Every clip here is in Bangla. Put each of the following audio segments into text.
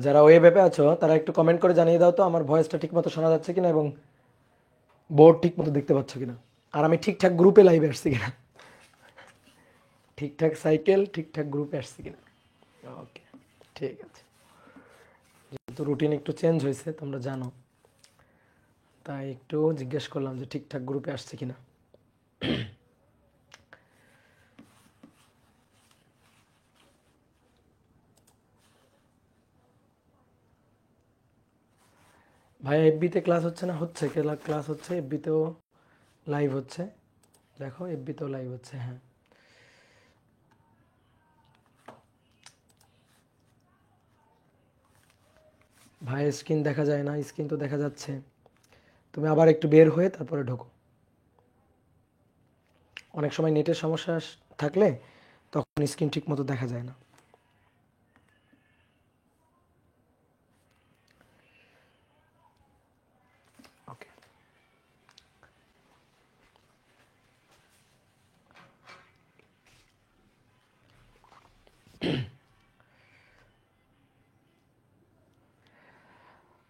যারা ওয়েব অ্যাপে আছো তারা একটু কমেন্ট করে জানিয়ে দাও তো আমার ভয়েসটা ঠিকমতো শোনা যাচ্ছে কিনা এবং বোর্ড ঠিকমতো দেখতে পাচ্ছ কিনা, আর আমি ঠিকঠাক গ্রুপে লাইভে আসছি কিনা, ঠিকঠাক সাইকেল ঠিকঠাক গ্রুপে আসছি কিনা। ওকে, ঠিক আছে। যেহেতু রুটিন একটু চেঞ্জ হয়েছে তোমরা জানো, তাই একটু জিজ্ঞেস করলাম যে ঠিকঠাক গ্রুপে আসছে কিনা। ভাই এফবিতে ক্লাস হচ্ছে না? হচ্ছে, ক্লাস হচ্ছে, এফবিতেও লাইভ হচ্ছে। দেখো এফবিতেও লাইভ হচ্ছে। হ্যাঁ ভাই, স্ক্রিন দেখা যায় না, স্ক্রিন তো দেখা যাচ্ছে। তুমি আবার একটু বের হয়ে তারপরে ঢোকো। অনেক সময় নেটের সমস্যা থাকলে তখন স্ক্রিন ঠিক মতো দেখা যায় না। ওকে,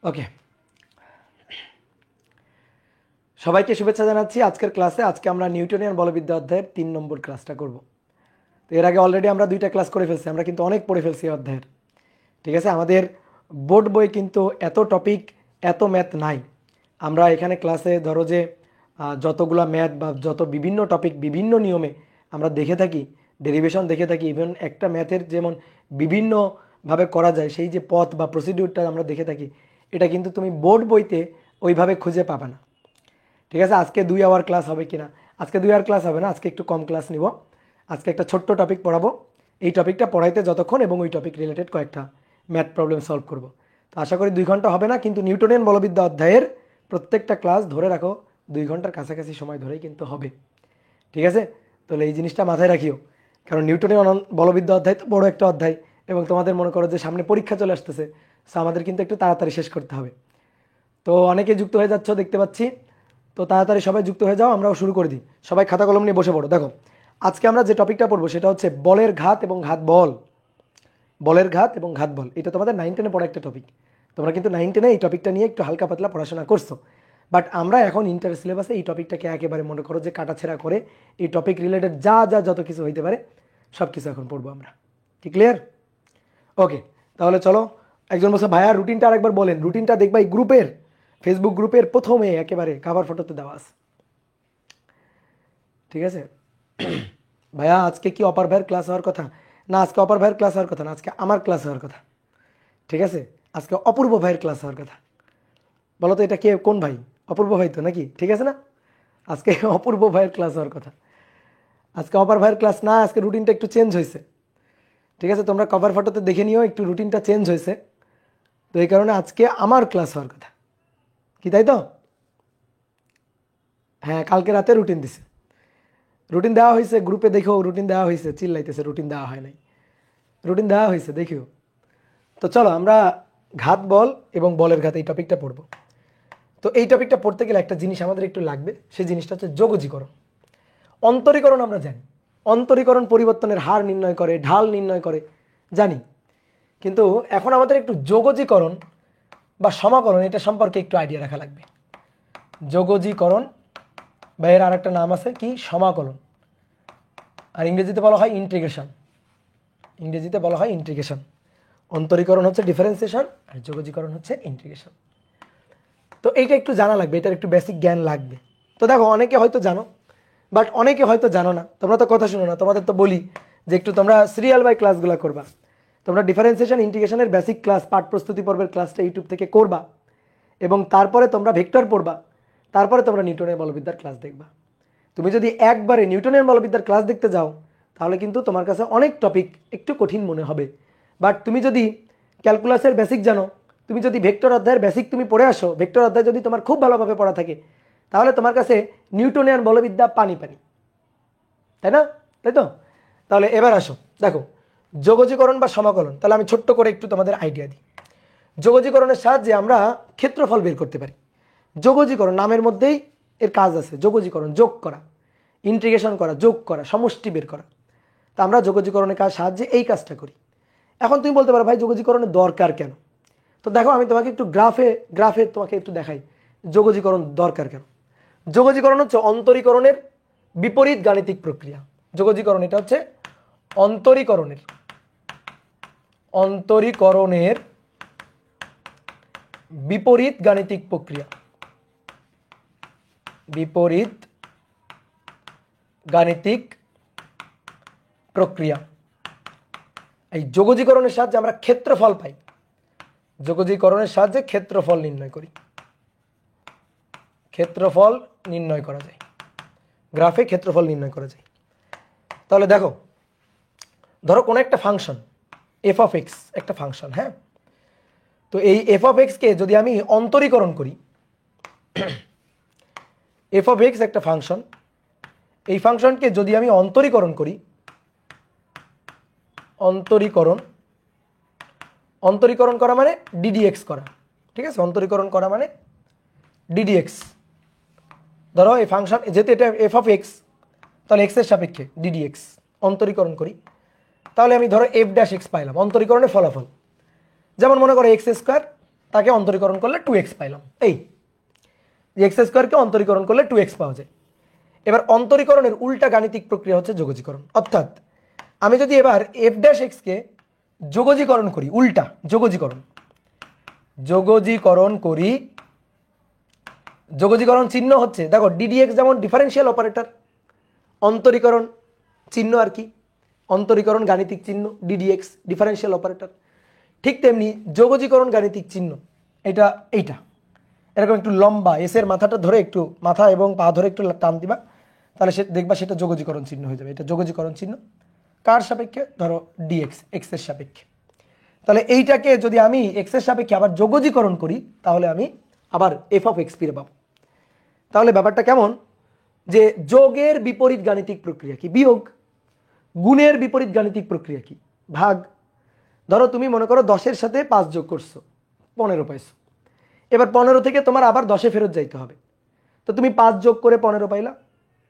ওকে, সবাইকে শুভেচ্ছা জানাচ্ছি আজকের ক্লাসে। আজকে আমরা নিউটনিয়ান বলবিদ্যা অধ্যায়ের 3 নম্বর ক্লাসটা করব। তো এর আগে অলরেডি আমরা 2টা ক্লাস করে ফেলছি, আমরা কিন্তু অনেক পড়ে ফেলছি এই অধ্যায়ের। ঠিক আছে, আমাদের বোর্ড বই কিন্তু এত টপিক, এত ম্যাথ নাই। আমরা এখানে ক্লাসে ধরো যে যতগুলা ম্যাথ বা যত বিভিন্ন টপিক বিভিন্ন নিয়মে আমরা দেখে থাকি, ডেরিভেশন দেখে থাকি, ইভেন একটা ম্যাথের যেমন বিভিন্নভাবে করা যায় সেই যে পথ বা প্রসিডিউরটা আমরা দেখে থাকি, এটা কিন্তু তুমি বোর্ড বইতে ওইভাবে খুঁজে পাবে না। ঠিক আছে, আজকে 2 আওয়ার ক্লাস হবে কিনা? আজকে 2 আওয়ার ক্লাস হবে না, আজকে একটু কম ক্লাস নিব। আজকে একটা ছোট্ট টপিক পড়াবো, এই টপিকটা পড়াইতে যতক্ষণ এবং ওই টপিক রিলেটেড কয়েকটা ম্যাথ প্রবলেম সলভ করব। তো আশা করি 2 ঘন্টা হবে না, কিন্তু নিউটনিয়ান বলবিদ্যা অধ্যায়ের প্রত্যেকটা ক্লাস ধরে রাখো 2 ঘন্টার কাছাকাছি সময় ধরেই কিন্তু হবে। ঠিক আছে, তাহলে এই জিনিসটা মাথায় রাখিও, কারণ নিউটনিয়ান বলবিদ্যা অধ্যায় তো বড় একটা অধ্যায় এবং তোমাদের মনে করো যে সামনে পরীক্ষা চলে আসতেছে, সো আমাদের কিন্তু একটু তাড়াতাড়ি শেষ করতে হবে। তো অনেকে যুক্ত হয়ে যাচ্ছ দেখতে পাচ্ছি, তো তাড়াতাড়ি সবাই যুক্ত হয়ে যাও, আমরাও শুরু করে দিই। সবাই খাতা কলম নিয়ে বসে পড়ো। দেখো আজকে আমরা যে টপিকটা পড়বো সেটা হচ্ছে বলের ঘাত এবং ঘাত বল। বলের ঘাত এবং ঘাত বল, এটা তোমাদের 9-10-এ পড়া একটা টপিক। তোমরা কিন্তু 9-10-এ এই টপিকটা নিয়ে একটু হালকা পাতলা পড়াশোনা করছো, বাট আমরা এখন ইন্টার সিলেবাসে এই টপিকটাকে একেবারে মনে করো যে কাটাছেড়া করে এই টপিক রিলেটেড যা যা যত কিছু হইতে পারে সব কিছু এখন পড়বো আমরা। কি ক্লিয়ার? ওকে, তাহলে চলো। একজন বলছে ভাইয়া রুটিনটা আরেকবার বলেন। রুটিনটা দেখবা এই গ্রুপের, ফেসবুক গ্রুপের প্রথমে একেবারে কাভার ফটোতে দেওয়া আছে। ঠিক আছে ভাইয়া, আজকে কি অপার ভাইয়ের ক্লাস হওয়ার কথা? না, আজকে অপার ভাইয়ের ক্লাস হওয়ার কথা না, আজকে আমার ক্লাস হওয়ার কথা। ঠিক আছে, আজকে অপূর্ব ভাইয়ের ক্লাস হওয়ার কথা। বলো তো এটা কে, কোন ভাই? অপূর্ব ভাই তো নাকি? ঠিক আছে না, আজকে অপূর্ব ভাইয়ের ক্লাস হওয়ার কথা। আজকে অপার ভাইয়ের ক্লাস না, আজকে রুটিনটা একটু চেঞ্জ হয়েছে। ঠিক আছে, তোমরা কভার ফটোতে দেখে নিও, একটু রুটিনটা চেঞ্জ হয়েছে, তো এই কারণে আজকে আমার ক্লাস হওয়ার কথা। কি তাই তো? হ্যাঁ, কালকে রাতে রুটিন দিছে, রুটিন দেওয়া হয়েছে গ্রুপে, দেখো রুটিন দেওয়া হয়েছে, চিল্লাইতেছে রুটিন দেওয়া হয় নাই। রুটিন দেওয়া হয়েছে, দেখিও। তো চলো আমরা ঘাত বল এবং বলের ঘাত এই টপিকটা পড়বো। তো এই টপিকটা পড়তে গেলে একটা জিনিস আমাদের একটু লাগবে, সেই জিনিসটা হচ্ছে যোগজীকরণ। অন্তরীকরণ আমরা জানি, অন্তরীকরণ পরিবর্তনের হার নির্ণয় করে, ঢাল নির্ণয় করে, জানি। কিন্তু এখন আমাদের একটু যোগজীকরণ বা সমাকলন এটা সম্পর্কে একটু আইডিয়া রাখা লাগবে। যোগজীকরণ বা এর আর একটা নাম আছে কি, সমাকলন, আর ইংরেজিতে বলা হয় ইন্টিগ্রেশন। ইংরেজিতে বলা হয় ইন্টিগ্রেশন। অন্তরীকরণ হচ্ছে ডিফারেন্সিয়েশন আর যোগজীকরণ হচ্ছে ইন্টিগ্রেশন। তো এইটা একটু জানা লাগবে, এটার একটু বেসিক জ্ঞান লাগবে। তো দেখো অনেকে হয়তো জানো, বাট অনেকে হয়তো জানো না। তোমরা তো কথা শুনো না, তোমাদের তো বলি যে একটু তোমরা সিরিয়াল বাই ক্লাসগুলো করবা। তোমরা ডিফারেন্সিয়েশন ইন্টিগ্রেশনের বেসিক ক্লাস, পাঠ প্রস্তুতি পর্বের ক্লাসটা ইউটিউব থেকে করবা, এবং তারপরে তোমরা ভেক্টর পড়বা, তারপরে তোমরা নিউটনের বলবিদ্যার ক্লাস দেখবা। তুমি যদি একবারে নিউটনের বলবিদ্যার ক্লাস দেখতে যাও তাহলে কিন্তু তোমার কাছে অনেক টপিক একটু কঠিন মনে হবে। বাট তুমি যদি ক্যালকুলাসের বেসিক জানো, তুমি যদি ভেক্টর অধ্যায়ের বেসিক তুমি পড়ে আসো, ভেক্টর অধ্যায় যদি তোমার খুব ভালোভাবে পড়া থাকে, তাহলে তোমার কাছে নিউটনিয়ান বলবিদ্যা পানি পানি, তাই না? তাই তো? তাহলে এবার আসো, দেখো যোগজীকরণ বা সমাকলন। তাহলে আমি ছোট্ট করে একটু তোমাদের আইডিয়া দিই। যোগজীকরণের সাহায্যে আমরা ক্ষেত্রফল বের করতে পারি। যোগজীকরণ নামের মধ্যেই এর কাজ আছে, যোগজীকরণ যোগ করা, ইন্টিগ্রেশন করা, যোগ করা, সমষ্টি বের করা। তা আমরা যোগজীকরণের সাহায্যে এই কাজটা করি। এখন তুমি বলতে পারো ভাই যোগজীকরণের দরকার কেন? তো দেখো আমি তোমাকে একটু গ্রাফে তোমাকে একটু দেখাই যোগজীকরণ দরকার কেন। যোগজীকরণ হচ্ছে অন্তরীকরণের বিপরীত গাণিতিক প্রক্রিয়া। যোগজীকরণ এটা হচ্ছে অন্তরীকরণের বিপরীত গাণিতিক প্রক্রিয়া। বিপরীত গাণিতিক প্রক্রিয়া। এই যোগজীকরণের সাহায্যে আমরা ক্ষেত্রফল পাই। যোগজীকরণের সাহায্যে ক্ষেত্রফল নির্ণয় করি। ক্ষেত্রফল নির্ণয় করা যায়, গ্রাফে ক্ষেত্রফল নির্ণয় করা যায়। তাহলে দেখো, ধরো কোনো একটা ফাংশন এফ অফ এক্স একটা ফাংশন, হ্যাঁ। তো এই এফ অফ এক্সকে যদি আমি অন্তরীকরণ করি, এফ অফ এক্স একটা ফাংশন, এই ফাংশনকে যদি আমি অন্তরীকরণ করি, অন্তরীকরণ করা মানে ডিডিএক্স করা, ঠিক আছে। অন্তরীকরণ করা মানে ডিডিএক্স। ধরো এই ফাংশন যেহেতু এটা এফ অফ এক্স, তাহলে এক্স এর সাপেক্ষে ডিডিএক্স অন্তরীকরণ করি, তাহলে আমি ধরো এফ ড্যাশ এক্স পাইলাম অন্তরীকরণের ফলাফল। যেমন মনে করো এক্স স্কোয়ার, তাকে অন্তরীকরণ করলে 2x পাইলাম। এই এক্স স্কোয়ারকে অন্তরীকরণ করলে 2x পাওয়া যায়। এবার অন্তরীকরণের উল্টা গাণিতিক প্রক্রিয়া হচ্ছে যোগজীকরণ। অর্থাৎ আমি যদি এবার এফ ড্যাশ এক্সকে যোগজীকরণ করি, উল্টা যোগজীকরণ করি, যোগজীকরণ চিহ্ন হচ্ছে দেখো ডিডিএক্স যেমন ডিফারেন্সিয়াল অপারেটর, অন্তরীকরণ চিহ্ন আর কি, অন্তরীকরণ গাণিতিক চিহ্ন ডিডিএক্স ডিফারেন্সিয়াল অপারেটর, ঠিক তেমনি যোগজীকরণ গাণিতিক চিহ্ন এইটা এরকম একটু লম্বা, এসের মাথাটা ধরে একটু মাথা এবং পা ধরে একটু টান দিবা, তাহলে সে দেখবা সেটা যোগজীকরণ চিহ্ন হয়ে যাবে। এটা যোগজীকরণ চিহ্ন কার সাপেক্ষে? ধরো ডিএক্স, এক্স এর সাপেক্ষে। তাহলে এইটাকে যদি আমি এক্স এর সাপেক্ষে আবার যোগজীকরণ করি, তাহলে আমি আবার এফ অফ এক্স ফিরে পাবো। তাহলে ব্যাপারটা কেমন, যে যোগের বিপরীত গাণিতিক প্রক্রিয়া কি বিয়োগ, গুণের বিপরীত গাণিতিক প্রক্রিয়া কি ভাগ। ধরো তুমি মনে করো 10-এর সাথে 5 যোগ করছো, 15 পাইছো। এবার 15 থেকে তোমার আবার 10-এ ফেরত যাইতে হবে। তো তুমি 5 যোগ করে 15 পাইলা।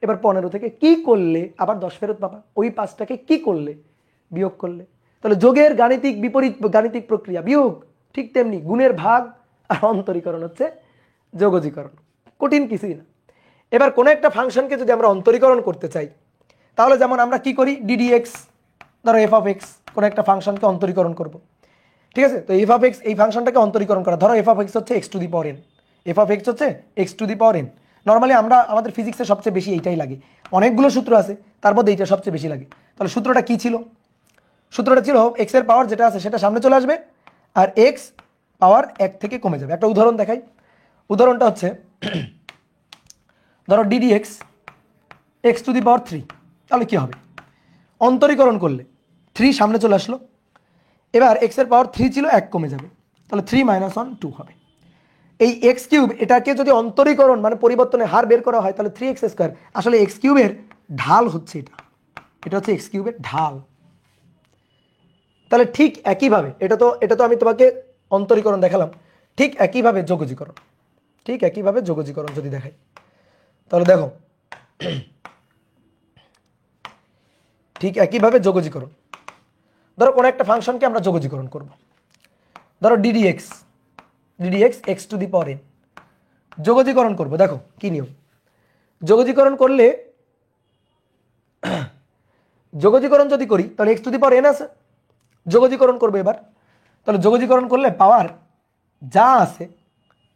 এবার 15 থেকে কি করলে আবার 10 ফেরত পাবা? ওই 5টাকে কি করলে? বিয়োগ করলে। তাহলে যোগের গাণিতিক বিপরীত গাণিতিক প্রক্রিয়া বিয়োগ, ঠিক তেমনি গুণের ভাগ আর অন্তরীকরণ হচ্ছে যোগজীকরণ। কঠিন কিছুই না। এবার কোনো একটা ফাংশনকে যদি আমরা অন্তরীকরণ করতে চাই, তাহলে যেমন আমরা কি করি, ডিডিএক্স, ধরো এফ অফ এক্স কোনো একটা ফাংশনকে অন্তরীকরণ করব, ঠিক আছে। তো এফ অফ এক্স এই ফাংশনটাকে অন্তরীকরণ করা, ধরো এফ অফ এক্স হচ্ছে x to the power n, f of x হচ্ছে x to the power n. Normally আমাদের ফিজিক্সে সবচেয়ে বেশি এইটাই লাগে, অনেকগুলো সূত্র আছে তার মধ্যে এইটা সবচেয়ে বেশি লাগে। তাহলে সূত্রটা কি ছিল? সূত্রটা ছিল এক্স এর পাওয়ার যেটা আছে সেটা সামনে চলে আসবে আর এক্স পাওয়ার 1 থেকে কমে যাবে। একটা উদাহরণ দেখাই। উদাহরণটা হচ্ছে ধরো ডিডিএক্স এক্স টু দি পাওয়ার 3, তাহলে কি হবে? অন্তরীকরণ করলে 3 সামনে চলে আসলো, এবার এক্স এর পাওয়ার 3 ছিল 1 কমে যাবে, তাহলে 3 - 1 2 হবে। এই এক্স কিউব এটাকে যদি অন্তরীকরণ মানে পরিবর্তনের হার বের করা হয়, তাহলে 3x স্কোয়ার, আসলে এক্স কিউবের ঢাল হচ্ছে এটা হচ্ছে এক্স কিউবের ঢাল। তাহলে ঠিক একইভাবে এটা তো আমি তোমাকে অন্তরীকরণ দেখালাম, ঠিক একইভাবে যোগজীকরণ যদি দেখাই, তাহলে দেখো ঠিক একইভাবে যোগজীকরণ। ধরো কোনো একটা ফাংশনকে আমরা যোগজীকরণ করব, ধরো d d x x to the power n যোগজীকরণ করব। দেখো কি নিয়ম, যোগজীকরণ করলে যোগজীকরণ যদি করি তাহলে x to the power N আছে, যোগজীকরণ করবো এবার, তাহলে যোগজীকরণ করলে পাওয়ার যা আছে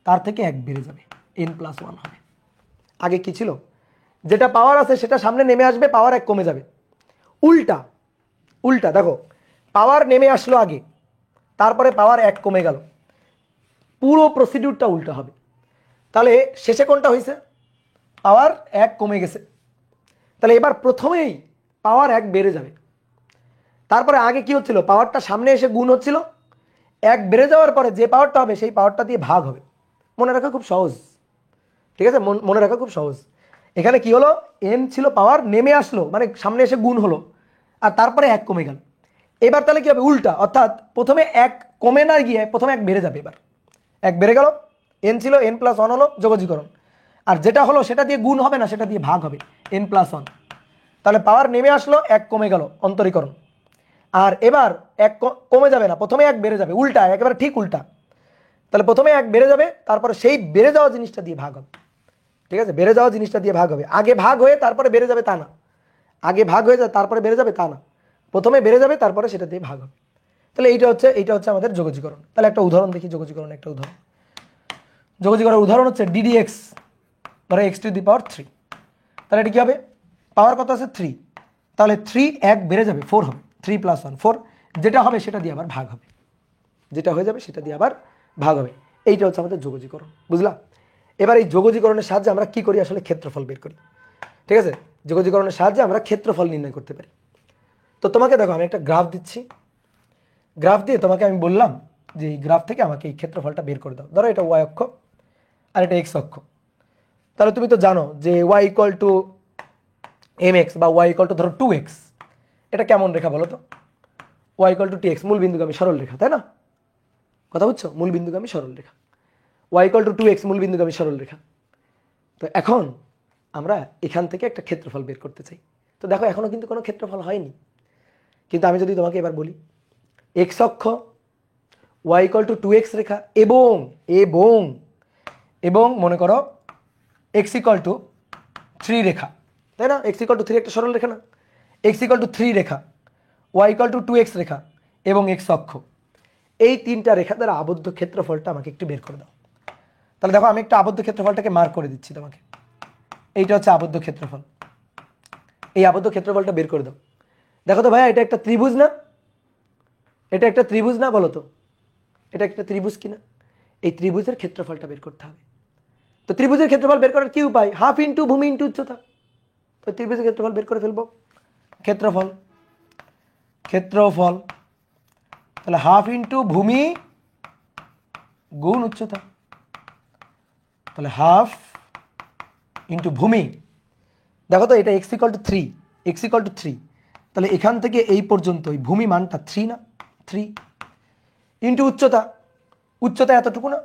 তার থেকে 1 বেড়ে যাবে, n+1 হবে। আগে কি ছিল, যেটা পাওয়ার আছে সেটা সামনে নেমে আসবে, পাওয়ার 1 কমে যাবে। উল্টা দেখো, পাওয়ার নেমে আসলো আগে, তারপরে পাওয়ার 1 কমে গেল, পুরো প্রসিডিউরটা উল্টা হবে। তাহলে শেষে কোনটা হয়েছে, পাওয়ার 1 কমে গেছে, তাহলে এবার প্রথমেই পাওয়ার 1 বেড়ে যাবে। তারপরে আগে কি হচ্ছিল, পাওয়ারটা সামনে এসে গুণ হচ্ছিল, 1 বেড়ে যাওয়ার পরে যে পাওয়ারটা হবে সেই পাওয়ারটা দিয়ে ভাগ হবে। মনে রাখা খুব সহজ, ঠিক আছে, মনে রাখা খুব সহজ। এখানে কি হলো, এন ছিল পাওয়ার, নেমে আসলো মানে সামনে এসে গুণ হলো, আর তারপরে 1 কমে গেল। এবার তাহলে কি হবে, উল্টা, অর্থাৎ প্রথমে 1 কমে না গিয়ে প্রথমে 1 বেড়ে যাবে। এবার 1 বেড়ে গেল, এন ছিল n+1 হলো যোগজীকরণ, আর যেটা হলো সেটা দিয়ে গুণ হবে না, সেটা দিয়ে ভাগ হবে n+1। তাহলে পাওয়ার নেমে আসলো, 1 কমে গেল অন্তরীকরণ, আর এবার এক কমে যাবে না, প্রথমে এক বেড়ে যাবে, উল্টা একেবারে ঠিক উল্টা। তাহলে প্রথমে এক বেড়ে যাবে, তারপরে সেই বেড়ে যাওয়া জিনিসটা দিয়ে ভাগ হবে। ঠিক আছে, বেড়ে যাওয়া জিনিসটা দিয়ে ভাগ হবে। আগে ভাগ হয়ে তারপরে বেড়ে যাবে তা না, আগে ভাগ হয়ে যায় তারপরে বেড়ে যাবে তা না, প্রথমে বেড়ে যাবে তারপরে সেটা দিয়ে ভাগ হবে। তাহলে এইটা হচ্ছে আমাদের যোগজীকরণ। তাহলে একটা উদাহরণ দেখি, যোগজীকরণ একটা উদাহরণ। যোগজীকরণের উদাহরণ হচ্ছে ডিডি এক্স, ধরো এক্স টু দি পাওয়ার 3। তাহলে এটা কি হবে, পাওয়ার কত আছে 3, তাহলে 3 এক বেড়ে যাবে 4 হবে, 3 + 1 4, যেটা হবে সেটা দিয়ে আবার ভাগ হবে, যেটা হয়ে যাবে সেটা দিয়ে আবার ভাগ হবে। এইটা হচ্ছে আমাদের যোগজীকরণ, বুঝলাম? এবার এই যোগজীকরণের সাহায্যে আমরা কি করি, আসলে ক্ষেত্রফল বের করি। ঠিক আছে, যোগজীকরণের সাহায্যে আমরা ক্ষেত্রফল নির্ণয় করতে পারি। তো তোমাকে দেখো আমি একটা গ্রাফ দিচ্ছি, গ্রাফ দিয়ে তোমাকে আমি বললাম যে এই গ্রাফ থেকে আমাকে এই ক্ষেত্রফলটা বের করে দাও। ধরো এটা ওয়াই অক্ষ আর এটা এক্স অক্ষ। তাহলে তুমি তো জানো যে y equal to m x বা ওয়াই ইকুয়াল টু ধরো 2x, এটা কেমন রেখা বলো তো? ওয়াই ইকুয়াল টু tx, মূল বিন্দুগামী সরল রেখা, তাই না? কথা বুঝছো? মূল বিন্দুগামী সরল রেখা। ওয়াই ইকুয়াল টু 2x, মূল বিন্দুগামী সরল রেখা। তো এখন আমরা এখান থেকে একটা ক্ষেত্রফল বের করতে চাই। তো দেখো এখনো কিন্তু কোনো ক্ষেত্রফল হয়নি, কিন্তু আমি যদি তোমাকে এবার বলি এক্স অক্ষ ওয়াই ইকুয়াল টু 2x রেখা এবং এবং এবং মনে করো এক্স ইকুয়াল টু 3 রেখা, তাই না? এক্স ইকুয়াল টু 3 একটা সরল রেখা না? এক্স ইকুয়াল টু 3 রেখা, ওয়াই ইকুয়াল টু 2x রেখা এবং এক্স অক্ষ, এই তিনটা রেখা দ্বারা আবদ্ধ ক্ষেত্রফলটা আমাকে একটু বের করে দাও। তাহলে দেখো আমি একটা আবদ্ধ ক্ষেত্রফলটাকে মার্ক করে দিচ্ছি তোমাকে, এইটা হচ্ছে আবদ্ধ ক্ষেত্রফল। এই আবদ্ধ ক্ষেত্রফলটা বের করে দাও। দেখো তো ভাইয়া, এটা একটা ত্রিভুজ না? এটা একটা ত্রিভুজ না, বলো তো এটা একটা ত্রিভুজ কিনা? এই ত্রিভুজের ক্ষেত্রফলটা বের করতে হবে। তো ত্রিভুজের ক্ষেত্রফল বের করার কি উপায়? হাফ ইন্টু ভূমি ইন্টু উচ্চতা। তো ত্রিভুজের ক্ষেত্রফল বের করে ফেলবো। ক্ষেত্রফল ক্ষেত্রফল তাহলে হাফ ইন্টু ভূমি গুণ উচ্চতা, তাহলে হাফ ইন্টু ভূমি। দেখো তো এটা x equal to 3, x equal to 3, তাহলে এখান থেকে এই পর্যন্ত এই ভূমি মানটা 3 না? 3 ইন্টু উচ্চতা, উচ্চতা এতটুকু না?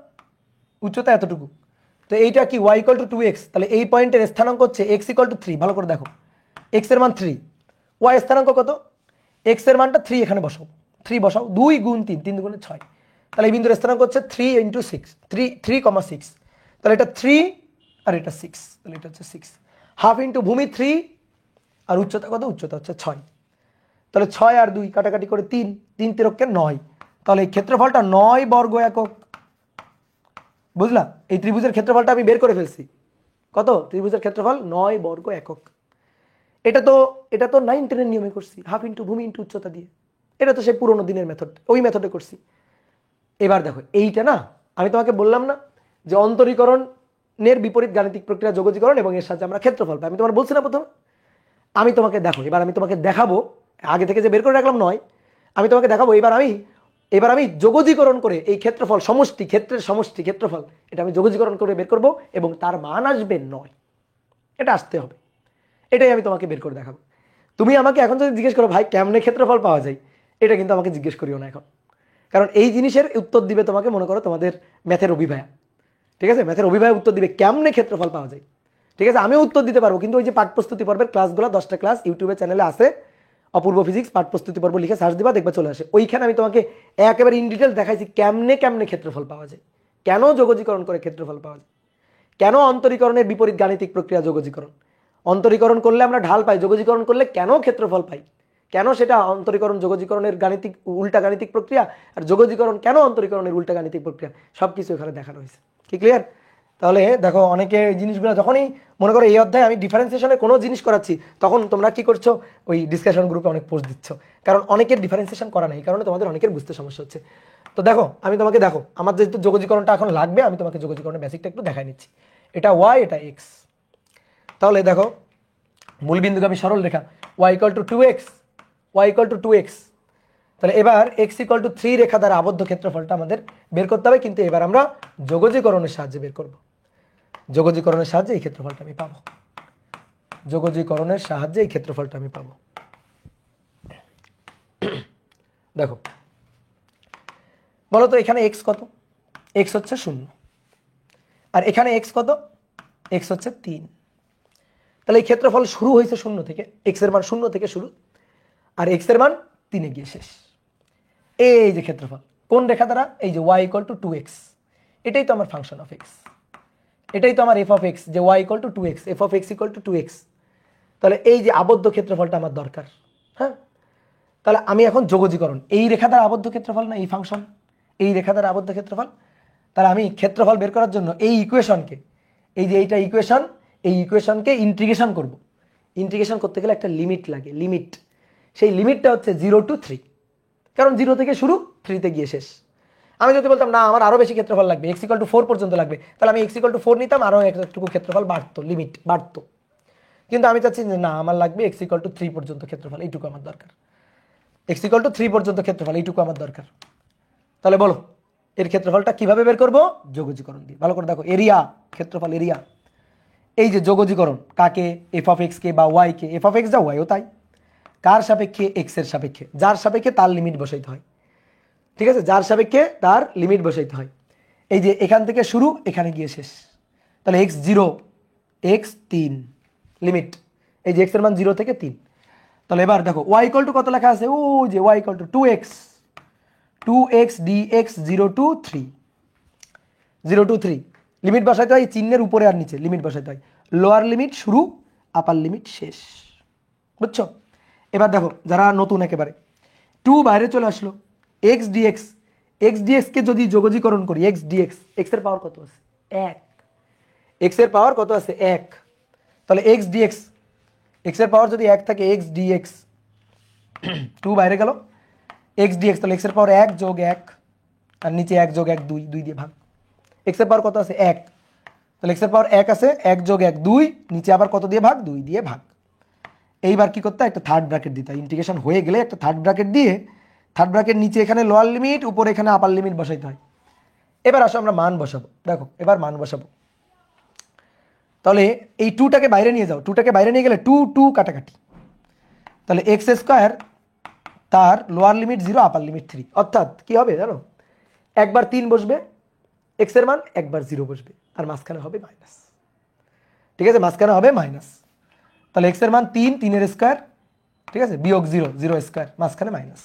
উচ্চতা এতটুকু। তো এইটা কি ওয়াই ইকুয়াল টু 2x, তাহলে এই পয়েন্টের স্থানাঙ্ক হচ্ছে এক্স ইকুয়াল টু 3। ভালো করে দেখো, এক্স এর মান 3, ওয়াই স্থানাঙ্ক কত? এক্স এর মানটা 3, এখানে বসাও, 3 বসাও, 2 গুণ 3, 3 দুগুণে 6, তাহলে এই বিন্দুর স্থানাঙ্ক হচ্ছে 3 ইন্টু 6, 3,6, তাহলে এটা 3 আর এটা 6, তাহলে এটা হচ্ছে 6। হাফ ইন্টু ভূমি 3 আর উচ্চতা কত? উচ্চতা হচ্ছে 6, তাহলে 6 আর 2 কাটাকাটি করে 3, 3 তিরককে 9, তাহলে এই ক্ষেত্রফলটা 9 বর্গ একক। বুঝলা? এই ত্রিভুজের ক্ষেত্রফলটা আমি বের করে ফেলছি। কত? ত্রিভুজের ক্ষেত্রফল 9 বর্গ একক। এটা তো 9 10-এর নিয়মে করছি, হাফ ইন্টু ভূমি ইন্টু উচ্চতা দিয়ে। এটা তো সেই পুরোনো দিনের মেথড, ওই মেথডে করছি। এবার দেখো এইটা না, আমি তোমাকে বললাম না যে অন্তরীকরণের বিপরীত গাণিতিক প্রক্রিয়া যোগজীকরণ এবং এর সাথে আমরা ক্ষেত্রফল পাই। আমি তোমার বলছি না প্রথমে? আমি তোমাকে দেখো, এবার আমি তোমাকে দেখাবো, আগে থেকে যে বের করে রাখলাম নয়, আমি তোমাকে দেখাবো এবার আমি যোগজীকরণ করে এই ক্ষেত্রফল সমষ্টি, ক্ষেত্রের সমষ্টি ক্ষেত্রফল, এটা আমি যোগজীকরণ করে বের করব এবং তার মান আসবে 9। এটা আসতে হবে, এটাই আমি তোমাকে বের করে দেখাবো। তুমি আমাকে এখন যদি জিজ্ঞেস করো ভাই কেমনে ক্ষেত্রফল পাওয়া যায়, এটা কিন্তু আমাকে জিজ্ঞেস করিও না এখন, কারণ এই জিনিসের উত্তর দিবে তোমাকে মনে করো তোমাদের ম্যাথের অভিভায়া। ঠিক আছে, ম্যাথের অভিভাবক উত্তর দিবে কেমনে ক্ষেত্রফল পাওয়া যায়। ঠিক আছে, আমিও উত্তর দিতে পারবো, কিন্তু ওই যে পাঠ প্রস্তুতি পর্বের ক্লাসগুলো 10টা ক্লাস ইউটিউবে চ্যানেলে আছে, অপূর্ব ফিজিক্স পাঠ প্রস্তুতি পর্ব লিখে সার্চ দিবা, দেখবা চলে আসে। ওইখানে আমি তোমাকে একেবারে ইন ডিটেল দেখাইছি কেমনে কেমনে ক্ষেত্রফল পাওয়া যায়, কেন যোগজীকরণ করে ক্ষেত্রফল পাওয়া যায়, কেন অন্তরীকরণের বিপরীত গাণিতিক প্রক্রিয়া যোগজীকরণ, অন্তরীকরণ করলে আমরা ঢাল পাই, যোগজীকরণ করলে কেন ক্ষেত্রফল পাই, কেন সেটা অন্তরীকরণ যোগজীকরণের গাণিতিক উল্টা গাণিতিক প্রক্রিয়া, আর যোগজীকরণ কেন অন্তরীকরণের উল্টা গাণিতিক প্রক্রিয়া, সবকিছু এখানে দেখানো হয়েছে। কি ক্লিয়ার? তাহলে দেখো অনেকে এই জিনিসগুলো যখনই মনে করো এই অধ্যায়ে আমি ডিফারেন্সিয়েশনে কোনো জিনিস করাচ্ছি, তখন তোমরা কি করছো, ওই ডিসকাশন গ্রুপে অনেক পোস্ট দিচ্ছ, কারণ অনেকের ডিফারেন্সিয়েশন করা নেই, কারণে তোমাদের অনেকের বুঝতে সমস্যা হচ্ছে। তো দেখো আমি তোমাকে দেখো, আমার যেহেতু যোগজীকরণটা এখন লাগবে, আমি তোমাকে যোগজীকরণের বেসিকটা একটু দেখাই নিচ্ছি। এটা ওয়াই, এটা এক্স। তাহলে দেখো মূলবিন্দুগামী সরল রেখা y equal to 2x, y equal to 2x, তাহলে এবার x ইকুয়াল টু 3 রেখা দ্বারা আবদ্ধ ক্ষেত্রফলটা আমাদের বের করতে হবে, কিন্তু এবার আমরা যোগজীকরণের সাহায্যে বের করব। যোগজীকরণের সাহায্যে এই ক্ষেত্রফলটা আমি পাবো, যোগজীকরণের সাহায্যে এই ক্ষেত্রফলটা আমি পাবো। দেখো বলো তো এখানে x কত? x হচ্ছে 0, আর এখানে x কত? x হচ্ছে 3। তাহলে এই ক্ষেত্রফল শুরু হয়েছে 0 থেকে, x এর মান 0 থেকে শুরু, আর x এর মান 3-এ গিয়ে শেষ। এই যে ক্ষেত্রফল কোন রেখা দ্বারা? এই যে y = 2x, এটাই তো আমার ফাংশন অফ x, এটাই তো আমার f of x, যে y = 2x, f of x = 2x। তাহলে এই যে আবদ্ধ ক্ষেত্রফলটা আমার দরকার। হ্যাঁ, তাহলে আমি এখন যোগজীকরণ, এই রেখা দ্বারা আবদ্ধ ক্ষেত্রফল না এই ফাংশন, এই রেখা দ্বারা আবদ্ধ ক্ষেত্রফল। তাহলে আমি ক্ষেত্রফল বের করার জন্য এই ইকুয়েশনকে, এই যে এইটা ইকুয়েশন, এই ইকুয়েশনকে ইন্টিগ্রেশন করব। ইন্টিগ্রেশন করতে গেলে একটা লিমিট লাগে, লিমিট। সেই লিমিটটা হচ্ছে 0 to 3, কারণ 0 থেকে শুরু, 3-তে গিয়ে শেষ। আমি যদি বলতাম না আমার আরো বেশি ক্ষেত্রফল লাগবে, x = 4 পর্যন্ত লাগবে, তাহলে আমি x = 4 নিতাম, আরো একটুকু ক্ষেত্রফল বাড়তো, লিমিট বাড়তো। কিন্তু আমি চাচ্ছি যে না, আমার লাগবে x = 3 পর্যন্ত ক্ষেত্রফল, এইটুকু আমার দরকার। x = 3 পর্যন্ত ক্ষেত্রফল, এইটুকু আমার দরকার। তাহলে বলো এর ক্ষেত্রফলটা কিভাবে বের করব? যোগজীকরণ দিয়ে। ভালো করে দেখো, এরিয়া, ক্ষেত্রফল, এরিয়া। এই যে যোগজীকরণ, কাকে? f of x কে বা y K, f of x যা y ও তাই। কার সাপেক্ষে? x এর সাপেক্ষে। যার সাপেক্ষে তার লিমিট বসাইতে হয়, ঠিক আছে? যার সাপেক্ষে তার লিমিট বসাইতে হয়। এই যে এখান থেকে শুরু, এখানে গিয়ে শেষ। তাহলে x 0, x 3, লিমিট। এই যে x এর মান 0 থেকে 3। তাহলে এবার দেখো y = কত লেখা আছে? ও যে y = 2x, 2x dx 0 to 3, 0 to 3 limit বসাইতে হয় চিহ্নের উপরে আর নিচে, লিমিট বসাইতে হয়। লোয়ার লিমিট শুরু, আপার লিমিট শেষ। বুঝছো? এবার দেখো যারা নতুন, একেবারে 2 বাইরে চলে আসলো, x dx, x dx কে যদি যোগজীকরণ করি, x dx, x এর পাওয়ার কত আছে? 1, x এর পাওয়ার কত আছে? 1। তাহলে x dx, x এর পাওয়ার যদি 1 থাকে, x dx 2 বাইরে গেল, x dx, তাহলে x এর পাওয়ার 1 যোগ 1, আর নিচে 1 যোগ 1 2, 2 দিয়ে ভাগ। x এর পাওয়ার কত আছে? 1। তাহলে x এর পাওয়ার 1 আছে, 1 যোগ 1 2, নিচে আবার কত দিয়ে ভাগ? 2 দিয়ে ভাগ। এইবার কি করতে হয়? একটা থার্ড ব্র্যাকেট দিতে হয়। ইন্টিগ্রেশন হয়ে গেলে একটা থার্ড ব্র্যাকেট দিয়ে, থার্ড ব্র্যাকেট নিচে এখানে লোয়ার লিমিট, উপরে এখানে আপার লিমিট বসাইতে হয়। এবার আসো আমরা মান বসাবো। দেখো এবার মান বসাবো। তাহলে এই 2টাকে বাইরে নিয়ে যাও, 2টাকে বাইরে নিয়ে গেলে 2 2 কাটাকাটি। তাহলে x² তার লোয়ার লিমিট 0, আপার লিমিট 3, অর্থাৎ কি হবে জানো? একবার 3 বসবে x এর মান, একবার 0 বসবে, আর মাঝখানে হবে মাইনাস। ঠিক আছে, মাঝখানে হবে মাইনাস। তাহলে x এর মান 3, 3-এর স্কয়ার, ঠিক আছে, বিয়োগ 0, 0 স্কয়ার, মাঝখানে মাইনাস।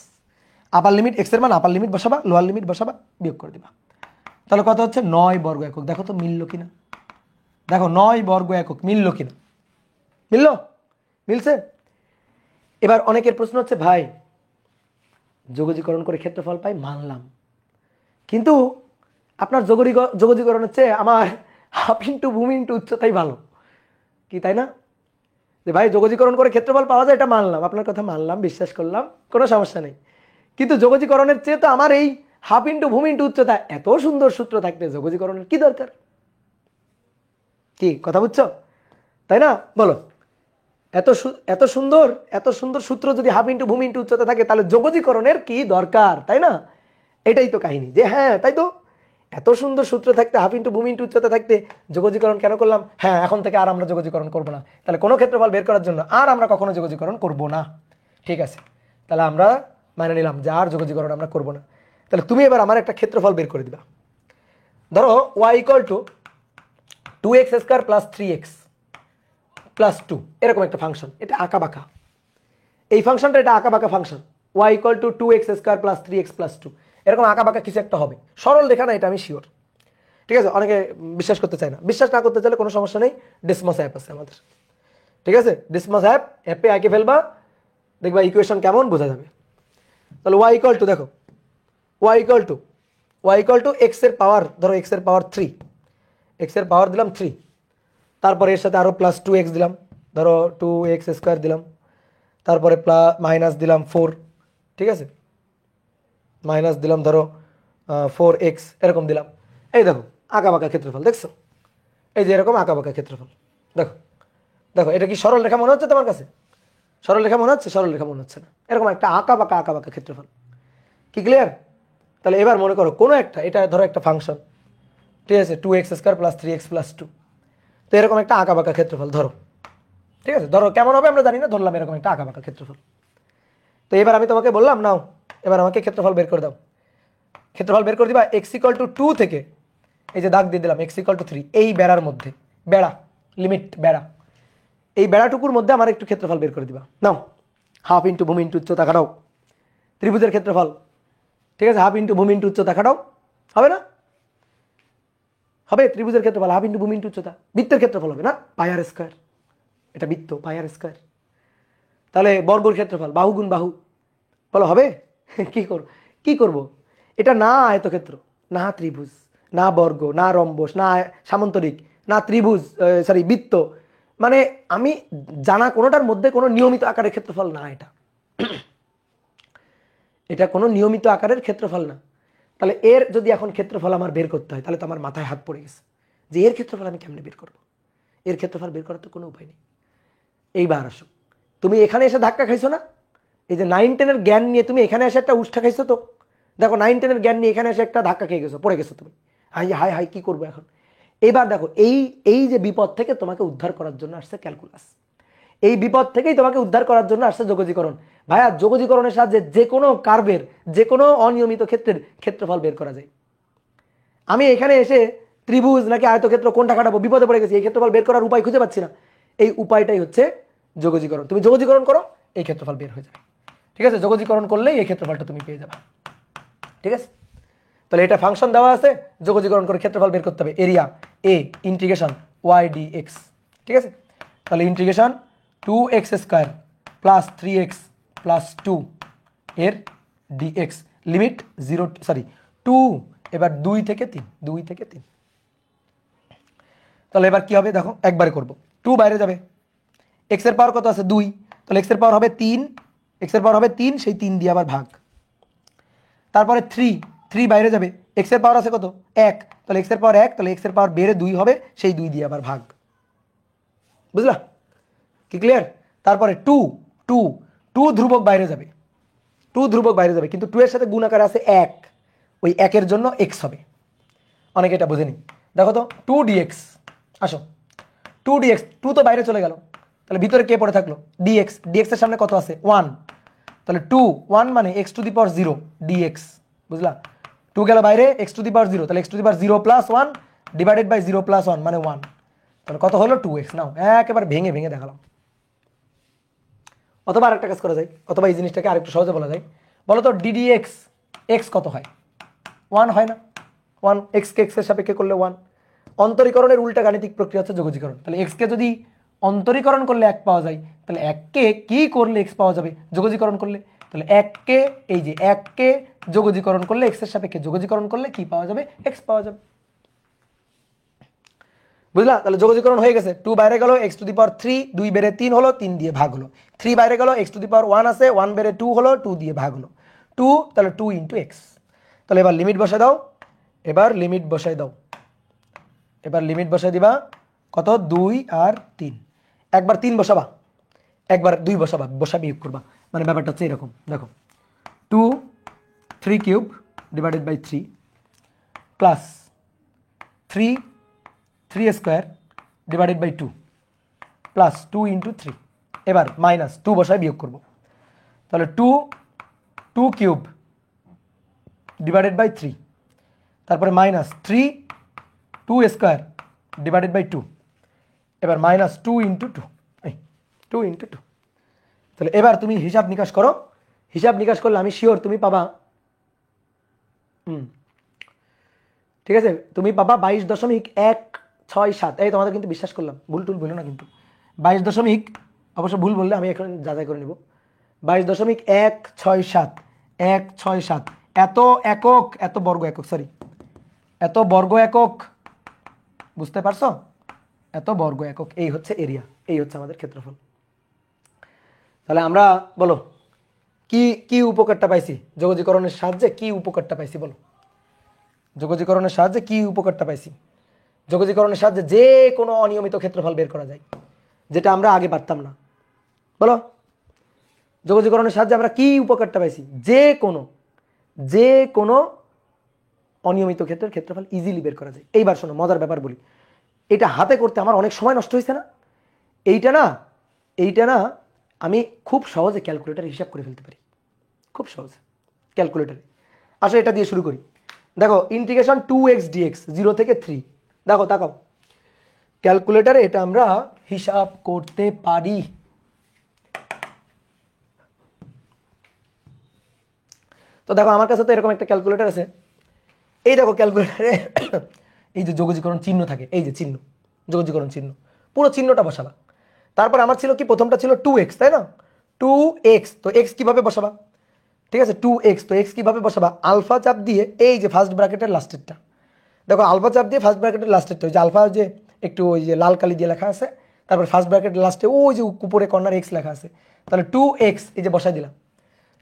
আপার লিমিট, x এর মান আপার লিমিট বসাবা, লোয়ার লিমিট বসাবা, বিয়োগ করে দিবা। তাহলে কত হচ্ছে? 9 বর্গ একক। দেখো তো মিললো কিনা, দেখো 9 বর্গ একক মিললো কিনা? মিললো? মিলছে। এবার অনেকের প্রশ্ন হচ্ছে, ভাই যোগজীকরণ করে ক্ষেত্রফল পাই, মানলাম, কিন্তু আপনার যোগজীকরণ হচ্ছে আমার হাফ ইন্টু ভূমি ইন্টু উচ্চতাই ভালো, কি তাই না? যে ভাই যোগজীকরণ করে ক্ষেত্রফল পাওয়া যায়, এটা মানলাম, আপনার কথা মানলাম, বিশ্বাস করলাম, কোনো সমস্যা নেই, কিন্তু যোগজীকরণের চেয়ে তো আমার এই হাফ ইন্টু ভূমি ইন্টু উচ্চতা, এত সুন্দর সূত্র থাকতে যোগজীকরণের কি দরকার? কি কথা বুঝছো? তাই না? বলো, এত সুন্দর সূত্র যদি হাফ ইন্টু ভূমি ইন্টু উচ্চতা থাকে, তাহলে যোগজীকরণের কি দরকার? তাই না? এটাই তো কাহিনী, যে হ্যাঁ তাই তো, এত সুন্দর সূত্র থাকতে, হাফ ইন্টু ভূমি ইন্টু উচ্চতা থাকতে যোগজীকরণ কেন করলাম? হ্যাঁ, এখন থেকে আর আমরা যোগজীকরণ করবো না, তাহলে কোনো ক্ষেত্রফল বের করার জন্য আর আমরা কখনো যোগজীকরণ করবো না। ঠিক আছে, তাহলে আমরা মানে নিলাম যে আর যোগজীকরণ আমরা করবো না। তাহলে তুমি এবার আমার একটা ক্ষেত্রফল বের করে দিবা। ধরো y = 2x² + 3x + 2, এরকম একটা ফাংশন, এটা আঁকা বাঁকা, এই ফাংশনটা এটা আঁকা বাঁকা ফাংশন, y = 2x² + 3x + 2, এরকম আঁকা বাঁকা কিছু একটা হবে, সরল রেখা না, এটা আমি শিওর। ঠিক আছে, অনেকে বিশ্বাস করতে চায় না, বিশ্বাস না করতে চাইলে কোনো সমস্যা নেই, ডিসমস অ্যাপ আছে আমাদের। ঠিক আছে, ডিসমস অ্যাপে আঁকে ফেলবা, দেখবা ইকুয়েশন কেমন বোঝা যাবে। তাহলে y = দেখো, y = x এর পাওয়ার, ধরো x এর পাওয়ার 3, x এর পাওয়ার দিলাম 3, তারপরে এর সাথে আরো +2x দিলাম, ধরো 2x² দিলাম, তারপরে মাইনাস দিলাম 4, ঠিক আছে, মাইনাস দিলাম ধরো 4x, এরকম দিলাম। এই দেখো আঁকা বাঁকা ক্ষেত্রফল, দেখছো? এই যে এরকম আঁকা বাঁকা ক্ষেত্রফল, দেখো দেখো, এটা কি সরল রেখা মনে হচ্ছে তোমার কাছে? সরল রেখা মনে হচ্ছে? সরল রেখা মনে হচ্ছে না, এরকম একটা আঁকা বাঁকা ক্ষেত্রফল। কি ক্লিয়ার? তাহলে এবার মনে করো কোনো একটা, এটা ধরো একটা ফাংশন, ঠিক আছে, 2x² + 3x + 2, তো এরকম একটা আঁকা বাঁকা ক্ষেত্রফল ধরো। ঠিক আছে, ধরো কেমন হবে আমরা জানি না, ধরলাম এরকম একটা আঁকা বাঁকা ক্ষেত্রফল। তো এবার আমি তোমাকে বললাম, নাও এবার আমাকে ক্ষেত্রফল বের করে দাও। ক্ষেত্রফল বের করে দিবা x = 2 থেকে, এই যে দাগ দিয়ে দিলাম x = 3, এই বেড়ার মধ্যে, বেড়া লিমিট বেড়া, এই বেড়াটুকুর মধ্যে আমার একটু ক্ষেত্রফল বের করে দিবা। নাও হাফ ইন্টু ভূমি ইন্টু উচ্চতা কাটাও, ত্রিভুজের ক্ষেত্রফল, ঠিক আছে, হাফ ইন্টু ভূমি ইন্টু উচ্চতা, খাটাও, হবে না? হবে ত্রিভুজের ক্ষেত্রফল হাফ ইন্টু ভূমি ইন্টু উচ্চতা। বৃত্তের ক্ষেত্রফল হবে না, পাই আর স্কয়ার, এটা বৃত্ত, পাই আর স্কয়ার। তাহলে বর্গের ক্ষেত্রফল বাহু গুণ বাহু, বলো হবে? কি করব? এটা না আয়তক্ষেত্র, না ত্রিভুজ, না বর্গ, না রম্বস, না সামন্তরিক, না ত্রিভুজ, সরি বৃত্ত, মানে আমি জানা কোনোটার মধ্যে কোনো নিয়মিত আকারের ক্ষেত্রফল না এটা। এটা কোনো নিয়মিত আকারের ক্ষেত্রফল না। তাহলে এর যদি এখন ক্ষেত্রফল আমার বের করতে হয়, তাহলে তো আমার মাথায় হাত পড়ে গেছে যে এর ক্ষেত্রফল আমি কেমনে বের করব। এর ক্ষেত্রফল বের করার তো কোনো উপায় নেই। এইবার আসো, তুমি এখানে এসে ধাক্কা খাইছো না, এই যে 9-10-এর জ্ঞান নিয়ে তুমি এখানে এসে একটা উষ্ঠা খাইছো। তো দেখো 9-10-এর জ্ঞান নিয়ে এখানে এসে একটা ধাক্কা খেয়ে গেছো, পড়ে গেছো তুমি, হাই হাই হাই কি করবো এখন। এবার দেখো এই এই যে বিপদ থেকে তোমাকে উদ্ধার করার জন্য আসছে ক্যালকুলাস। এই বিপদ থেকেই তোমাকে উদ্ধার করার জন্য আসছে যোগজীকরণ। ভাইয়া যোগজীকরণের সাহায্যে যে কোনো কার্ভের, যে কোনো অনিয়মিত ক্ষেত্রের ক্ষেত্রফল বের করা যায়। আমি এখানে এসে ত্রিভুজ নাকি আয়তক্ষেত্র কোনটা কাটাবো, বিপদে পড়ে গেছি, এই ক্ষেত্রফল বের করার উপায় খুঁজে পাচ্ছি না। এই উপায়টাই হচ্ছে যোগজীকরণ। তুমি যোগজীকরণ করো, এই ক্ষেত্রফল বের হয়ে যাবে। ঠিক আছে, যোগজীকরণ করলেই এই ক্ষেত্রফলটা তুমি পেয়ে যাবে। ঠিক আছে, তাহলে এটা ফাংশন দেওয়া আছে, যোগজীকরণ করে ক্ষেত্রফল বের করতে হবে। এরিয়া এ ইন্টিগ্রেশন ওয়াই ডি এক্স। ঠিক আছে, তাহলে integration 2x² plus 3x plus 2 এর ডিএক্স, লিমিট 0 সরি 2, এবার 2 থেকে 3, 2 থেকে 3। তাহলে এবার কি হবে দেখো, একবারে করব, 2 বাইরে যাবে, x এর পাওয়ার কত আছে 2, তাহলে x এর পাওয়ার হবে 3, x এর পাওয়ার হবে 3, সেই 3 দিয়ে আবার ভাগ। তারপরে 3 বাইরে যাবে, x এর পাওয়ার আছে কত 1, তাহলে x এর পাওয়ার 1, তাহলে x এর পাওয়ার বেড়ে 2 হবে, সেই 2 দিয়ে আবার ভাগ। বুঝলা কি ক্লিয়ার? তারপরে 2 ধ্রুবক বাইরে যাবে, 2 ধ্রুবক বাইরে যাবে, কিন্তু 2 এর সাথে গুণ আকারে আছে 1, ওই 1 এর জন্য x হবে। অনেকে এটা বুঝেনি, দেখো তো 2 dx, আসো 2 dx, 2 তো বাইরে চলে গেল, তাহলে ভিতরে কে পড়ে থাকলো dx, dx এর সামনে কত আছে 1, তাহলে 1 মানে x⁴ dx। বুঝলা, 2 গেল বাইরে, x⁴, তাহলে x⁴ plus 1 divided by 0 plus 1 মানে 1, তাহলে কত হলো 2x। নাও একেবারে ভেঙে ভেঙে দেখালাম। অথবা আরেকটা কাজ করা যায়, অথবা এই জিনিসটাকে আরেকটু সহজে বলা যায়, বলো তো ddx, x কত হয় 1 হয় না, 1, x কে x এর সাপেক্ষে করলে 1। অন্তরীকরণের উল্টা গাণিতিক প্রক্রিয়া হচ্ছে যোগজীকরণ। তাহলে x কে যদি অন্তরীকরণ করলে 1 পাওয়া যায়, তাহলে 1 কে কি করলে x পাওয়া যাবে যোগজীকরণ করলে, তাহলে 1 কে এই যে 1 কে যোগজীকরণ করলে x এর সাপেক্ষে যোগজীকরণ করলে কি পাওয়া যাবে, x পাওয়া যাবে। বুঝলা, তাহলে যোগজীকরণ হয়ে গেছে, 2 বাইরে গেল, x⁴, 2 বেড়ে 3 হলো, 3 দিয়ে ভাগ হলো, 3 বাইরে গেল, x⁴ আছে, 1 বেড়ে 2 হলো, 2 দিয়ে ভাগ হলো, 2, তাহলে 2 ইন্টু x। তাহলে এবার লিমিট বসাই দাও, এবার লিমিট বসাই দাও, এবার লিমিট বসাই দিবা কত 2 আর 3, একবার 3 বসাবা, একবার 2 বসাবা, বসা বিয়োগ করবা, মানে ব্যাপারটা হচ্ছে এরকম। দেখো 2 3³ divided by 3 plus 3² divided by 2 plus 2 into 3, এবার মাইনাস 2 বসায় বিয়োগ করব, তাহলে 2³ ডিভাইডেড বাই 3, তারপরে মাইনাস 2² ডিভাইডেড বাই 2, এবার মাইনাস 2 ইন্টু 2, 2 ইন্টু 2। তাহলে এবার তুমি হিসাব নিকাশ করো, হিসাব নিকাশ করলে আমি শিওর তুমি পাবা, ঠিক আছে, তুমি পাবা 22.167। এই তোমাদের কিন্তু বিশ্বাস করলাম, ভুল টুল বলো না কিন্তু, 22 অবশ্য ভুল বললে আমি এখন যাচাই করে নিব, 22.167 এত একক, এত বর্গ একক, সরি এত বর্গ একক, বুঝতে পারছো, এত বর্গ একক, এই হচ্ছে এরিয়া, এই হচ্ছে আমাদের ক্ষেত্রফল। তাহলে আমরা বলো কি কি উপকারটা পাইছি যোগজীকরণের সাহায্যে, কি উপকারটা পাইছি বলো, যোগজীকরণের সাহায্যে কি উপকারটা পাইছি? যোগজীকরণের সাহায্যে যে কোনো অনিয়মিত ক্ষেত্রফল বের করা যায়, যেটা আমরা আগে পারতাম না। বলো, যোগজীকরণের সাহায্যে আমরা কি উপকারটা পাইছি? যে কোনো অনিয়মিত ক্ষেত্রের ক্ষেত্রফল ইজিলি বের করা যায়। এইবার শোনো, মজার ব্যাপার বলি, এটা হাতে করতে আমার অনেক সময় নষ্ট হয়েছে না, এইটা না আমি খুব সহজে ক্যালকুলেটারে হিসাব করে ফেলতে পারি, খুব সহজে ক্যালকুলেটারে। আসলে এটা দিয়ে শুরু করি। দেখো ইন্টিগ্রেশন 2x dx 0 থেকে 3, দেখো তাকাও ক্যালকুলেটারে এটা আমরা হিসাব করতে পারি। তো দেখো আমার কাছে তো এরকম একটা ক্যালকুলেটর আছে, এই দেখো ক্যালকুলেটারে এই যে যোগজীকরণ চিহ্ন থাকে, এই যে চিহ্ন, যোগজীকরণ চিহ্ন, পুরো চিহ্নটা বসাবা। তারপর আমার ছিল কি, প্রথমটা ছিল 2x, তাই না? 2x, তো x কিভাবে বসাবা? ঠিক আছে, 2x, তো x কিভাবে বসাবা? আলফা চাপ দিয়ে এই যে ফার্স্ট ব্র্যাকেটের লাস্টেরটা, দেখো আলফা চাপ দিয়ে ফার্স্ট ব্র্যাকেটের লাস্টেরটা, ওই যে আলফা যে একটু ওই যে লাল কালি দিয়ে লেখা আছে, তারপর ফার্স্ট ব্র্যাকেটের লাস্টে ওই যে উপরে কর্নার x লেখা আছে, তাহলে 2x এই যে বসাই দিলাম,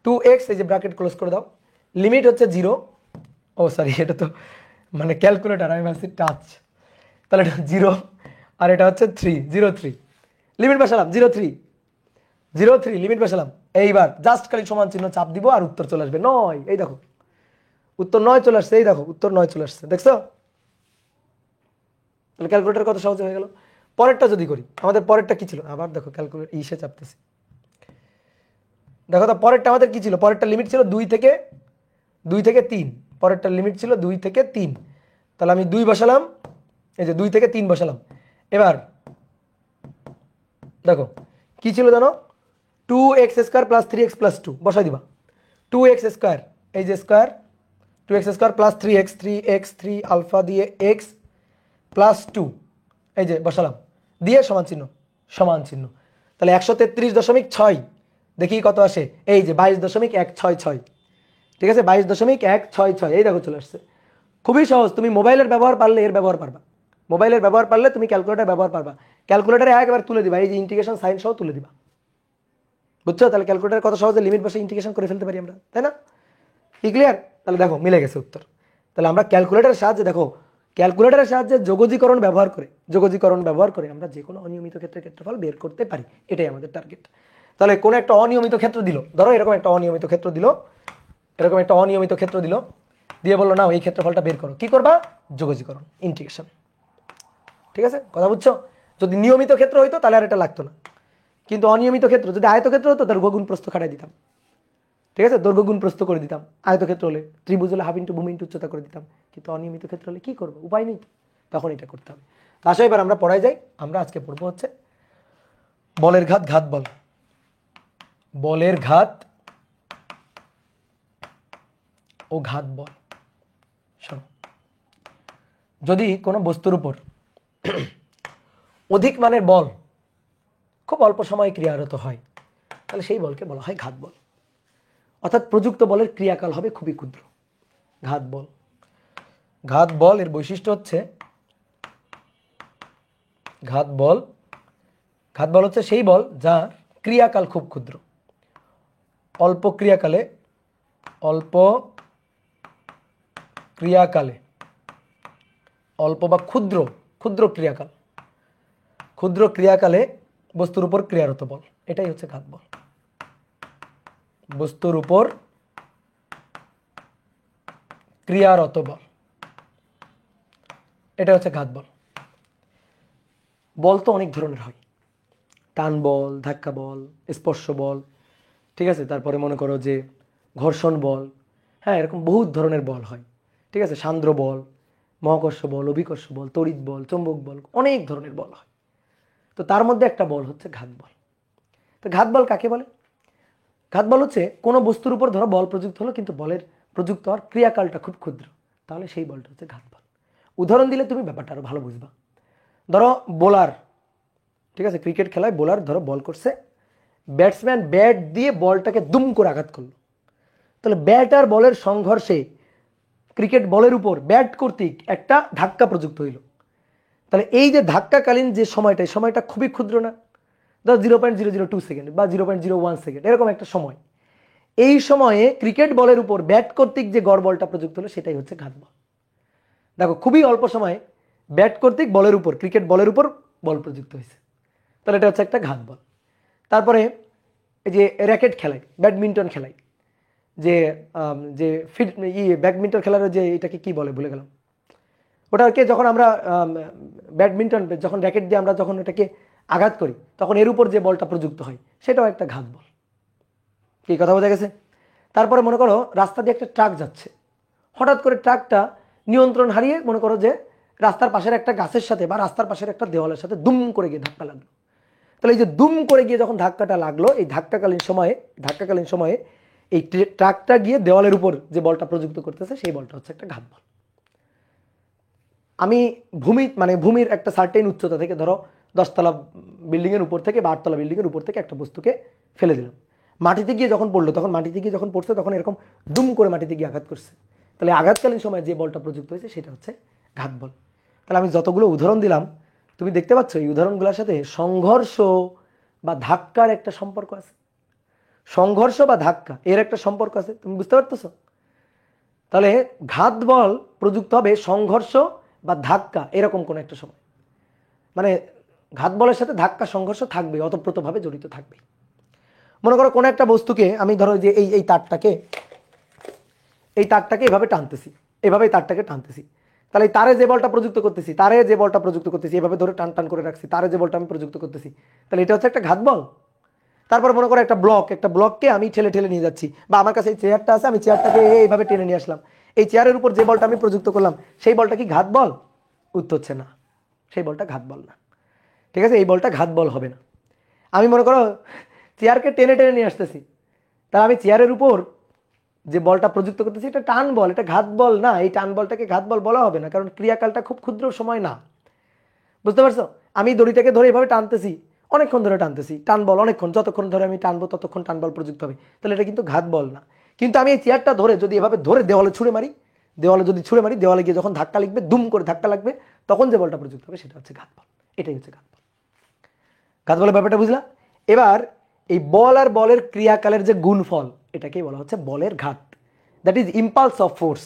2x এই যে ব্র্যাকেট ক্লোজ করে দাও, লিমিট হচ্ছে 0, ও সরি এটা তো মানে ক্যালকুলেটার, আমি ভাবছি টাচ, তাহলে এটা 0 আর এটা হচ্ছে 3, 0 3, লিমিট বসালাম 0 3 লিমিট বসালাম। এইবার জাস্ট খালি সমান চিহ্ন চাপ দিব আর উত্তর চলে আসবে 9, এই দেখো উত্তর 9 চলে আসছে, এই দেখো উত্তর 9 চলে আসছে, দেখছো? তাহলে ক্যালকুলেটার কত সহজ হয়ে গেল। পরেরটা যদি করি, আমাদের পরেরটা কি ছিল, আবার দেখো ক্যালকুলেটর ইসে চাপতেছি, দেখো তো পরেরটা আমাদের কি ছিল, পরেরটা লিমিট ছিল 2 থেকে 3, পরেরটা লিমিট ছিল 2 থেকে 3, তাহলে আমি 2 বসালাম, এই যে 2 থেকে 3 বসালাম। এবার দেখো কি ছিল জানো, 2x² + 3x + 2 বসাই দিবা, 2x², এই যে স্কোয়ার, 2x² + 3x 3 আলফা দিয়ে x + 2, এই যে বসালাম, দিয়ে সমান চিহ্ন, তাহলে 133.6, দেখি কত আসে, এই যে 22.166, ঠিক আছে 22.166, এই দেখো চলে আসছে। খুবই সহজ, তুমি মোবাইলের ব্যবহার পারলে এর ব্যবহার পারবা, মোবাইলের ব্যবহার পারলে তুমি ক্যালকুলেটার ব্যবহার পারবা, ক্যালকুলেটারে একবার তুলে দিবা, এই যে ইন্টিগ্রেশন সাইন সহ তুলে দিবা, বুঝছো? তাহলে ক্যালকুলেটার কত সহজে লিমিট বসে ইন্টিগ্রেশন করে ফেলতে পারি আমরা, তাই না? কি ক্লিয়ার? তাহলে দেখো মিলে গেছে উত্তর। তাহলে আমরা ক্যালকুলেটারের সাহায্যে, দেখো ক্যালকুলেটারের সাহায্যে যোগজীকরণ ব্যবহার করে আমরা যে কোনো অনিয়মিত ক্ষেত্রের ক্ষেত্রফল বের করতে পারি, এটাই আমাদের টার্গেট। তাহলে কোনো একটা অনিয়মিত ক্ষেত্র দিল, ধরো এরকম একটা অনিয়মিত ক্ষেত্র দিল, দিয়ে বললো না এই ক্ষেত্রফলটা বের করো, কি করবা? যোগজীকরণ, ইন্টিগ্রেশন, ঠিক আছে? কথা বুঝছো? যদি নিয়মিত ক্ষেত্র হইতো তাহলে আর এটা লাগতো না, কিন্তু অনিয়মিত ক্ষেত্র, যদি আয়তক্ষেত্র হতো তার গুণ প্রস্থ খাটাই দিতাম, ঠিক আছে, দৈর্ঘ্য গুণ প্রস্থ করে দিতাম। আয়তক্ষেত্র হলে, ত্রিভুজ হলে হাফ ইন্টু ভূমি ইন্টু উচ্চতা করে দিতাম, কিন্তু অনিয়মিত ক্ষেত্র হলে কি করবো, উপায় নেই, তখন এটা করতে হবে। আসো এবার আমরা পড়ায় যাই। আমরা আজকে পড়বো হচ্ছে বলের ঘাত, ঘাত বল, বলের ঘাত ও ঘাত বল। শোনো, যদি কোনো বস্তুর উপর অধিক মানের বল খুব অল্প সময়ে ক্রিয়ারত হয়, তাহলে সেই বলকে বলা হয় ঘাত বল, অর্থাৎ প্রযুক্ত বলের ক্রিয়াকাল হবে খুবই ক্ষুদ্র। ঘাত বল এর বৈশিষ্ট্য হচ্ছে, ঘাত বল হচ্ছে সেই বল যার ক্রিয়াকাল খুব ক্ষুদ্র, অল্প বা ক্ষুদ্র ক্রিয়াকালে বস্তুর উপর ক্রিয়ারত বল, এটাই হচ্ছে ঘাত বল। বস্তুর উপর ক্রিয়ারত বল, এটা হচ্ছে ঘাত বল। বল তো অনেক ধরনের হয়, টান বল, ধাক্কা বল, স্পর্শ বল, ঠিক আছে, তারপরে মনে করো যে ঘর্ষণ বল, হ্যাঁ এরকম বহুত ধরনের বল হয়, ঠিক আছে, সান্দ্র বল, মহাকর্ষ বল, অভিকর্ষ বল, তড়িৎ বল, চৌম্বক বল, অনেক ধরনের বল হয়। তো তার মধ্যে একটা বল হচ্ছে ঘাত বল। তো ঘাত বল কাকে বলে? ঘাত বল হচ্ছে কোনো বস্তুর উপর ধরো বল প্রযুক্ত হলো, কিন্তু বলের প্রযুক্ত হওয়ার ক্রিয়াকালটা খুব ক্ষুদ্র, তাহলে সেই বলটা হচ্ছে ঘাত বল। উদাহরণ দিলে তুমি ব্যাপারটা আরো ভালো বুঝবা। ধরো বোলার, ঠিক আছে, ক্রিকেট খেলায় বোলার ধরো বল করছে, ব্যাটসম্যান ব্যাট দিয়ে বলটাকে দুম করে আঘাত করলো, তাহলে ব্যাট আর বলের সংঘর্ষে ক্রিকেট বলের উপর ব্যাট কর্তৃক একটা ধাক্কা প্রযুক্ত হইল, তাহলে এই যে ধাক্কাকালীন যে সময়টা, এই সময়টা খুবই ক্ষুদ্র না? ধর 0.002 সেকেন্ড বা 0.01 সেকেন্ড, এরকম একটা সময়। এই সময়ে ক্রিকেট বলের উপর ব্যাট কর্তৃক যে গড় বলটা প্রযুক্ত হলো, সেটাই হচ্ছে ঘাত বল। দেখো খুবই অল্প সময়ে ব্যাট কর্তৃক বলের উপর, ক্রিকেট বলের উপর বল প্রযুক্ত হয়েছে, তাহলে এটা হচ্ছে একটা ঘাত বল। তারপরে এই যে র্যাকেট খেলায়, ব্যাডমিন্টন খেলায়, যে যে ব্যাডমিন্টন খেলার যে এটাকে কি বলে ভুলে গেলাম, ওটাকে যখন আমরা ব্যাডমিন্টন যখন র্যাকেট দিয়ে আমরা যখন এটাকে আঘাত করি, তখন এর উপর যে বলটা প্রযুক্ত হয়, সেটাও একটা ঘাত বল। কি কথা বোঝা গেছে? তারপরে মনে করো রাস্তা দিয়ে একটা ট্রাক যাচ্ছে, হঠাৎ করে ট্রাকটা নিয়ন্ত্রণ হারিয়ে মনে করো যে রাস্তার পাশের একটা গাছের সাথে বা রাস্তার পাশের একটা দেওয়ালের সাথে দুম করে গিয়ে ধাক্কা লাগলো, তাহলে এই যে দুম করে গিয়ে যখন ধাক্কাটা লাগলো, এই ধাক্কাকালীন সময়ে এই ট্রাকটা গিয়ে দেওয়ালের উপর যে বলটা প্রযুক্ত করতেছে সেই বলটা হচ্ছে একটা ঘাত বল। আমি ভূমির একটা সার্টেন উচ্চতা থেকে ধরো 10তলা বিল্ডিংয়ের উপর থেকে বা 8তলা বিল্ডিংয়ের উপর থেকে একটা বস্তুকে ফেলে দিলাম, মাটিতে গিয়ে যখন পড়লো তখন মাটিতে গিয়ে যখন পড়ছে তখন এরকম দুম করে মাটিতে গিয়ে আঘাত করছে, তাহলে আঘাতকালীন সময় যে বলটা প্রযুক্ত হয়েছে সেটা হচ্ছে ঘাত বল। তাহলে আমি যতগুলো উদাহরণ দিলাম তুমি দেখতে পাচ্ছ এই উদাহরণগুলোর সাথে সংঘর্ষ বা ধাক্কার একটা সম্পর্ক আছে, সংঘর্ষ বা ধাক্কা এর একটা সম্পর্ক আছে, তুমি বুঝতে পারতেছ? তাহলে ঘাত বল প্রযুক্ত হবে সংঘর্ষ বা ধাক্কা এরকম কোন একটা সময়, মানে ঘাত বলের সাথে ধাক্কা সংঘর্ষ থাকবে, অতপ্রতভাবে জড়িত থাকবে। মনে করো কোনো একটা বস্তুকে আমি ধরো যে এই তারটাকে এভাবে টানতেছি, এভাবে তারটাকে টানতেছি, তাহলে এই তারে যে বলটা প্রযুক্ত করতেছি এভাবে ধরে টান টান করে রাখছি, তারে যে বলটা আমি প্রযুক্ত করতেছি, তাহলে এটা হচ্ছে একটা ঘাত বল। তারপর মনে করো একটা ব্লককে আমি ঠেলে ঠেলে নিয়ে যাচ্ছি, বা আমার কাছে এই চেয়ারটা আছে, আমি চেয়ারটাকে এইভাবে টেনে নিয়ে আসলাম, এই চেয়ারের উপর যে বলটা আমি প্রযুক্ত করলাম সেই বলটা কি ঘাত বল? উত্তর হচ্ছে না, সেই বলটা ঘাত বল না। ঠিক আছে, এই বলটা ঘাত বল হবে না। আমি মনে করো চেয়ারকে টেনে টেনে নিয়ে আসতেছি, তাহলে আমি চেয়ারের উপর যে বলটা প্রযুক্ত করতেছি এটা টান বল, এটা ঘাত বল না, এই টান বলটাকে ঘাত বল বলা হবে না, কারণ ক্রিয়াকালটা খুব ক্ষুদ্র সময় না। বুঝতে পারছো? আমি দড়িটাকে ধরে এভাবে টানতেছি, অনেকক্ষণ ধরে টানতেছি, টান বল অনেকক্ষণ, যতক্ষণ ধরে আমি টানবো ততক্ষণ টান বল প্রযুক্ত হবে, তাহলে এটা কিন্তু ঘাত বল না। কিন্তু আমি এই চেয়ারটা ধরে যদি এভাবে ধরে দেওয়ালে ছুঁড়ে মারি, দেওয়ালে গিয়ে যখন ধাক্কা লাগবে, দুম করে ধাক্কা লাগবে, তখন যে বলটা প্রযুক্ত হবে সেটা হচ্ছে ঘাত বল। এটাই হচ্ছে ঘাত বল। ঘাত বলের ব্যাপারটা বুঝলা? এবার এই বল আর বলের ক্রিয়াকালের যে গুণফল এটাকেই বলা হচ্ছে বলের ঘাত, that is impulse of force.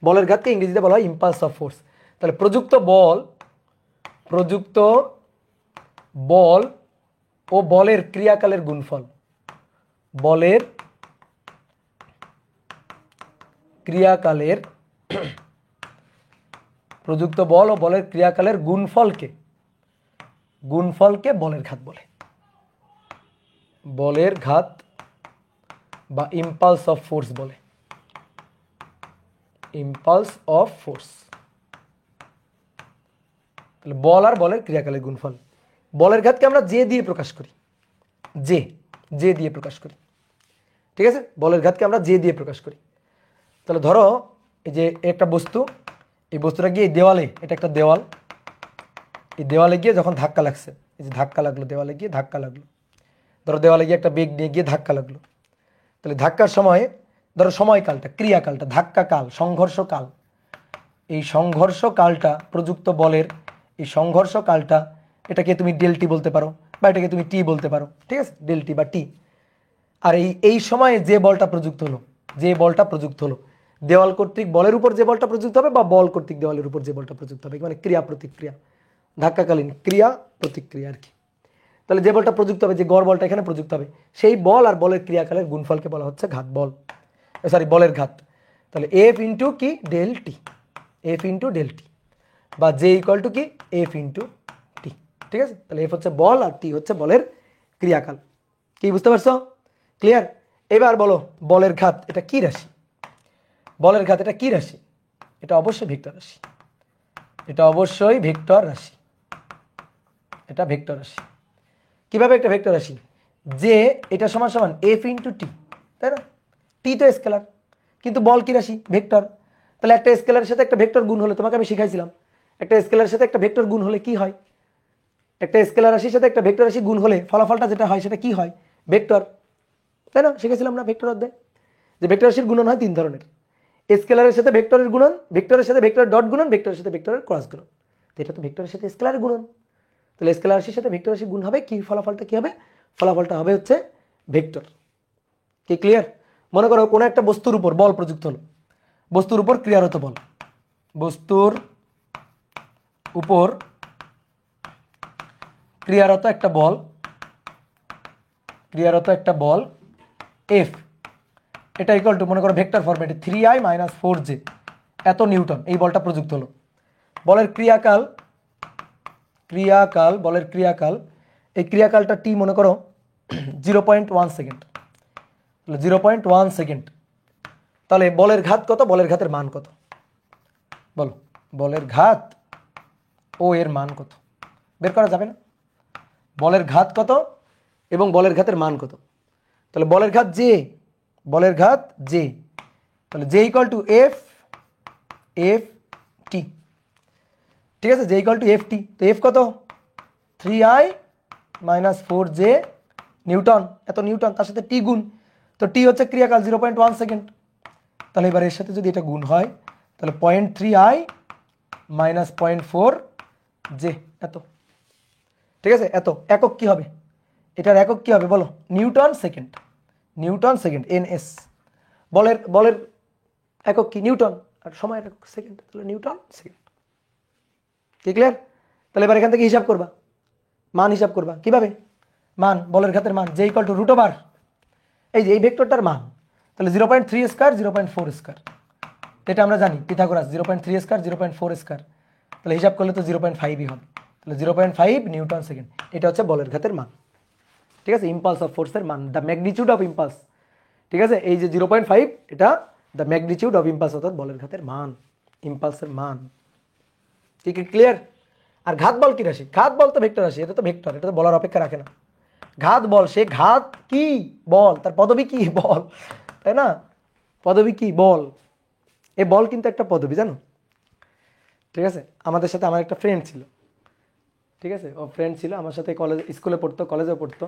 বলের ঘাতকে ইংরেজিতে বলা হয় ইম্পালস অফ ফোর্স। তাহলে প্রযুক্ত বল ও বলের ক্রিয়াকালের গুণফল, বলের ক্রিয়াকালের প্রযুক্ত বল ও বলের ক্রিয়াকালের গুণফলকে বলের ঘাত বলে। বলের ঘাত বা ইম্পালস অফ ফোর্স বলে, ইম্পালস অফ ফোর্স। তাহলে বল আর বলের ক্রিয়াকালের গুণফল। বলের ঘাতকে আমরা জে দিয়ে প্রকাশ করি, জে দিয়ে প্রকাশ করি। ঠিক আছে, বলের ঘাতকে আমরা জে দিয়ে প্রকাশ করি। তাহলে ধরো এই যে একটা বস্তু, এই বস্তুটা গিয়ে দেওয়ালে, এটা একটা দেওয়াল, এই দেওয়ালে গিয়ে যখন ধাক্কা লাগছে, এই যে ধাক্কা লাগলো, দেওয়ালে গিয়ে ধাক্কা লাগলো, ধরো দেওয়ালে গিয়ে একটা বেগ নিয়ে গিয়ে ধাক্কা লাগলো, তাহলে ধাক্কার সময় ধরো সময়কালটা, ক্রিয়াকালটা, ধাক্কা কাল, সংঘর্ষ কাল, এই সংঘর্ষ কালটা প্রযুক্ত বলের এই সংঘর্ষ কালটা, এটাকে তুমি ডেল টি বলতে পারো বা এটাকে তুমি টি বলতে পারো। ঠিক আছে, ডেল টি বা টি। আর এই সময়ে যে বলটা প্রযুক্ত হলো দেওয়াল কর্তৃক বলের উপর যে বলটা প্রযুক্ত হবে বা বল কর্তৃক দেওয়ালের উপর যে বলটা প্রযুক্ত হবে, মানে ক্রিয়া প্রতিক্রিয়া, ধাক্কাকালীন ক্রিয়া প্রতিক্রিয়া আর কি। তাহলে যে বলটা প্রযুক্ত হবে, যে গড় বলটা এখানে প্রযুক্ত হবে, সেই বল আর বলের ক্রিয়াকালের গুণফলকে বলা হচ্ছে ঘাত বল, বলের ঘাত। তাহলে এফ ইন্টু কি ডেল টি, বা জে ইকুয়াল টু কি এফ ইন্টু টি। ঠিক আছে, তাহলে এফ হচ্ছে বল আর টি হচ্ছে বলের ক্রিয়াকাল। কি বুঝতে পারছো? ক্লিয়ার? এবার বলো বলের ঘাত এটা কি রাশি? বলের ঘাত এটা কি রাশি? এটা অবশ্যই ভেক্টর রাশি, এটা ভেক্টর রাশি। কিভাবে একটা ভেক্টর রাশি? যে এটা সমান সমান এফ ইন্টু টি, তাই না? টি তো স্কেলার, কিন্তু বল কি রাশি? ভেক্টর। তাহলে একটা স্কেলারের সাথে একটা ভেক্টর গুণ হলে, তোমাকে আমি শিখাইছিলাম একটা স্কেলারের সাথে একটা ভেক্টর গুণ হলে কি হয়, একটা স্কেলার রাশির সাথে একটা ভেক্টর রাশি গুণ হলে ফলাফলটা যেটা হয় সেটা কি হয়? ভেক্টর, তাই না? শিখেছিলাম না ভেক্টর অধ্যায়, যে ভেক্টর রাশির গুণন হয় তিন ধরনের, স্কেলারের সাথে ভেক্টরের গুণন, ভেক্টরের সাথে ভেক্টরের ডট গুণন, ভেক্টরের সাথে ভেক্টরের ক্রস গুণন। তো এটা তো ভেক্টরের সাথে স্কেলারের গুণন, তাহলে স্কেলার রাশির সাথে ভেক্টর রাশি গুণ হবে, কি ফলাফলটা কি হবে? ফলাফলটা হবে হচ্ছে ভেক্টর। কি ক্লিয়ার? মনে করো কোনো একটা বস্তুর উপর বল প্রযুক্ত হলো, বস্তুর উপর ক্রিয়ারত বল, বস্তুর উপর ক্রিয়ারত একটা বল এফ, এটা ইকুয়াল টু মনে করো ভেক্টর ফরম্যাটে 3i - 4j এত নিউটন, এই বলটা প্রযুক্ত হলো। বলের ক্রিয়াকাল, এই ক্রিয়াকালটা টি মনে করো 0.1 সেকেন্ড, 0.1 সেকেন্ড। তাহলে বলের ঘাত কত? বলের ঘাতের মান কত? বলো, বলের ঘাত ও এর মান কত বের করা যাবে না? বলের ঘাত কত এবং বলের ঘাতের মান কত? তাহলে বলের ঘাত যে, বলের ঘাত জে, তাহলে J equal to F F T, ঠিক আছে, J equal to F T. তো এফ কত, 3i মাইনাস 4j নিউটন, এত নিউটন, তার সাথে টি গুণ, তো টি হচ্ছে ক্রিয়াকাল 0.1 সেকেন্ড। তাহলে এবার এর সাথে যদি এটা গুণ হয় তাহলে 0.3i মাইনাস 0.4j, এত, ঠিক আছে, এত। একক কি হবে, এটার একক কি হবে বলো, Newton second, Newton second, NS. বলের একক কি, নিউটন, আর সময়ের একক সেকেন্ড, তাহলে নিউটন সেকেন্ড। কি ক্লিয়ার? তাহলে এবার এখান থেকে হিসাব করবা, মান হিসাব করবা কিভাবে, মান, বলের ঘাতের মান j equal to root over এই যে এই ভেক্টরটার মান, তাহলে 0.3 স্কয়ার 0.4 স্কয়ার, এটা আমরা জানি পিথাগোরাস, 0.3 স্কয়ার 0.4 স্কয়ার, তাহলে হিসাব করলে তো 0.5ই হবে, তাহলে 0.5 নিউটন সেকেন্ড, এটা হচ্ছে বলের ঘাতের মান, ঠিক আছে, ইম্পালস অফ ফোর্সের মান, দ্য ম্যাগনিটিউড অফ ইম্পালস, ঠিক আছে, এই যে 0.5 এটা দ্য ম্যাগনিটিউড অফ ইম্পালস, অর্থাৎ বলের ঘাতের মান, ইম্পালসের মান। ঠিক ক্লিয়ার? আর ঘাত বল কি রাশি, ঘাত বল তো ভেক্টর রাশি, এটা তো ভেক্টর, এটা তো বলার অপেক্ষা রাখে না। ঘাত বল, সে ঘাত কি বল, তার পদবী কি বল, তাই না, পদবী কি বল, এই বল কিন্তু একটা পদবী জানো, ঠিক আছে। আমাদের সাথে আমার একটা ফ্রেন্ড ছিল, ঠিক আছে, ও ফ্রেন্ড ছিল আমার সাথে, কলেজ স্কুলে পড়তো, কলেজেও পড়তো,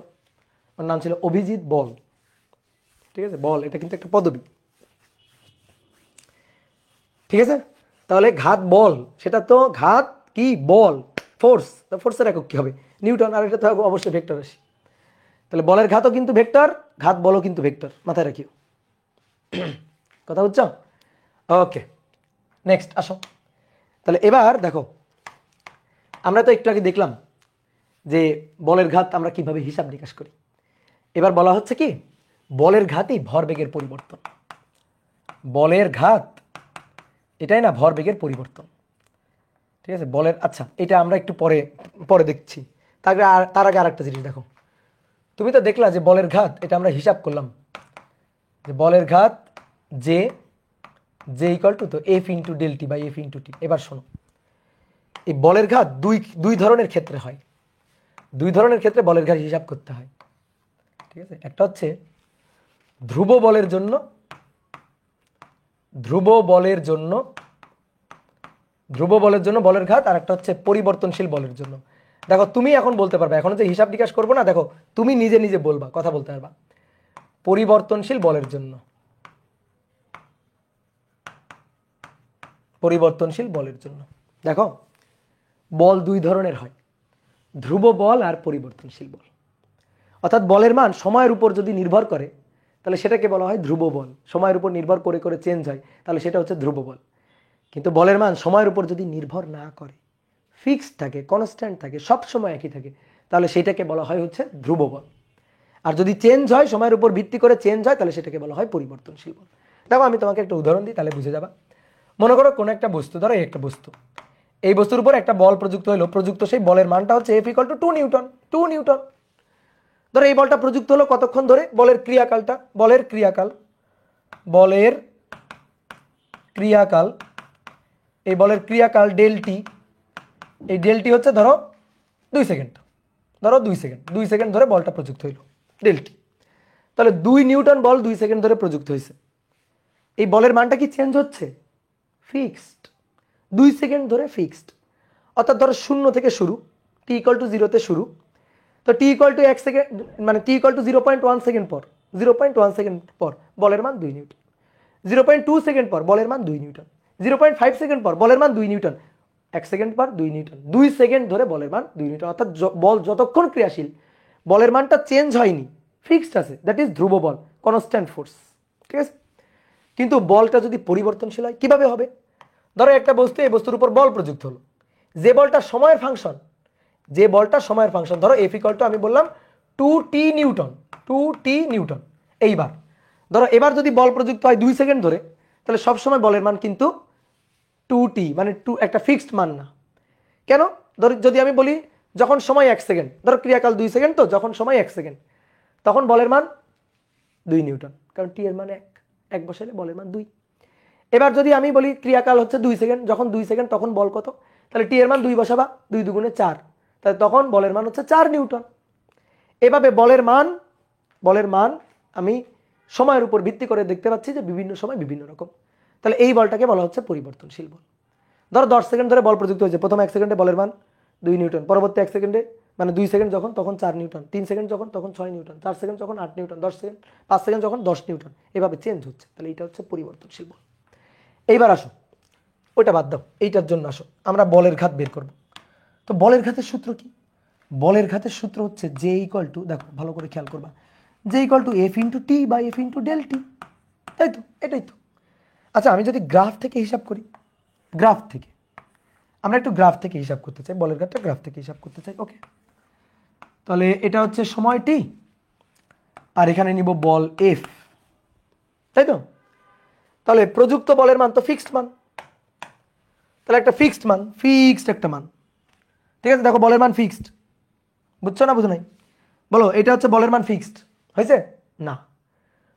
ওর নাম ছিল অভিজিৎ বল, ঠিক আছে, বল এটা কিন্তু একটা পদবী, ঠিক আছে। তাহলে ঘাত বল, সেটা তো ঘাত কি বল, ফোর্স, ফোর্সের একক কি হবে, নিউটন, আর এটা তো অবশ্যই ভেক্টর রাশি, তাহলে বলের ঘাতও কিন্তু ভেক্টর, ঘাত বলও কিন্তু ভেক্টর, মাথায় রাখিও, কথা বুঝছো? ওকে, নেক্সট আসো। তাহলে এবার দেখো, আমরা তো একটু আগে দেখলাম যে বলের ঘাত আমরা কিভাবে হিসাব নিকাশ করি। এবার বলা হচ্ছে কি, বলের ঘাতই ভরবেগের পরিবর্তন, বলের ঘাত এটাই না ভরবেগের পরিবর্তন, ঠিক আছে, বলের, আচ্ছা এটা আমরা একটু পরে পরে দেখছি, তার আগে আরেকটা জিনিস দেখো, তুমি তো দেখলা যে বলের ঘাত, এটা আমরা হিসাব করলাম যে বলের ঘাত জে ইকুয়াল টু, তো f into del t by f into t. এবার শোনো, এই বলের ঘাত দুই ধরনের ক্ষেত্রে হয়, দুই ধরনের ক্ষেত্রে বলের ঘাত হিসাব করতে হয়, ঠিক আছে। একটা হচ্ছে ধ্রুব বলের জন্য, ধ্রুব বলের জন্য বলের ঘাত, আর একটা হচ্ছে পরিবর্তনশীল বলের জন্য। দেখো তুমি এখন বলতে পারবে, এখন যে হিসাব নিকাশ করবো না, দেখো তুমি নিজে নিজে বলবা, কথা বলতে পারবা, পরিবর্তনশীল বলের জন্য, পরিবর্তনশীল বলের জন্য দেখো বল দুই ধরনের হয়, ধ্রুব বল আর পরিবর্তনশীল বল। অর্থাৎ বলের মান সময়ের উপর যদি নির্ভর করে তাহলে সেটাকে বলা হয় ধ্রুব বল, সময়ের উপর নির্ভর করে করে চেঞ্জ হয় তাহলে সেটা হচ্ছে ধ্রুব বল। কিন্তু বলের মান সময়ের উপর যদি নির্ভর না করে, ফিক্সড থাকে, কনস্ট্যান্ট থাকে, সব সময় একই থাকে, তাহলে সেটাকে বলা হয় হচ্ছে ধ্রুব বল। আর যদি চেঞ্জ হয়, সময়ের উপর ভিত্তি করে চেঞ্জ হয়, তাহলে সেটাকে বলা হয় পরিবর্তনশীল বল। দেখো আমি তোমাকে একটা উদাহরণ দিই, তাহলে বুঝে যাবা। মনে করো কোনো একটা বস্তু, ধরো এই একটা বস্তু, এই বস্তুর উপর একটা বল প্রযুক্ত হলো, প্রযুক্ত সেই বলের মানটা হচ্ছে F equal to 2 Newton, 2 Newton. ধরো এই বলটা প্রযুক্ত হলো কতক্ষণ ধরে, বলের ক্রিয়াকালটা, বলের ক্রিয়াকাল, এই বলের ক্রিয়াকাল ডেল টি, এই ডেল টি হচ্ছে ধরো 2 সেকেন্ড, ধরো 2 সেকেন্ড ধরে বলটা প্রযুক্ত হইল ডেল টি, তাহলে 2 নিউটন বল 2 সেকেন্ড ধরে প্রযুক্ত হয়েছে। এই বলের মানটা কি চেঞ্জ হচ্ছে, ফিক্সড, 2 সেকেন্ড ধরে ফিক্সড। অর্থাৎ ধরো 0 থেকে শুরু, টি ইকুয়াল টু 0 তে শুরু, তো টি ইকুয়াল টু 1 সেকেন্ড, মানে টি ইকুয়াল টু 0.1 সেকেন্ড পর, 0.1 সেকেন্ড পর বলের মান 2 নিউটন, 0.2 সেকেন্ড পর বলের মান 2 নিউটন, 0.5 সেকেন্ড পর বলের মান 2 নিউটন, 1 সেকেন্ড পর 2 নিউটন, 2 সেকেন্ড ধরে বলের মান 2 নিউটন। অর্থাৎ বল যতক্ষণ ক্রিয়াশীল, বলের মানটা চেঞ্জ হয়নি, ফিক্সড আছে, দ্যাট ইজ ধ্রুব বল, কনস্ট্যান্ট ফোর্স, ঠিক আছে। কিন্তু বলটা যদি পরিবর্তনশীল হয়, কিভাবে হবে? ধরো একটা বস্তু, এই বস্তুর উপর বল প্রযুক্ত হলো, যে বলটা সময়ের ফাংশন, ধরো এফ ইকুয়াল টু আমি বললাম 2t নিউটন, 2t নিউটন। এইবার ধরো এবার যদি বল প্রযুক্ত হয় 2 সেকেন্ড ধরে, তাহলে সবসময় বলের মান কিন্তু 2t, মানে 2 একটা ফিক্সড মান না। কেন? ধরো যদি আমি বলি যখন সময় 1 সেকেন্ড, ধরো ক্রিয়াকাল 2 সেকেন্ড, তো যখন সময় 1 সেকেন্ড তখন বলের মান 2 নিউটন, কারণ টি এর মান 1 বসালে বলের মান 2। এবার যদি আমি বলি ক্রিয়াকাল হচ্ছে 2 সেকেন্ড, যখন 2 সেকেন্ড তখন বল কত, তাহলে টি এর মান 2 বসাবা, 2 দুগুণে 4, তাহলে তখন বলের মান হচ্ছে 4 নিউটন। এভাবে বলের মান আমি সময়ের উপর ভিত্তি করে দেখতে পাচ্ছি যে বিভিন্ন সময় বিভিন্ন রকম। তাহলে এই বলটাকে বলা হচ্ছে পরিবর্তনশীল বল। ধরো 10 সেকেন্ড ধরে বল প্রযুক্ত হয়েছে, প্রথম 1 সেকেন্ডে বলের মান 2 নিউটন, পরবর্তী 1 সেকেন্ডে মানে 2 সেকেন্ড যখন তখন 4 নিউটন, 3 সেকেন্ড যখন তখন 6 নিউটন, 4 সেকেন্ড যখন 8 নিউটন, 10 সেকেন্ড 5 সেকেন্ড যখন 10 নিউটন, এভাবে চেঞ্জ হচ্ছে। তাহলে এটা হচ্ছে পরিবর্তনশীল বল। এইবার আসো, ওইটা বাদ দাও, এইটার জন্য আসো, আমরা বলের ঘাত বের করব। তো বলের ঘাতের সূত্র কি? বলের ঘাতের সূত্র হচ্ছে জে ইকুয়াল টু, দেখো ভালো করে খেয়াল করবা, j equal to f into t by f into del t, তাই তো? এটাই তো। আচ্ছা, আমি যদি গ্রাফ থেকে হিসাব করি, গ্রাফ থেকে আমরা একটু গ্রাফ থেকে হিসাব করতে চাই, বলের ঘাতটা গ্রাফ থেকে হিসাব করতে চাই। ওকে, তাহলে এটা হচ্ছে সময় টি, আর এখানে নিব বল এফ, তাই তো? তাহলে প্রযুক্ত বলের মান তো ফিক্সড মান, তাহলে একটা ফিক্সড মান, ফিক্সড একটা মান, ঠিক আছে? দেখো বলের মান ফিক্সড, বুঝছো না বুঝো নাই? বলো, এটা হচ্ছে বলের মান ফিক্সড হয়েছে না?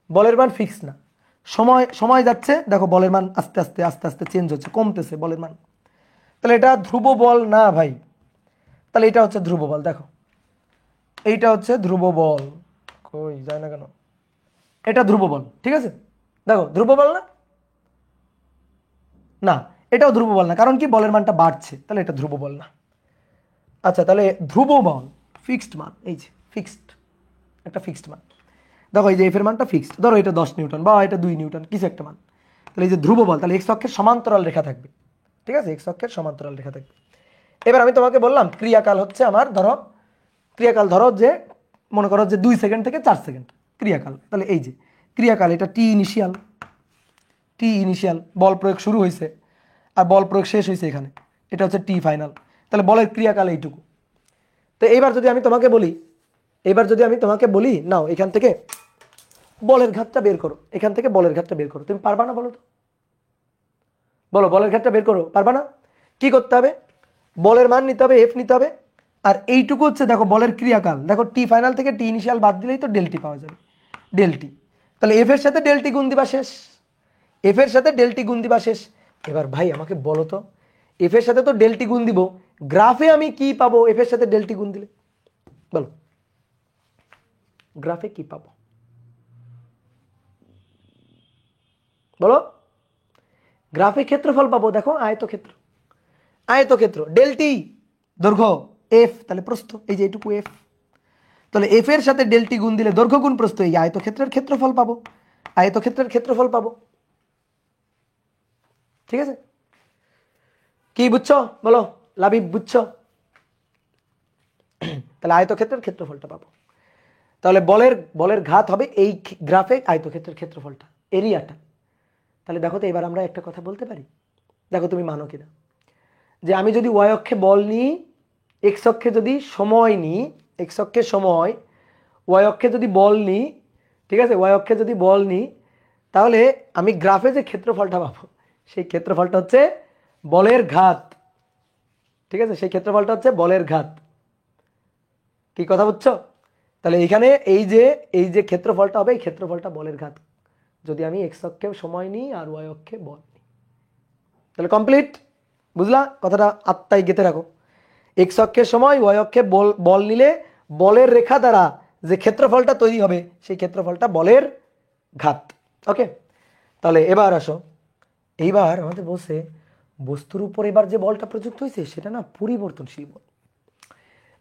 বলের মান ফিক্সড না, সময় সময় যাচ্ছে, দেখো বলের মান আস্তে আস্তে আস্তে আস্তে চেঞ্জ হচ্ছে, কমতেছে বলের মান। তাহলে এটা ধ্রুব বল না ভাই, তাহলে এটা হচ্ছে ধ্রুব বল। দেখো এইটা হচ্ছে ধ্রুব বল, কই যায় না কেন? এটা ধ্রুব বল, ঠিক আছে? দেখো ধ্রুব বল না, না এটাও ধ্রুব বল না, কারণ কি বলের মানটা বাড়ছে, তাহলে এটা ধ্রুব বল না। আচ্ছা, তাহলে ধ্রুব বল ফিক্সড মান, এই যে ফিক্সড, একটা ফিক্সড মান। দেখো এই যে এফ এর মানটা ফিক্সড, ধরো এটা 10 নিউটন বা এটা 2 নিউটন, কিছু একটা মান। তাহলে এই যে ধ্রুব বল, তাহলে এক্স অক্ষের সমান্তরাল রেখা থাকবে, ঠিক আছে? এক্স অক্ষের সমান্তরাল রেখা থাকবে। এবার আমি তোমাকে বললাম ক্রিয়াকাল হচ্ছে আমার, ধরো ক্রিয়াকাল, ধরো যে মনে করো যে 2 সেকেন্ড থেকে 4 সেকেন্ড ক্রিয়াকাল, তাহলে এই যে ক্রিয়াকাল, এটা টি ইনিশিয়াল, টি ইনিশিয়াল, বল প্রয়োগ শুরু হয়েছে আর বল প্রয়োগ শেষ হয়েছে এখানে, এটা হচ্ছে টি ফাইনাল। তাহলে বলের ক্রিয়াকাল এইটুকু। তো এইবার যদি আমি তোমাকে বলি, নাও এখান থেকে বলের ঘাতটা বের করো, এখান থেকে বলের ঘাতটা বের করো, তুমি পারবা না বলো তো? বলো, বলের ঘাতটা বের করো, পারবা না? কি করতে হবে? বলের মান নিতে হবে, এফ নিতে হবে, আর এইটুকু হচ্ছে দেখো বলের ক্রিয়াকাল, দেখো টি ফাইনাল থেকে টি ইনিশিয়াল বাদ দিলেই তো ডেল টি পাওয়া যাবে, ডেল টি। তাহলে এফ এর সাথে ডেল টি গুণ দিবা শেষ, এফ এর সাথে ডেল টি গুণ দিবা শেষ। এবার ভাই আমাকে বলো তো, এফ এর সাথে তো ডেল টি গুণ দিব, গ্রাফে আমি কি পাবো এফ এর সাথে ডেল টি গুণ দিলে? বলো, গ্রাফে কি পাবো বলো? গ্রাফে ক্ষেত্রফল পাবো, দেখো আয়তক্ষেত্র, আয়তক্ষেত্র ডেল টি দৈর্ঘ্য এফ, তাহলে প্রস্থ, এই যে এইটুকু এফ। তাহলে এফ এর সাথে ডেল টি গুণ দিলে দৈর্ঘ্য গুণ প্রস্থ, এই আয়তক্ষেত্রের ক্ষেত্রফল পাবো, আয়তক্ষেত্রের ক্ষেত্রফল পাবো, ঠিক আছে? কি বুঝছো বলো, লাবিব বুঝছো? তাহলে আয়তক্ষেত্রের ক্ষেত্রফলটা পাবো। তাহলে বলের বলের ঘাত হবে এই গ্রাফে আয়তক্ষেত্রের ক্ষেত্রফলটা, এরিয়াটা। তাহলে দেখো তো, এবার আমরা একটা কথা বলতে পারি, দেখো তুমি মানো কিনা, যে আমি যদি ওয়াই অক্ষে বল নিই, এক্স অক্ষে যদি সময় নিই, এক্স অক্ষে সময়, ওয়াই অক্ষে যদি বল নিই, ঠিক আছে? ওয়াই অক্ষে যদি বল নিই, তাহলে আমি গ্রাফে যে ক্ষেত্রফলটা পাবো, সেই ক্ষেত্রফলটা হচ্ছে বলের ঘাত, ঠিক আছে? সেই ক্ষেত্রফলটা হচ্ছে বলের ঘাত। কি কথা বুঝছো? তাহলে এখানে এই যে ক্ষেত্রফলটা হবে, এই ক্ষেত্রফলটা বলের ঘাত, যদি আমি এক্স অক্ষে সময় নিই আর ওয়াই অক্ষে বল নিই। তাহলে কমপ্লিট, বুঝলা কথাটা? আত্মায় গেঁথে রাখো, এক্স অক্ষের সময়, ওয়াই অক্ষে বল বল নিলে বলের রেখা দ্বারা যে ক্ষেত্রফলটা তৈরি হবে, সেই ক্ষেত্রফলটা বলের ঘাত। ওকে, তাহলে এবার আসো, এইবার আমাদের বলছে বস্তুর উপর এবার যে বলটা প্রযুক্ত হয়েছে সেটা না পরিবর্তনশীল বল,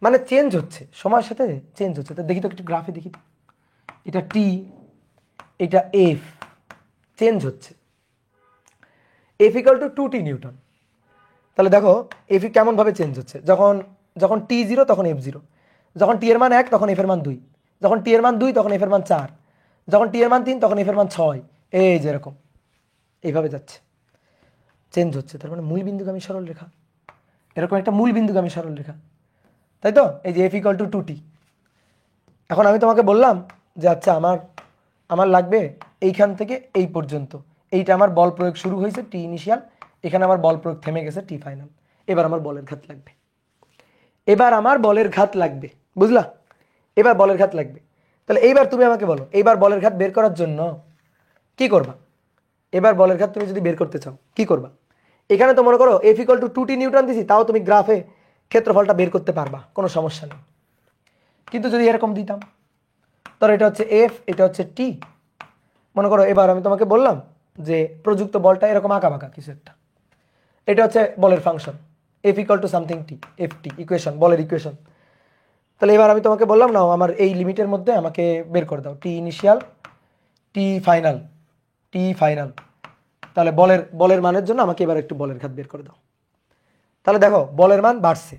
মানে চেঞ্জ হচ্ছে, সময়ের সাথে চেঞ্জ হচ্ছে। তো দেখি তো একটু গ্রাফে দেখি তো, এটা টি, এটা এফ, চেঞ্জ হচ্ছে, F equal to 2t Newton. তাহলে দেখো এফ কেমনভাবে চেঞ্জ হচ্ছে, যখন যখন টি 0 তখন এফ 0, যখন টি এর মান 1 তখন এফ এর মান 2, যখন টি এর মান 2 তখন এফ এর মান 4, যখন টি এর মান 3 তখন এফ এর মান 6, এই যে এরকম এইভাবে যাচ্ছে, চেঞ্জ হচ্ছে। তার মানে মূল বিন্দুগামী সরল রেখা, এরকম একটা মূল বিন্দুগামী সরল রেখা, তাই তো? এই যে এফ ইকাল টু 2t। এখন আমি তোমাকে বললাম যে আচ্ছা আমার আমার লাগবে এইখান থেকে এই পর্যন্ত, এইটা আমার বল প্রয়োগ শুরু হয়েছে টি ইনিশিয়াল, এখানে আমার বল প্রয়োগ থেমে গেছে টি ফাইনাল। এবার আমার বলের ঘাত লাগবে, এবার আমার বলের ঘাত লাগবে, বুঝলা? এবার বলের ঘাত লাগবে। তাহলে এইবার তুমি আমাকে বলো, এইবার বলের ঘাত বের করার জন্য কি করবা? এবার বলের ঘাত তুমি যদি বের করতে চাও কি করবা? এখানে তো মনে করো F equal two 2t Newton দিছি, তাও তুমি গ্রাফে ক্ষেত্রফলটা বের করতে পারবা, কোনো সমস্যা নেই। কিন্তু যদি এরকম দিতাম, ধরো এটা হচ্ছে এফ, এটা হচ্ছে টি, মনে করো এবার আমি তোমাকে বললাম যে প্রযুক্ত বলটা এরকম আঁকাবাঁকা কিছু একটা, এটা হচ্ছে বলের function F equal to something T, F T equation, বলের ইকুয়েশন। তাহলে এবার আমি তোমাকে বললাম না আমার এই লিমিটের মধ্যে আমাকে বের করে দাও টি ইনিশিয়াল, টি ফাইনাল, টি ফাইনাল। তাহলে বলের মানের জন্য আমাকে এবার একটু বলের ঘাত বের করে দাও। তাহলে দেখো বলের মান বাড়ছে,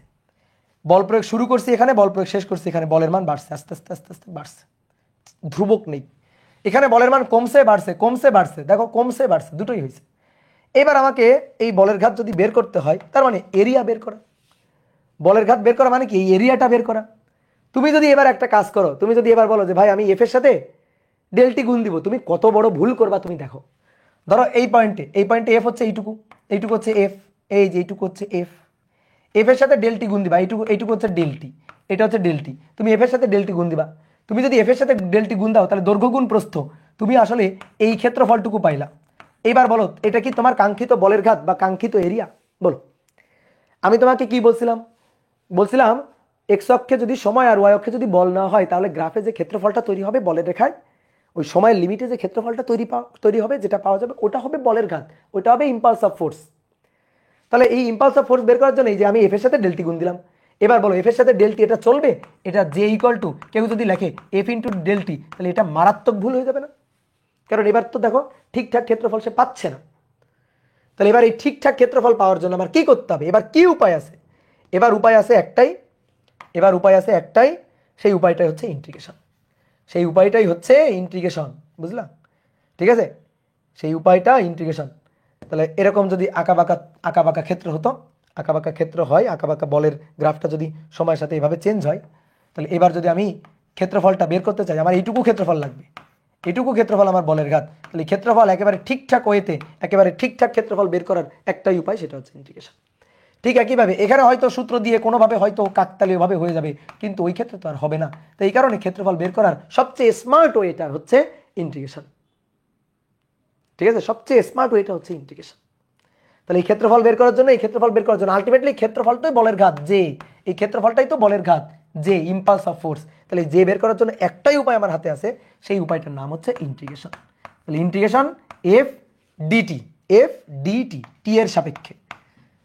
বল প্রয়োগ শুরু করছি এখানে, বল প্রয়োগ শেষ করছি এখানে, বলের মান বাড়ছে আস্তে আস্তে আস্তে আস্তে বাড়ছে, ধ্রুবক নেই। এখানে বলের মান কমছে বাড়ছে, কমছে বাড়ছে, দেখো কমছে বাড়ছে দুটোই হয়েছে। এবার আমাকে এই বলের ঘাত যদি বের করতে হয় তার মানে এরিয়া বের করা। বলের ঘাত বের করা মানে কি এই এরিয়াটা বের করা। তুমি যদি এবার একটা কাজ করো, তুমি যদি এবার বলো যে ভাই আমি এফ এর সাথে ডেলটি গুণ দিব, তুমি কত বড় ভুল করবা তুমি দেখো। ধরো এই পয়েন্টে এফ হচ্ছে এইটুকু, এইটুকু হচ্ছে এফ, এই যে এইটুকু হচ্ছে এফ, এফ এর সাথে ডেলটি গুণ দিবা, এইটুকু হচ্ছে ডেলটি, এটা হচ্ছে ডেলটি, তুমি এফ এর সাথে ডেলটি গুণ দিবা। তুমি যদি এফ এর সাথে ডেলটি গুণ দাও তাহলে দৈর্ঘ্য গুণ প্রস্থ, তুমি আসলে এই ক্ষেত্রফলটুকু পাইলা। এবার বলো এটা কি তোমার কাঙ্ক্ষিত বলের ঘাত বা কাঙ্ক্ষিত এরিয়া? বলো। আমি তোমাকে কি বলছিলাম? বলছিলাম এক্স অক্ষে যদি সময় আর ওয়াই অক্ষে যদি বল না হয় তাহলে গ্রাফে যে ক্ষেত্রফলটা তৈরি হবে বলের রেখায়, ওই সময়ের লিমিটে যে ক্ষেত্রফলটা তৈরি হবে যেটা পাওয়া যাবে ওটা হবে বলের ঘাত, ওটা হবে ইম্পালস অফ ফোর্স। তাহলে এই ইম্পালস অফ ফোর্স বের করার জন্য এই যে আমি এফ এর সাথে ডেলটি গুণ দিলাম। এবার বলো এফ এর সাথে ডেলটি এটা চলবে? এটা জে ইকুয়াল টু কেউ যদি লেখে এফ ইন্টু ডেলটি তাহলে এটা মারাত্মক ভুল হয়ে যাবে না? কারণ এবার তো দেখো ঠিকঠাক ক্ষেত্রফল সে পাচ্ছে না। তাহলে এবার এই ঠিকঠাক ক্ষেত্রফল পাওয়ার জন্য আমার কি করতে হবে? এবার কি উপায় আছে? এবার উপায় আছে একটাই, সেই উপায়টাই হচ্ছে ইন্টিগ্রেশন। সেই উপায়টাই হচ্ছে ইন্টিগ্রেশন, বুঝলা? ঠিক আছে, সেই উপায়টা ইন্টিগ্রেশন। তাহলে এরকম যদি আঁকাবাঁকা ক্ষেত্র হতো, আঁকাবাঁকা ক্ষেত্র হয়, আঁকাবাঁকা বলের গ্রাফটা যদি সময়ের সাথে এভাবে চেঞ্জ হয়, তাহলে এবার যদি আমি ক্ষেত্রফলটা বের করতে চাই আমার এইটুকু ক্ষেত্রফল লাগবে, এইটুকু ক্ষেত্রফল আমার বলের ঘাত। তাহলে ক্ষেত্রফল একেবারে ঠিকঠাক ওয়েতে একেবারে ঠিকঠাক ক্ষেত্রফল বের করার একটাই উপায়, সেটা হচ্ছে ইন্টিগ্রেশন। ঠিক একইভাবে এখানে হয়তো সূত্র দিয়ে কোনোভাবে হয়তো কাকতালীয়ভাবে হয়ে যাবে, কিন্তু ওই ক্ষেত্রে তো আর হবে না। তো এই কারণে ক্ষেত্রফল বের করার সবচেয়ে স্মার্ট ওয়েটা হচ্ছে ইন্টিগ্রেশন। ঠিক আছে, সবচেয়ে স্মার্ট ওয়েটা হচ্ছে ইন্টিগ্রেশন। তাহলে এই ক্ষেত্রফল বের করার জন্য আলটিমেটলি ক্ষেত্রফলটাই বলের ঘাত যে, এই ক্ষেত্রফলটাই তো বলের ঘাত যে, ইম্পালস অফ ফোর্স। তাহলে যে বের করার জন্য একটাই উপায় আমার হাতে আছে, সেই উপায়টার নাম হচ্ছে ইন্টিগ্রেশন। তাহলে integration f d t, f d t t এর সাপেক্ষে।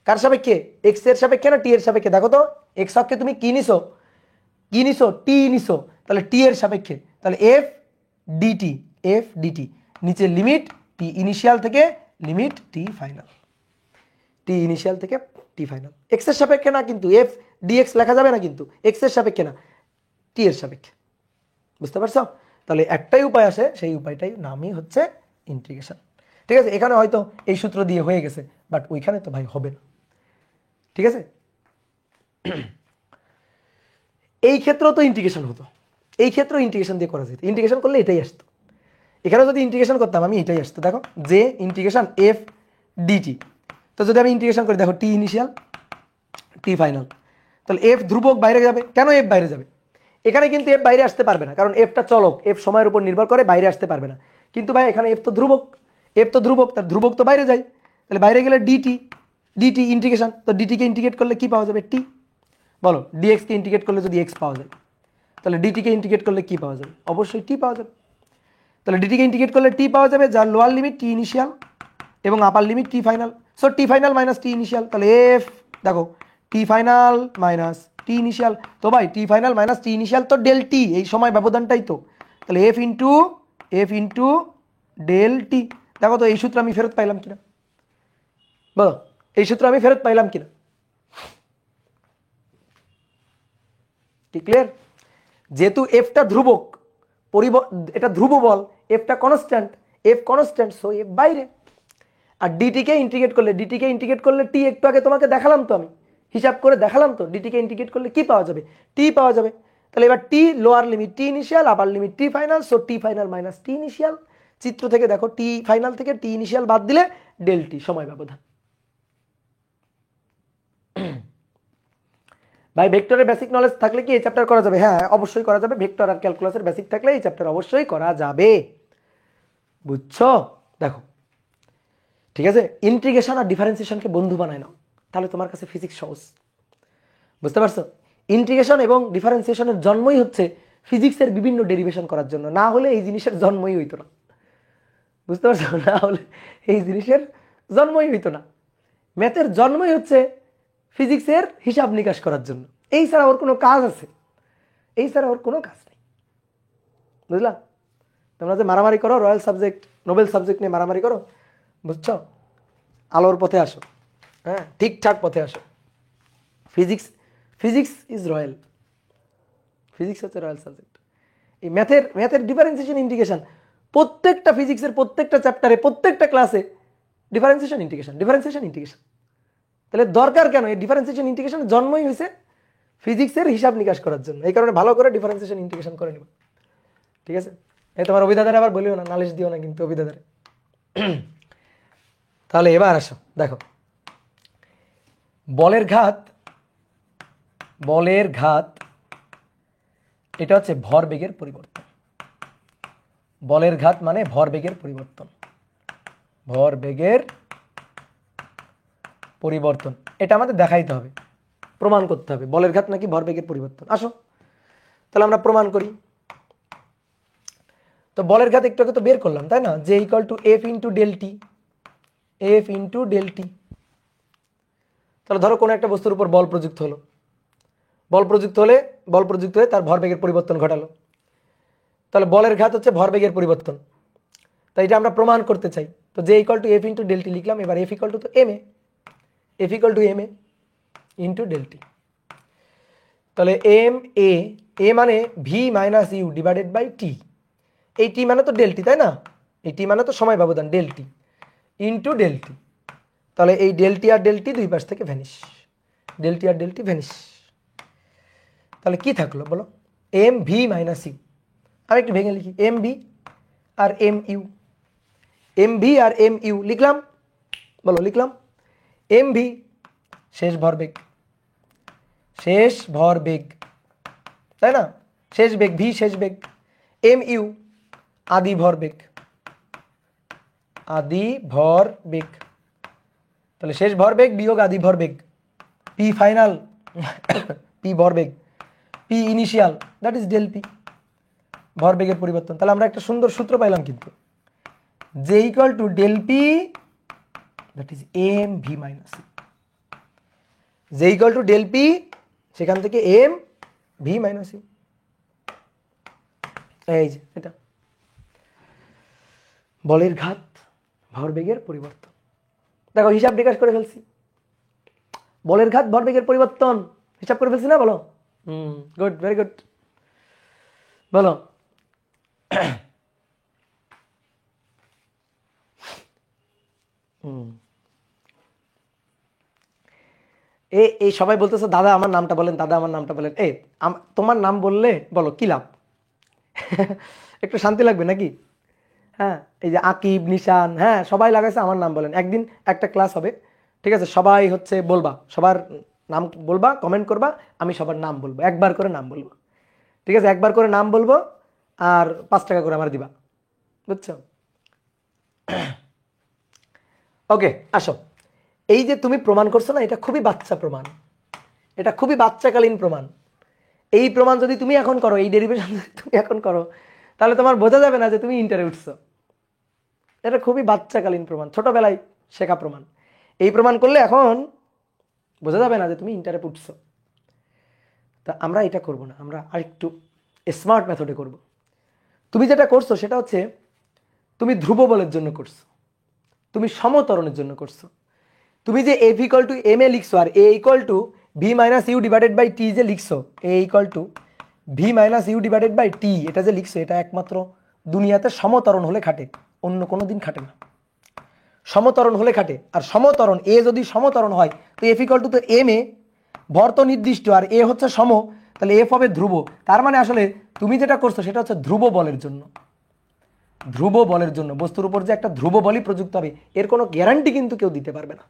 কার সাপেক্ষে? এক্স এর সাপেক্ষে না টি এর সাপেক্ষে? দেখো তো এক্স অক্ষে তুমি কি নিছো, টি নিছো, তাহলে টি এর সাপেক্ষে। তাহলে এফ ডিটি নিচে লিমিট টি ইনিশিয়াল থেকে লিমিট টি ফাইনাল, টি ইনিশিয়াল থেকে টি ফাইনাল। এক্স এর সাপেক্ষে না কিন্তু, এফ ডিএক্স লেখা যাবে না কিন্তু, এক্স এর সাপেক্ষে না, টি এর সাপেক্ষে। বুঝতে পারছো? তাহলে একটাই উপায় আছে, সেই উপায়টাই নামই হচ্ছে ইন্টিগ্রেশন। ঠিক আছে, এখানে হয়তো এই সূত্র দিয়ে হয়ে গেছে, বাট ওইখানে তো ভাই হবে না। ঠিক আছে, এই ক্ষেত্রেও তো ইন্টিগ্রেশন হতো, এই ক্ষেত্রেও ইন্টিগ্রেশন দিয়ে করা যেত, ইন্টিগ্রেশন করলে এটাই আসতো। এখানে যদি ইন্টিগ্রেশন করতাম আমি এটাই আসতো। দেখো যে ইন্টিগ্রেশন এফ ডিটি, তো যদি আমি ইন্টিগ্রেশন করি দেখো টি ইনিশিয়াল টি ফাইনাল, তাহলে এফ ধ্রুবক বাইরে যাবে। কেন এফ বাইরে যাবে? এখানে কিন্তু এফ বাইরে আসতে পারবে না, কারণ এফটা চলক, এফ সময়ের উপর নির্ভর করে, বাইরে আসতে পারবে না। কিন্তু ভাই এখানে এফ তো ধ্রুবক, তার ধ্রুবক তো বাইরে যায়, তাহলে বাইরে গেলে ডিটি ইন্টিগ্রেশন, তো ডিটিকে ইন্টিগ্রেট করলে কি পাওয়া যাবে? টি। বলো ডিএক্সকে ইন্টিগ্রেট করলে যদি এক্স পাওয়া যায়, তাহলে ডিটিকে ইন্টিগ্রেট করলে কি পাওয়া যাবে? অবশ্যই টি পাওয়া যাবে। তাহলে ডিটিকে ইন্টিগ্রেট করলে টি পাওয়া যাবে, যার লোয়ার লিমিট টি ইনিশিয়াল এবং upper limit t final. So t final minus t initial, তাহলে এফ দেখো t final minus t initial, তো ভাই t final minus t initial তো ডেল টি, এই সময় ব্যবধানটাই তো। তাহলে এফ ইন্টু ডেল টি। দেখো তো এই সূত্র আমি ফেরত পাইলাম কিনা, বলো এই সূত্র আমি ফেরত পাইলাম কিনা? কি ক্লিয়ার? যেহেতু এফটা ধ্রুবক, এটা ধ্রুব বল, এফটা কনস্ট্যান্ট, সো এফ বাইরে। আর ডিটিকে ইন্টিগ্রেট করলে টি, একটু আগে তোমাকে দেখালাম তো, আমি হিসাব করে দেখালাম তো, ডিটিকে ইন্টিগ্রেট করলে কি পাওয়া যাবে? টি পাওয়া যাবে। তাহলে এবার t lower limit t initial, upper limit t final, so t final minus t initial. চিত্র থেকে দেখো টি ফাইনাল থেকে টি ইনিশিয়াল বাদ দিলে ডেল টি সময় ব্যবধান। ভাই ভেক্টরের বেসিক নলেজ থাকলে কি এই চ্যাপ্টার করা যাবে? হ্যাঁ অবশ্যই করা যাবে, ভেক্টর আর ক্যালকুলাসের বেসিক থাকলে এই চ্যাপ্টার অবশ্যই করা যাবে। বুঝছো? দেখো ঠিক আছে, ইন্টিগ্রেশন আর ডিফারেন্সিয়েশনকে বন্ধু বানায় নাও, তাহলে তোমার কাছে ফিজিক্স সহজ। বুঝতে পারছো? ইন্টিগ্রেশন এবং ডিফারেন্সিয়েশনের জন্মই হচ্ছে ফিজিক্সের বিভিন্ন ডেরিভেশন করার জন্য, না হলে এই জিনিসের জন্মই হইতো না। বুঝতে পারছো? না হলে এই জিনিসের জন্মই হইতো না। ম্যাথের জন্মই হচ্ছে ফিজিক্সের হিসাব নিকাশ করার জন্য। এই ছাড়া ওর কোনো কাজ আছে? এই ছাড়া ওর কোনো কাজ নেই। বুঝলা? তোমরা যে মারামারি করো রয়্যাল সাবজেক্ট, নোবেল সাবজেক্ট নিয়ে মারামারি করো, বুঝছো? আলোর পথে আসো, হ্যাঁ, ঠিকঠাক পথে আসো। Physics physics is royal, physics হচ্ছে রয়্যাল সাবজেক্ট। এই ম্যাথের ডিফারেন্সিয়েশন ইন্টিগ্রেশন, প্রত্যেকটা ফিজিক্সের প্রত্যেকটা চ্যাপ্টারে প্রত্যেকটা ক্লাসে ডিফারেন্সিয়েশন ইন্টিগ্রেশন। তাহলে দরকার কেন? এই ডিফারেন্সিয়েশন ইন্টিগ্রেশন জন্মই হয়েছে ফিজিক্সের হিসাব নিকাশ করার জন্য। এই কারণে ভালো করে ডিফারেন্সিয়েশন ইন্টিগ্রেশন করে নিব, ঠিক আছে? এই তোমার অভিধাদের আবার বলিও না, নালিশ দিও না কিন্তু অভিধাদের। তাহলে এবার আসো, দেখো বলের ঘাত এটা হচ্ছে ভরবেগের পরিবর্তন। বলের ঘাত মানে ভরবেগের পরিবর্তন, এটা আমাদের দেখাইতে হবে, প্রমাণ করতে হবে বলের ঘাত নাকি ভরবেগের পরিবর্তন। আসো তাহলে আমরা প্রমাণ করি। তো বলের ঘাত একটু আগে তো বের করলাম, তাই না? J equal to f into del t. তাহলে ধরো কোনো একটা বস্তুর উপর বল প্রযুক্ত হলো, বল প্রযুক্ত হয়ে তার ভরবেগের পরিবর্তন ঘটালো। তাহলে বলের ঘাত হচ্ছে ভরবেগের পরিবর্তন। তাই এটা আমরা প্রমাণ করতে চাই। তো যে equal to f into del t লিখলাম। এবার f equal to m a into del t. তাহলে এম এ মানে v minus u divided by t. এই টি মানে তো ডেল টি, তাই না? এই টি মানে তো সময় ব্যবধান, del t into del t. তাহলে এই ডেল টি আর ডেল টি দুই পাশ থেকে ভ্যানিশ, তাহলে কি থাকলো বলো? M V minus you. আমি একটু ভেঙে লিখি, এম ভি আর এম ইউ লিখলাম। বলো, লিখলাম এম ভি শেষ ভরবেগ, তাই না? শেষ বেগ, ভি শেষ বেগ। এম ইউ আদি ভরবেগ। তাহলে শেষ ভরবেগ বিয়োগ আদি ভরবেগ, পি ফাইনাল, পি ভরবেগ, P initial, that is del P, ভরবেগের পরিবর্তন। তাহলে আমরা একটা সুন্দর সূত্র পাইলাম কিন্তু, যে equal to del P that is M V minus U. যে ইকুয়াল টু ডেল পি, সেখান থেকে এম ভি মাইনাস ইউ। এই যে এটা বলের ঘাত ভরবেগের পরিবর্তন। দেখো হিসাব নিকাশ করে ফেলছি, বলের ঘাত ভরবেগের পরিবর্তন হিসাব করে ফেলছি না? বলো, গুড, ভেরি গুড। বলো এই সবাই বলতেছে দাদা আমার নামটা বলেন, এই তোমার নাম বললে বলো কি লাভ? একটু শান্তি লাগবে নাকি? হ্যাঁ, এই যে আকিব, নিশান, হ্যাঁ সবাই লাগাইছে আমার নাম বলেন। একদিন একটা ক্লাস হবে, ঠিক আছে? সবাই হচ্ছে বলবা, সবার নাম বলবা, কমেন্ট করবা, আমি সবার নাম বলবো, একবার করে নাম বলবো, ঠিক আছে? একবার করে নাম বলবো আর 5 টাকা করে আমার দিবা, বুঝছো? ওকে, আসো। এই যে তুমি প্রমাণ করছো না, এটা খুবই বাচ্চা প্রমাণ, এটা খুবই বাচ্চাকালীন প্রমাণ। এই প্রমাণ যদি তুমি এখন করো, এই ডেরিভেশন যদি তুমি এখন করো, তাহলে তোমার বোঝা যাবে না যে তুমি ইন্টারে উঠছো। এটা খুবই বাচ্চাকালীন প্রমাণ, ছোটবেলায় শেখা প্রমাণ। এই প্রমাণ করলে এখন বোঝা যাবে না যে তুমি ইন্টারে উঠছো। তা আমরা এটা করব না, আমরা আরেকটু স্মার্ট মেথডে করব। তুমি যেটা করছো সেটা হচ্ছে তুমি ধ্রুব বলের জন্য করছো, তুমি সমতরণের জন্য করছো। তুমি যে f equal to m a লিখছো আর a equal to v minus u divided by t যে লিখছো, a equal to v minus u divided by t, এটা যে লিখছো, এটা একমাত্র দুনিয়াতে সমতরণ হলে খাটে, অন্য কোনো দিন খাটে না। সমতরণ হলে খাটে। আর সমতরণ এ যদি সমতরণ হয়, তো এফ ইকুয়াল টু তো এম এ, ভর তো নির্দিষ্ট আর এ হচ্ছে সম, তাহলে এফ হবে ধ্রুব। তার মানে আসলে তুমি যেটা করছো সেটা হচ্ছে ধ্রুব বলের জন্য। বস্তুর উপর যে একটা ধ্রুব বলই প্রযুক্ত হবে, এর কোনো গ্যারান্টি কিন্তু কেউ দিতে পারবে না,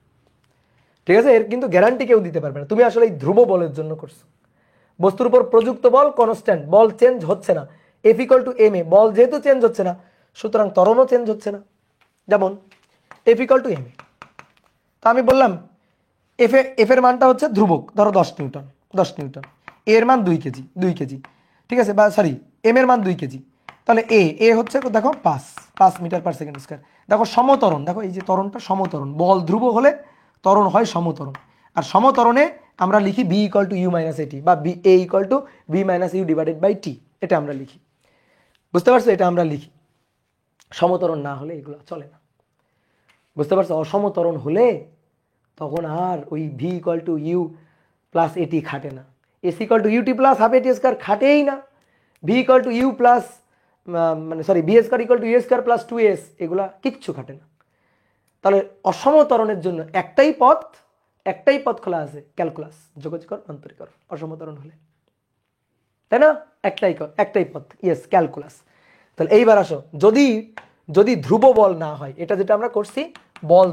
ঠিক আছে? এর কিন্তু গ্যারান্টি কেউ দিতে পারবে না। তুমি আসলে এই ধ্রুব বলের জন্য করছো। বস্তুর উপর প্রযুক্ত বল কনস্ট্যান্ট, বল চেঞ্জ হচ্ছে না। এফ ইকুয়াল টু এম এ, বল যেহেতু চেঞ্জ হচ্ছে না, সুতরাং ত্বরণও চেঞ্জ হচ্ছে না। যেমন এফ ইকুয়াল টু এম এ, তা আমি বললাম এফ এর মানটা হচ্ছে ধ্রুবক, ধরো 10 নিউটন, এর মান 2 কেজি, ঠিক আছে? বা সরি, এম এর মান 2 কেজি, তাহলে এ হচ্ছে দেখো 5 মিটার পার সেকেন্ড স্কয়ার। দেখো সমত্বরণ, দেখো এই যে ত্বরণটা সমত্বরণ, বল ধ্রুব হলে ত্বরণ হয় সমত্বরণ। আর সমত্বরণে আমরা লিখি b = u - at বা a = b - u / t, এটা আমরা লিখি। বুঝতে পারছো? এটা আমরা লিখি। সমত্বরণ না হলে এগুলো চলে না। বুঝতে পারছো? অসমত্বরণ হলে তখন আর ওই v = u + at খাটে না, s = ut + ½ at² খাটেই না, v = u প্লাস মানে সরি b² = u² + 2s এগুলা কিচ্ছু খাটে না। তাহলে অসমত্বরণের জন্য একটাই পথ খোলা আছে, ক্যালকুলাস, যোগজকর অন্তরীকরণ অসমত্বরণ হলে, তাই না? একটাই পথ, ইয়েস, ক্যালকুলাস। তাহলে এইবার আসো, যদি ধ্রুব বল না হয়, এটা যেটা আমরা করছি, বল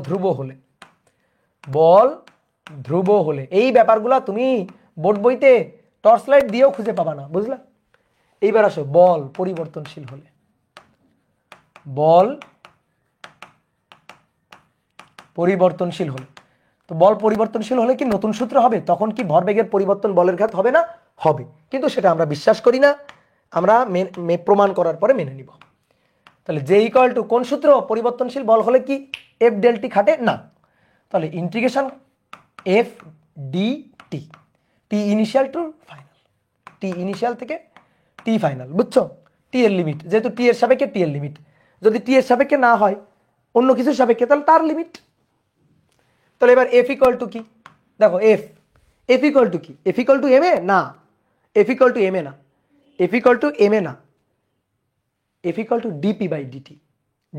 ধ্রুব হলে এই ব্যাপারগুলো তুমি বোর্ড বইতে টর্চ লাইট দিয়েও খুঁজে পাবা না, বুঝলা? এইবার আসো, বল পরিবর্তনশীল হলে, তো বল পরিবর্তনশীল হলে কি নতুন সূত্র হবে? তখন কি ভরবেগের পরিবর্তন বলের ঘাত হবে না? হবে, কিন্তু সেটা আমরা বিশ্বাস করি না, আমরা প্রমাণ করার পরে মেনে নিব। তাহলে যে = কোন সূত্র? পরিবর্তনশীল বল হলে কি f∆t খাটে না? তাহলে ইন্টিগ্রেশন f dt, টি ইনিশিয়াল টু ফাইনাল, টি ইনিশিয়াল থেকে টি ফাইনাল, বুঝছো? টি এর লিমিট, যেহেতু টি এর সাপেক্ষে টি এর লিমিট, যদি টি এর সাপেক্ষে না হয়, অন্য কিছুর সাপেক্ষে, তাহলে তার লিমিট। তাহলে এবার f = কি? দেখো f = কি? f = ma না, f = ma না, f = ma না, f = dp/dt,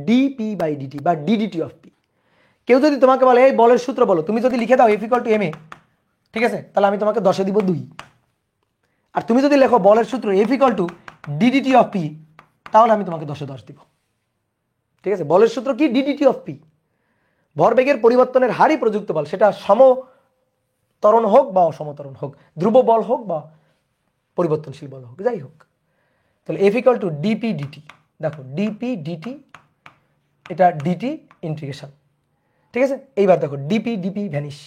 dp/dt বা ddt of p। কেউ যদি তোমাকে বলে এই বলের সূত্র বলো, তুমি যদি লিখে দাও f = ma, ঠিক আছে, তাহলে আমি তোমাকে 10-এ দিব 2। আর তুমি যদি লেখো বলের সূত্র f = ddt of p, তাহলে আমি তোমাকে 10-এ 10 দিব। ঠিক আছে? বলের সূত্র কি? ddt of p, ভরবেগের পরিবর্তনের হারই প্রযুক্ত বল, সেটা সমত্বরণ হোক বা অসমত্বরণ হোক, ধ্রুব বল হোক বা পরিবর্তনশীল বল হোক, যাই হোক। তাহলে f = dp/dt, দেখো dp/dt, এটা dt ইন্টিগ্রেশন, ঠিক আছে? এইবার দেখো dp ভ্যানিশ,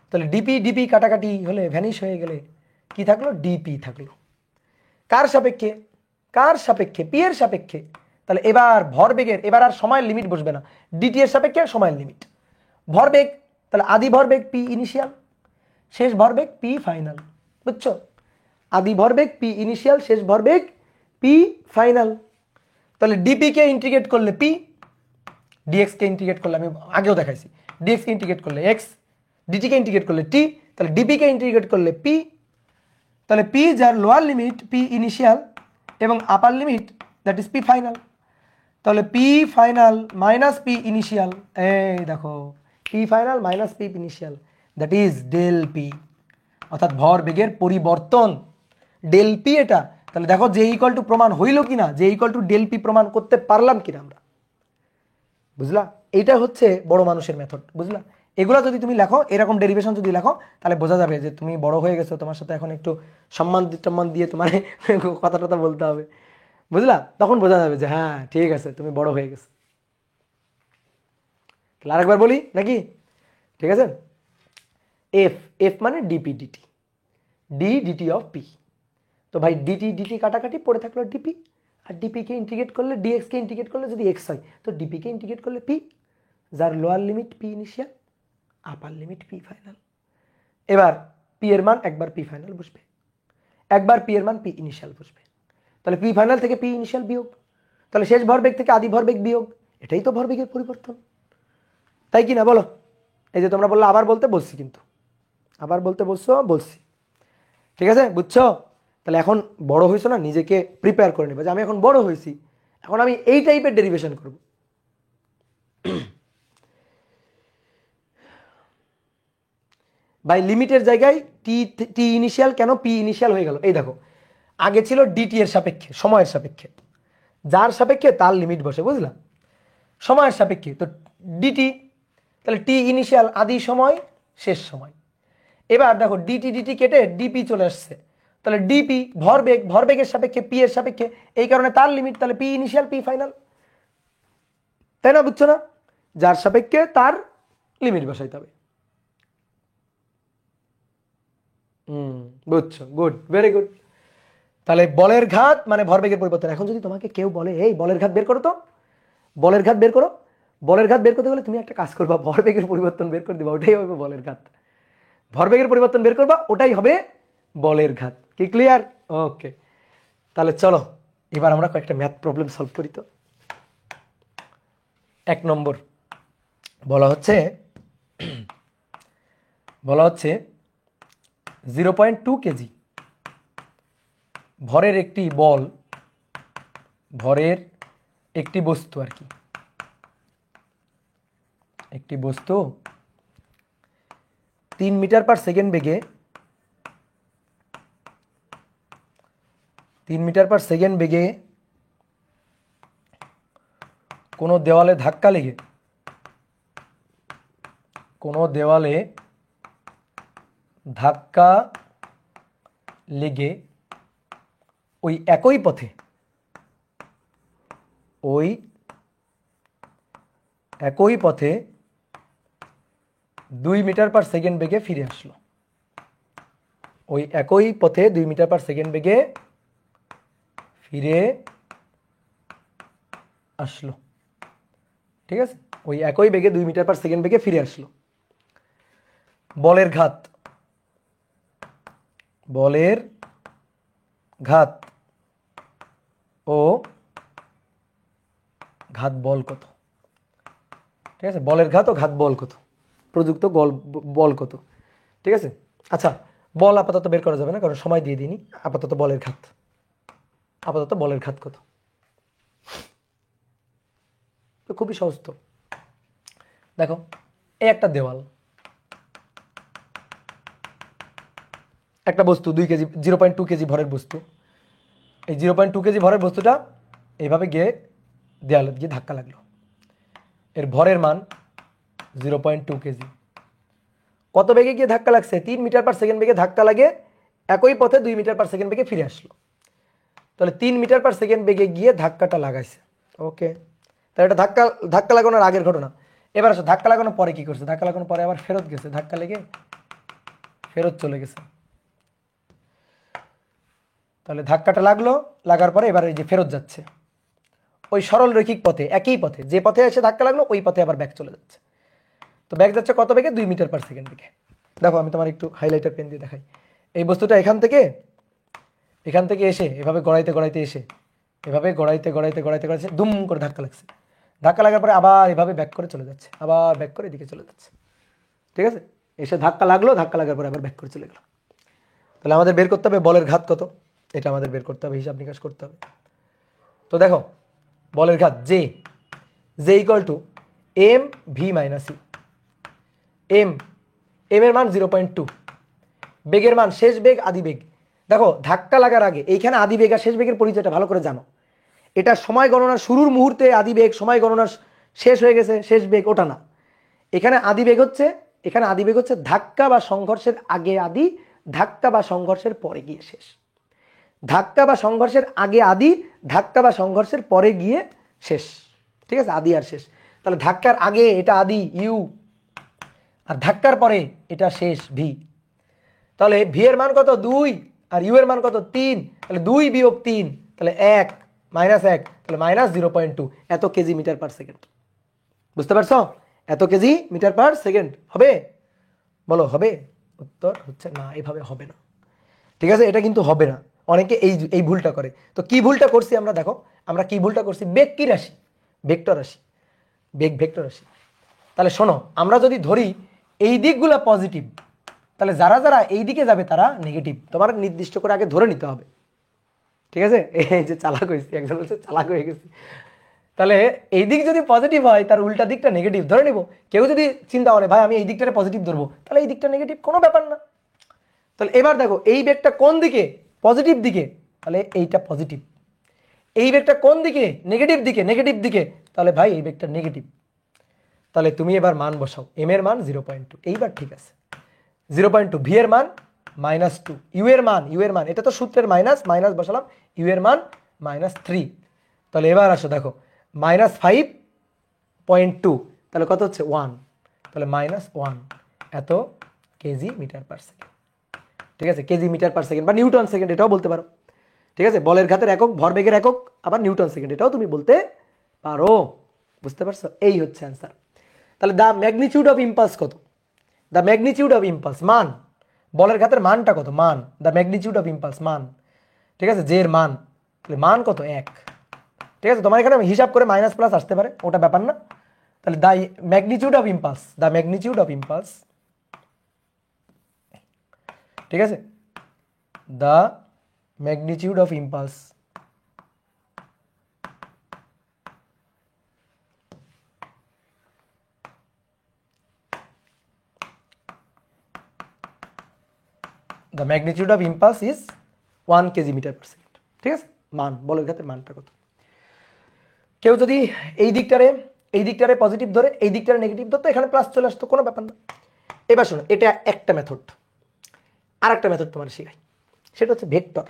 তাহলে dp কাটাকাটি হলে ভ্যানিশ হয়ে গেলে কি থাকলো? dp থাকলো। কার সাপেক্ষে? p এর সাপেক্ষে। তাহলে এবার ভরবেগের, এবার আর সময়ের লিমিট বসবে না, dt এর সাপেক্ষে সময়ের লিমিট। ভরবেগ, তাহলে আদি ভরবেগ p ইনিশিয়াল, শেষ ভরবেগ p ফাইনাল, বুঝছো? আদি ভরবেগ p ইনিশিয়াল, শেষ ভরবেগ p ফাইনাল। তাহলে dp কে ইন্টিগ্রেট করলে p, dx কে ইন্টিগ্রেট করলে, আমি আগেও দেখাইছি, dx কে ইন্টিগ্রেট করলে x, dt কে ইন্টিগ্রেট করলে t, তাহলে dp কে ইন্টিগ্রেট করলে p। তাহলে p যার লোয়ার লিমিট p ইনিশিয়াল এবং upper limit that is p final. তাহলে p final minus p initial, এই দেখো p final minus p initial, that is del p, অর্থাৎ ভরবেগের পরিবর্তন ডেল p এটা। তাহলে দেখো যে = প্রমাণ হইল কিনা, যে = ডেল p প্রমাণ করতে পারলাম কিনা আমরা, বুঝলা? এইটা হচ্ছে বড় মানুষের মেথড, বুঝলা? এগুলা যদি তুমি লেখো, এরকম ডেরিভেশন যদি লেখো, তাহলে বোঝা যাবে যে তুমি বড় হয়ে গেছো, তোমার সাথে এখন একটু সম্মান দিয়ে তোমার কথা বলতে হবে, বুঝলা? তখন বোঝা যাবে যে হ্যাঁ ঠিক আছে, তুমি বড় হয়ে গেছো। তাহলে আরেকবার বলি নাকি? ঠিক আছে, f মানে dp/dt, dt of p। তো ভাই dt কাটাকাটি পড়ে থাকলো dp, আর dp কে ইন্টিগ্রেট করলে, dx কে ইন্টিগ্রেট করলে যদি x হয়, তো dp কে ইন্টিগ্রেট করলে p, যার lower limit p initial, upper limit p final. এবার p এর মান একবার p ফাইনাল বসবে, একবার p এর মান p ইনিশিয়াল বসবে। তাহলে p ফাইনাল থেকে p ইনিশিয়াল বিয়োগ, তাহলে শেষ ভরবেগ থেকে আদি ভরবেগ বিয়োগ, এটাই তো ভরবেগের পরিবর্তন, তাই কি না বলো? এই যে তোমরা বললে আবার বলছি, কিন্তু আবার বলছি, ঠিক আছে, বুঝছো? তাহলে এখন বড় হয়েছো না, নিজেকে প্রিপেয়ার করে নেবে যে আমি এখন বড় হয়েছি, এখন আমি এই টাইপের ডেরিভেশন করব। বাই লিমিটের জায়গায় টি ইনিশিয়াল কেন পি ইনিশিয়াল হয়ে গেল? এই দেখো, আগে ছিল ডিটি এর সাপেক্ষে, সময়ের সাপেক্ষে, যার সাপেক্ষে তার লিমিট বসে, বুঝলা? সময়ের সাপেক্ষে, তো ডিটি, তাহলে টি ইনিশিয়াল আদি সময় শেষ সময়। এবার দেখো ডিটি কেটে ডিপি চলে আসছে, তাহলে ডিপি ভরবেগের সাপেক্ষে পি এর সাপেক্ষে, এই কারণে তার লিমিট, তাহলে পি ইনিশিয়াল পি ফাইনাল, তাই না? বুঝছো না? যার সাপেক্ষে তার লিমিট বসাইতে হবে। বুঝছো, গুড, ভেরি গুড। তাহলে বলের ঘাত মানে ভরবেগের পরিবর্তন। এখন যদি তোমাকে কেউ বলে এই বলের ঘাত বের করো তো, বলের ঘাত বের করো, বলের ঘাত বের করতে গেলে তুমি একটা কাজ করবা, ভরবেগের পরিবর্তন বের করে দিবা, ওটাই হবে বলের ঘাত। ভরবেগের পরিবর্তন বের করবা, ওটাই হবে বলের ঘাত। কি ক্লিয়ার? ওকে, তাহলে চলো এবার আমরা কয়েকটা ম্যাথ প্রবলেম সলভ করি। তো 1 নম্বর বলা হচ্ছে 0.2 কেজি ভরের একটি বল, ভরের একটি বস্তু আর কি, একটি বস্তু 3 মিটার পার সেকেন্ড বেগে 3 মিটার পার সেকেন্ড বেগে কোনো দেওয়ালে ধাক্কা লেগে, কোনো দেওয়ালে ধাক্কা লেগে ওই একই পথে, ওই একই পথে 2 মিটার পার সেকেন্ড বেগে ফিরে আসলো। ওই একই পথে 2 মিটার পার সেকেন্ড বেগে ফিরে আসলো। ঠিক আছে, ওই একই বেগে 2 মিটার পার সেকেন্ড বেগে ফিরে আসলো। বলের ঘাত, বলের ঘাত ও ঘাত বল কত? ঠিক আছে, বলের ঘাত ও ঘাত বল কত, প্রযুক্ত বল কত? ঠিক আছে, আচ্ছা বল আপাতত বের করা যাবে না কারণ সময় দিয়ে দিইনি। আপাতত বলের ঘাত, আপাতত বলের ঘাত কত? তো খুবই সহজ। তো দেখো এই একটা দেওয়াল, একটা বস্তু 2 কেজি 0.2 কেজি ভরের বস্তু, এই 0.2 কেজি ভরের বস্তুটা এইভাবে গিয়ে দেওয়ালে গিয়ে ধাক্কা লাগলো। এর ভরের মান 0.2 কেজি। কত বেগে গিয়ে ধাক্কা লাগছে? 3 মিটার পার সেকেন্ড বেগে ধাক্কা লাগে, একই পথে 2 মিটার পার সেকেন্ড বেগে ফিরে আসলো। তাহলে 3 মিটার পার সেকেন্ড বেগে গিয়ে ধাক্কাটা লাগাইছে। ওকে, তাহলে এটা ধাক্কা লাগানোর আগের ঘটনা। এবার আসো ধাক্কা লাগানোর পরে কি করছে? ধাক্কা লাগানোর পরে আবার ফেরত গেছে, ধাক্কা লেগে ফেরত চলে গেছে। তাহলে ধাক্কাটা লাগলো, লাগার পরে এবার এই যে ফেরত যাচ্ছে ওই সরল রৈখিক পথে, একই পথে, যে পথে এসে ধাক্কা লাগলো ওই পথে আবার ব্যাক চলে যাচ্ছে। তো ব্যাক যাচ্ছে কত বেগে? 2 মিটার পার সেকেন্ড বেগে। দেখো আমি তোমার একটু হাইলাইটার পেন দিয়ে দেখাই। এই বস্তুটা এখান থেকে এসে এভাবে গড়াইতে গড়াইতে এসে এভাবে গড়াইতে গড়াইতে গড়াইতে গড়াইতে দুম করে ধাক্কা লাগছে। ধাক্কা লাগার পরে আবার এভাবে ব্যাক করে চলে যাচ্ছে, আবার ব্যাক করে এদিকে চলে যাচ্ছে। ঠিক আছে, এসে ধাক্কা লাগলো, ধাক্কা লাগার পরে আবার ব্যাক করে চলে গেল। তাহলে আমাদের বের করতে হবে বলের ঘাত কত, এটা আমাদের বের করতে হবে, হিসাব নিকাশ করতে হবে। তো দেখো বলের ঘাত J equal to M V minus E. M এর মান 0.2, বেগের মান শেষ বেগ আদি বেগ। দেখো ধাক্কা লাগার আগে এইখানে আদি বেগ আর শেষ বেগের পরিচয়টা ভালো করে জানো। এটা সময় গণনার শুরুর মুহূর্তে আদি বেগ, সময় গণনার শেষ হয়ে গেছে শেষ বেগ, ওটা না। এখানে আদি বেগ হচ্ছে ধাক্কা বা সংঘর্ষের আগে আদি, ধাক্কা বা সংঘর্ষের পরে গিয়ে শেষ। ধাক্কা বা সংঘর্ষের আগে আদি, ধাক্কা বা সংঘর্ষের পরে গিয়ে শেষ। ঠিক আছে, আদি আর শেষ। তাহলে ধাক্কার আগে এটা আদি ইউ, আর ধাক্কার পরে এটা শেষ ভি। তাহলে ভি এর মান কত? 2, আর ইউ এর মান কত? 3। তাহলে 2 বিয়োগ 3, তাহলে 1 মাইনাস 1, তাহলে মাইনাস 0.2। এত কেজি মিটার পার সেকেন্ড। বুঝতে পারছো? এত কেজি মিটার পার সেকেন্ড হবে? বলো হবে? উত্তর হচ্ছে না, এভাবে হবে না। ঠিক আছে, এটা কিন্তু হবে না। অনেকে এই ভুলটা করে। তো কি ভুলটা করছি আমরা? দেখো আমরা কি ভুলটা করছি। বেগ কি রাশি? ভেক্টর রাশি। বেগ ভেক্টর রাশি। তাহলে শোনো, আমরা যদি ধরি এই দিকগুলো পজিটিভ, তাহলে যারা যারা এই দিকে যাবে তারা নেগেটিভ। তোমার নির্দিষ্ট করে আগে ধরে নিতে হবে। ঠিক আছে, এই যে চালাক হয়েছি, একজন বলছে চালাক হয়ে গেছি। তাহলে এই দিক যদি পজিটিভ হয় তার উল্টা দিকটা নেগেটিভ ধরে নেব। কেউ যদি চিন্তা করে ভাই আমি এই দিকটারে পজিটিভ ধরবো, তাহলে এই দিকটা নেগেটিভ, কোনো ব্যাপার না। তাহলে এবার দেখো এই বেগটা কোন দিকে? পজিটিভ দিকে, তাহলে এইটা পজিটিভ। এই বেগটা কোন দিকে? নেগেটিভ দিকে, নেগেটিভ দিকে, তাহলে ভাই এই বেগটা নেগেটিভ। তাহলে তুমি এবার মান বসাও। এম এর মান 0.2, এইবার ঠিক আছে। 0.2, ভি এর মান -2, ইউ এর মান এটা তো সূত্রের মাইনাস, মাইনাস বসালাম, ইউ এর মান -3। তাহলে এবার আসো দেখো -5.2, তাহলে কত হচ্ছে? 1, তাহলে -1 এত কেজি মিটার পার সেকেন্ড। ঠিক আছে, কেজি মিটার পার সেকেন্ড বা নিউটন সেকেন্ড এটাও বলতে পারো। ঠিক আছে, বলের ঘাতের একক, ভরবেগের একক, আবার নিউটন সেকেন্ড, এটাও তুমি বলতে পারো। বুঝতে পারছো? এই হচ্ছে অ্যান্সার। তাহলে দ্য ম্যাগনিটিউড অফ ইম্পালস কত? দ্য ম্যাগনিটিউড অফ ইম্পালস মান, বলের ঘাতের মানটা কত? মান, দ্য ম্যাগনিটিউড অফ ইম্পালস মান, ঠিক আছে, জের মান, তাহলে মান কত? 1। ঠিক আছে, তোমার এখানে হিসাব করে মাইনাস প্লাস আসতে পারে, ওটা ব্যাপার না। তাহলে the magnitude of impulse, the magnitude of impulse, ঠিক আছে, the magnitude of impulse the magnitude of impulse is 1 KG metre per second. ঠিক আছে, মান, বলের ঘাতের মানটা কত? কেউ যদি এই দিকটারে পজিটিভ ধরে, এই দিকটারে নেগেটিভ ধরতো, এখানে প্লাস চলে আসতো, কোনো ব্যাপার না। এবার শোনো, এটা একটা মেথড। আর একটা মেথড তোমার শেখাই, সেটা হচ্ছে ভেক্টর।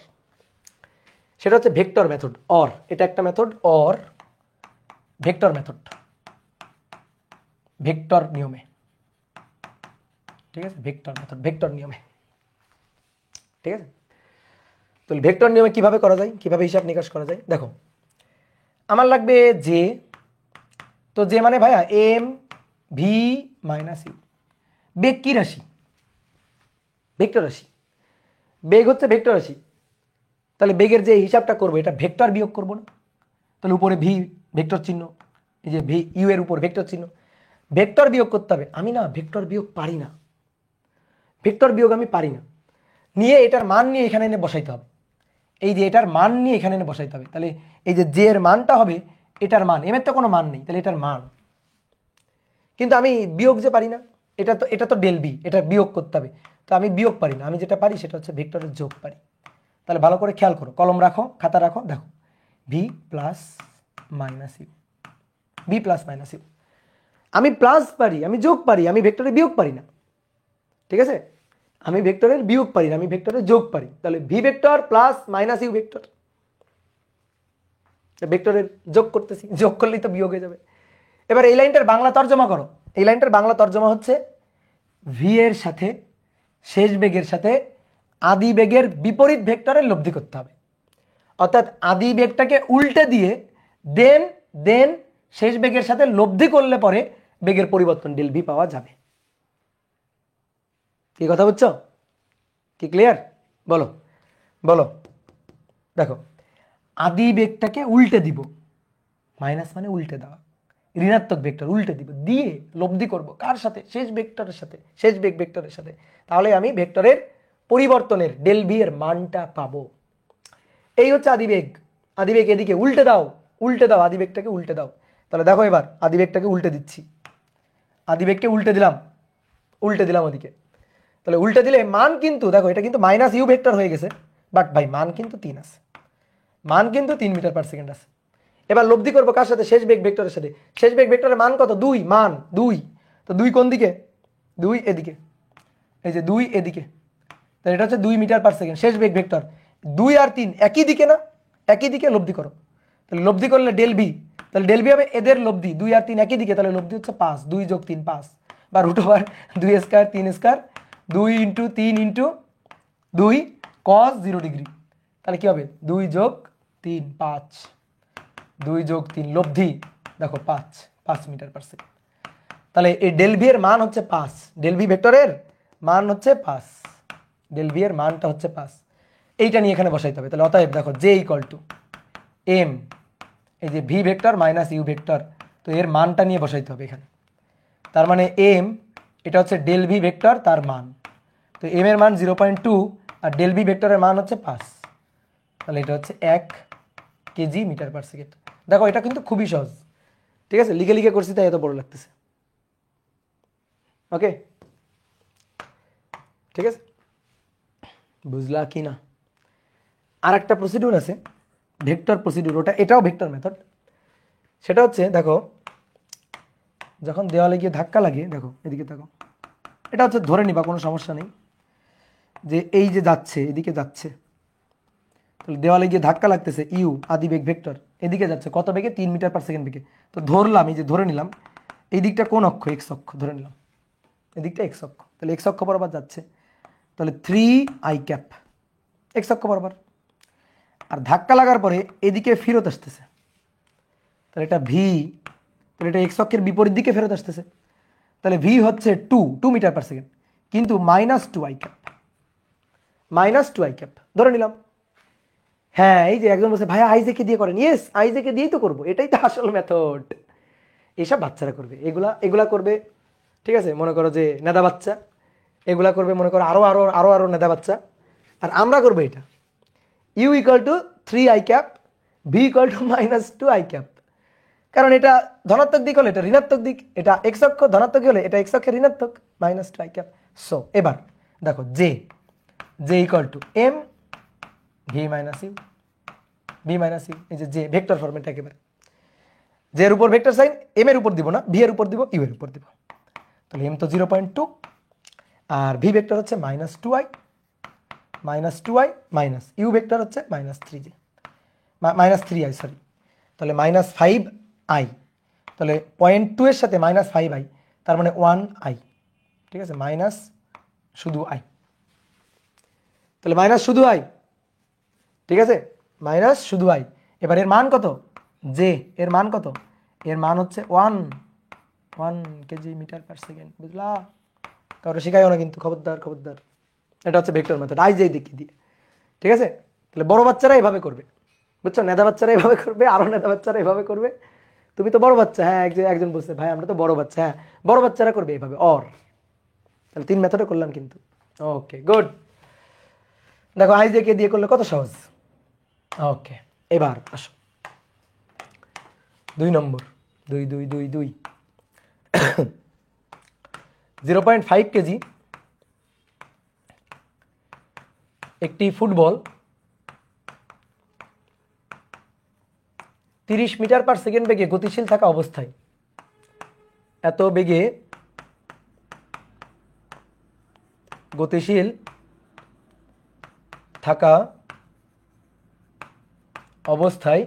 সেটা হচ্ছে ভেক্টর মেথড, অর, এটা একটা method, or vector method, vector নিয়মে। ঠিক আছে, ভেক্টর মেথড, ভেক্টর নিয়মে। ঠিক আছে, তো ভেক্টর নিয়মে কিভাবে করা যায়, কিভাবে হিসাব নিকাশ করা যায়? দেখো, আমার লাগবে জে, তো জে মানে ভাইয়া এম ভি মাইনাস ইউ। বেগ কি রাশি? ভেক্টর রাশি। বেগ হচ্ছে ভেক্টর রাশি, তাহলে বেগের যে হিসাবটা করবো, এটা ভেক্টর বিয়োগ করবো না? তাহলে উপরে ভি ভেক্টর চিহ্ন, এই যে ভি ইউ এর উপর ভেক্টর চিহ্ন, ভেক্টর বিয়োগ করতে হবে। আমি না ভেক্টর বিয়োগ পারি না, ভেক্টর বিয়োগ আমি পারি না। নিয়ে এটার মান নিয়ে এখানে এনে বসাইতে হবে, এই যে এটার মান নিয়ে এখানে এনে বসাইতে হবে। তাহলে এই যে জে এর মানটা হবে এটার মান, এম এর তো কোনো মান নেই, তাহলে এটার মান। কিন্তু আমি বিয়োগ যে পারি না, এটা তো ডেল বি, এটা বিয়োগ করতে হবে, তো আমি বিয়োগ পারি না। আমি যেটা পারি সেটা হচ্ছে ভেক্টরের যোগ পারি। তাহলে ভালো করে খেয়াল করো, কলম রাখো, খাতা রাখো, দেখো V plus minus U, V plus minus you. আমি প্লাস পারি, আমি যোগ পারি, আমি ভেক্টরের বিয়োগ পারি না। ঠিক আছে, আমি ভেক্টরের বিয়োগ পারি না, আমি ভেক্টরের যোগ পারি। তাহলে V vector plus minus U vector, ভেক্টরের যোগ করতেছি, যোগ করলেই তো বিয়োগ হয়ে যাবে। এবার এই লাইনটার বাংলা তর্জমা করো। এই লাইনটার বাংলা তর্জমা হচ্ছে ভি এর সাথে শেষ বেগের সাথে আদি বেগের বিপরীত ভেক্টরের লব্ধি করতে হবে। অর্থাৎ আদি বেগটাকে উল্টে দিয়ে দেন দেন শেষ বেগের সাথে লব্ধি করলে পরে বেগের পরিবর্তন ডেল ভি পাওয়া যাবে। কি কথা বুঝছো? কি ক্লিয়ার? বলো বলো। দেখো, আদি বেগটাকে উল্টে দিব, মাইনাস মানে উল্টে দেওয়া, ঋণাত্মক ভেক্টর উল্টে দিব, দিয়ে লব্ধি করব কার সাথে? শেষ ভেক্টরের সাথে, শেষ বেগ ভেক্টরের সাথে। তাহলে আমি ভেক্টরের পরিবর্তনের ডেল ভি এর মানটা পাবো। এই হচ্ছে আদিবেগ। আদিবেগ এদিকে উল্টে দাও, উল্টে দাও, আদিবেগটাকে উল্টে দাও। তাহলে দেখো, এবার আদিবেগটাকে উল্টে দিচ্ছি, আদিবেগকে উল্টে দিলাম, উল্টে দিলাম ওদিকে। তাহলে উল্টে দিলে মান কিন্তু দেখো, এটা কিন্তু মাইনাস ইউ ভেক্টর হয়ে গেছে, বাট ভাই মান কিন্তু 3 আছে, মান কিন্তু 3 মিটার পার সেকেন্ড আছে। এবার লব্ধি করবো কার সাথে? শেষ বেগ ভেক্টরের সাথে। শেষ বেগ ভেক্টরের মান কত? 2, মান 2। তো 2 কোন দিকে? 2 এদিকে, এই যে 2 এদিকে, তাহলে এটা হচ্ছে 2 মিটার পার সেকেন্ড শেষ বেগ ভেক্টর। 2 আর 3 একই দিকে না? একই দিকে, লব্ধি করো। তাহলে লব্ধি করলে ডেল ভি, তাহলে ডেল ভি হবে এদের লব্ধি, 2 আর 3 একই দিকে, তাহলে লব্ধি হচ্ছে 5, 2 যোগ 3 5, বা root over 2 square 3 square 2 into 3 into 2 cos 0 degree. তাহলে কি হবে? 2 যোগ 3 5, 2 যোগ 3 লব্ধি দেখো 5 মিটার পার সেকেন্ড। তাহলে এই ডেল ভি এর মান হচ্ছে 5, ডেল ভি ভেক্টরের মান হচ্ছে 5, ডেল ভি এর মানটা হচ্ছে 5। এইটা নিয়ে এখানে বসাইতে হবে। তাহলে অতএব দেখো জে ইকুয়াল টু এম, এই যে V vector minus U vector, তো এর মানটা নিয়ে বসাইতে হবে এখানে। তার মানে এম, এটা হচ্ছে ডেল ভি ভেক্টর, তার মান, তো এম এর মান 0.2 আর ডেল ভি ভেক্টরের মান হচ্ছে 5, তাহলে এটা হচ্ছে 1 কেজি মিটার পার সেকেন্ড। দেখো এটা কিন্তু খুবই সহজ, ঠিক আছে, লিখে লিখে করছি তাই এত বড় লাগতেছে। ওকে, ঠিক আছে, বুঝলা কি না? আর একটা প্রসিডিউর আছে ভেক্টর প্রসিডিউর, ওটা এটাও ভেক্টর মেথড। সেটা হচ্ছে দেখো, যখন দেওয়ালে গিয়ে ধাক্কা লাগে, দেখো এদিকে দেখো, এটা হচ্ছে ধরে নিবা, কোনো সমস্যা নেই, যে এই যে যাচ্ছে এদিকে যাচ্ছে, তাহলে দেওয়ালে গিয়ে ধাক্কা লাগতেছে, ইউ আদি বেগ ভেক্টর এদিকে যাচ্ছে কত বেগে? 3 মিটার পার সেকেন্ড বেগে। তো ধরলাম, এই যে ধরে নিলাম এই দিকটা কোন অক্ষ? এক্স অক্ষ ধরে নিলাম, এদিকটা এক্স অক্ষ, তাহলে এক্স অক্ষ বরাবর যাচ্ছে, তাহলে 3 আই ক্যাপ এক্স অক্ষ বরাবর। আর ধাক্কা লাগার পরে এদিকে ফেরত আসতেছে, তাহলে এটা ভি, তাহলে এটা এক্স অক্ষের বিপরীত দিকে ফেরত আসতেছে, তাহলে ভি হচ্ছে 2 মিটার পার সেকেন্ড, কিন্তু -2 আই ক্যাপ, -2 আই ক্যাপ ধরে নিলাম। হ্যাঁ, এই যে একজন বলছে ভাইয়া আইজেকে দিয়ে করেন, ইয়েস আইজেকে দিয়েই তো করবো, এটাই তো আসল মেথড। এসব বাচ্চারা করবে, এগুলা এগুলা করবে, ঠিক আছে, মনে করো যে নেদা বাচ্চা, এগুলা করবে মনে করো আরো আরো আরো আরো নেদা বাচ্চা, আর আমরা করবো এটা U equal to 3 I cap, V equal to -2 I cap. কারণ এটা ধনাত্মক দিক হলে এটা ঋণাত্মক দিক, এটা এক্স অক্ষ ধনাত্মক হলে এটা এক্স অক্ষের ঋণাত্মক, -2 আই ক্যাপ। সো এবার দেখো J, J equal to M V minus U, V minus U, এই যে জে ভেক্টর ফরম্যাট একেবারে, জে এর উপর ভেক্টর সাইন, এম এর উপর দিব না, ভি এর উপর দিব, ইউ এর উপর দিব। তাহলে এম তো 0.2 আর ভি ভেক্টর হচ্ছে -2i, -2i minus U vector হচ্ছে -3j, -3i সরি, তাহলে -5i, তাহলে 0.2 এর সাথে -5i, তার মানে 1i, ঠিক আছে, মাইনাস শুধু আই, তাহলে মাইনাস শুধু আই, ঠিক আছে, মাইনাস শুধু আই। এবার এর মান কত, জে এর মান কত, এর মান হচ্ছে 1 কেজি মিটার পার সেকেন্ড, বুঝলা? কারো শেখাইও না কিন্তু, খবরদার খবরদার। এটা হচ্ছে ভেক্টর মেথড, আই যেই দিকে দিয়ে, ঠিক আছে। তাহলে বড় বাচ্চারা এভাবে করবে, বুঝছো, নেদা বাচ্চারা এভাবে করবে, আরো নেদা বাচ্চারা এভাবে করবে। তুমি তো বড় বাচ্চা, হ্যাঁ একজন বলছে ভাই আমরা তো বড় বাচ্চা, হ্যাঁ বড় বাচ্চারা করবে এভাবে। অর, তাহলে 3 মেথডে করলাম কিন্তু। ওকে গুড, দেখো আই যে কে দিয়ে করলে কত সহজ। ওকে, এবার আসো 2 নম্বর, 2 2 2 2 0.5 কেজি একটি ফুটবল 30 মিটার পার সেকেন্ড বেগে গতিশীল থাকা অবস্থায়, এত বেগে গতিশীল থাকা অবস্থায়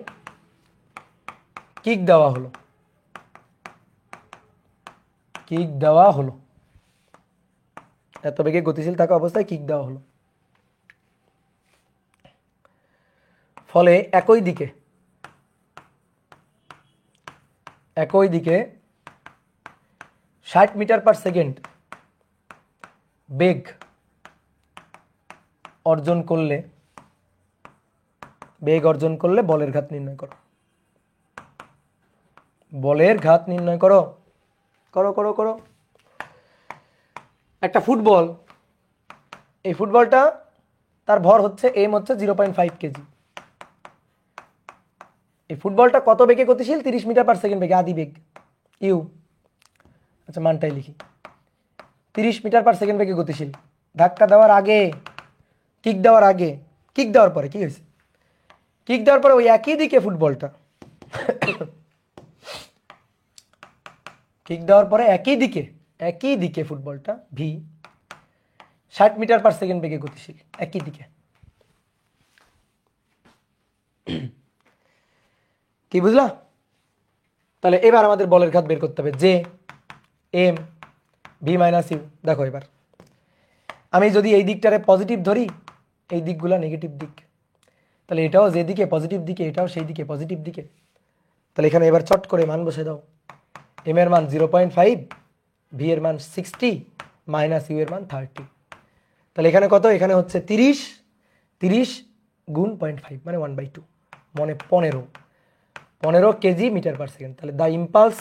কিক দেওয়া হলো, কিক দেওয়া হলো, এত বেগে গতিশীল থাকা অবস্থায় কিক দেওয়া হলো, ফলে একই দিকে 60 মিটার পার সেকেন্ড বেগ অর্জন করলে বলের ঘাত নির্ণয় করো, বলের ঘাত নির্ণয় করো, করো করো করো। একটা ফুটবল, এই ফুটবলটা তার ভর হচ্ছে এম হচ্ছে 0.5 কেজি, এই ফুটবলটা কত বেগে গতিশীল, 30 মিটার পার সেকেন্ড বেগে, আদি বেগ ইউ, আচ্ছা মানটাই লিখি, 30 মিটার পার সেকেন্ড বেগে গতিশীল, ধাক্কা দেওয়ার আগে, কিক দেওয়ার আগে, কিক দেওয়ার পরে কি হয়েছে, কিক দেওয়ার পরে ওই একই দিকে ফুটবলটা কিক দেওয়ার পরে একই দিকে ফুটবলটা ভি 60 মিটার পার সেকেন্ড বেগে গতিশীল, একই দিকে। কি বুঝলা? তাহলে এবার আমাদের বলের ঘাত বের করতে হবে, J M V minus U. দেখো এবার আমি যদি এই দিকটারে পজিটিভ ধরি, এই দিকগুলা নেগেটিভ দিক, তাহলে এটাও যেদিকে পজিটিভ দিকে, এটাও সেই দিকে পজিটিভ দিকে। তাহলে এখানে এবার চট করে মান বসে দাও, এম এর মান 0.5, ভি এর মান 60, মাইনাস ইউ এর মান 30। তাহলে এখানে কত, এখানে হচ্ছে 30 গুণ 0.5 মানে 1/2, মানে 15 কেজি মিটার পার সেকেন্ড। তাহলে the impulse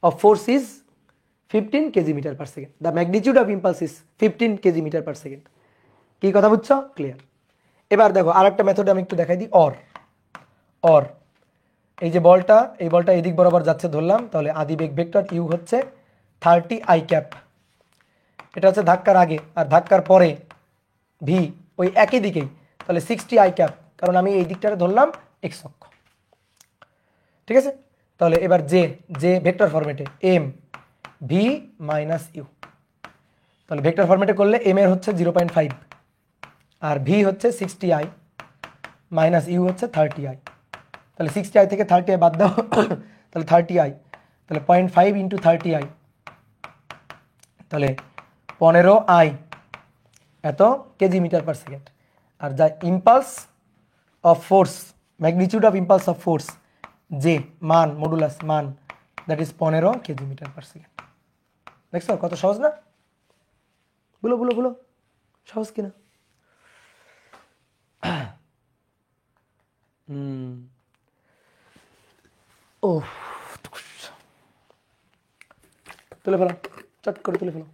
of force is 15 KG metre per second, the magnitude of impulse is 15 KG metre per second. কি কথা বুঝছো? ক্লিয়ার। এবার দেখো আর একটা মেথড আমি একটু দেখাই দিই, অর এই যে বলটা, এই বলটা এদিক বরাবর যাচ্ছে ধরলাম, তাহলে আদি বেগ ভেক্টর ইউ হচ্ছে 30 আই ক্যাপ, এটা হচ্ছে ধাক্কার আগে, আর ধাক্কার পরে ভি ওই একই দিকেই, তাহলে 60 আই ক্যাপ, কারণ আমি এই দিকটারে ধরলাম এক্স অক্ষ, ঠিক আছে। তাহলে এবার জে ভেক্টর ফরম্যাটে এম ভি মাইনাস ইউ, তাহলে ভেক্টর ফরম্যাটে করলে এম এর হচ্ছে 0.5 আর ভি হচ্ছে 60i মাইনাস ইউ হচ্ছে 30i, তাহলে 60i থেকে 30i বাদ দাও তাহলে 30i, তাহলে 0.5 ইন্টু 30i, তাহলে 15i এত কেজি মিটার পার সেকেন্ড। আর যা impulse of force, magnitude of impulse of force J, মান মডুলাস মান, that is 15 KG metre per second. দেখছো কত সহজ না? বলো বলো বলো, সহজ কিনা? ও তুলে ফেলো, চট করে তুলে ফেলো।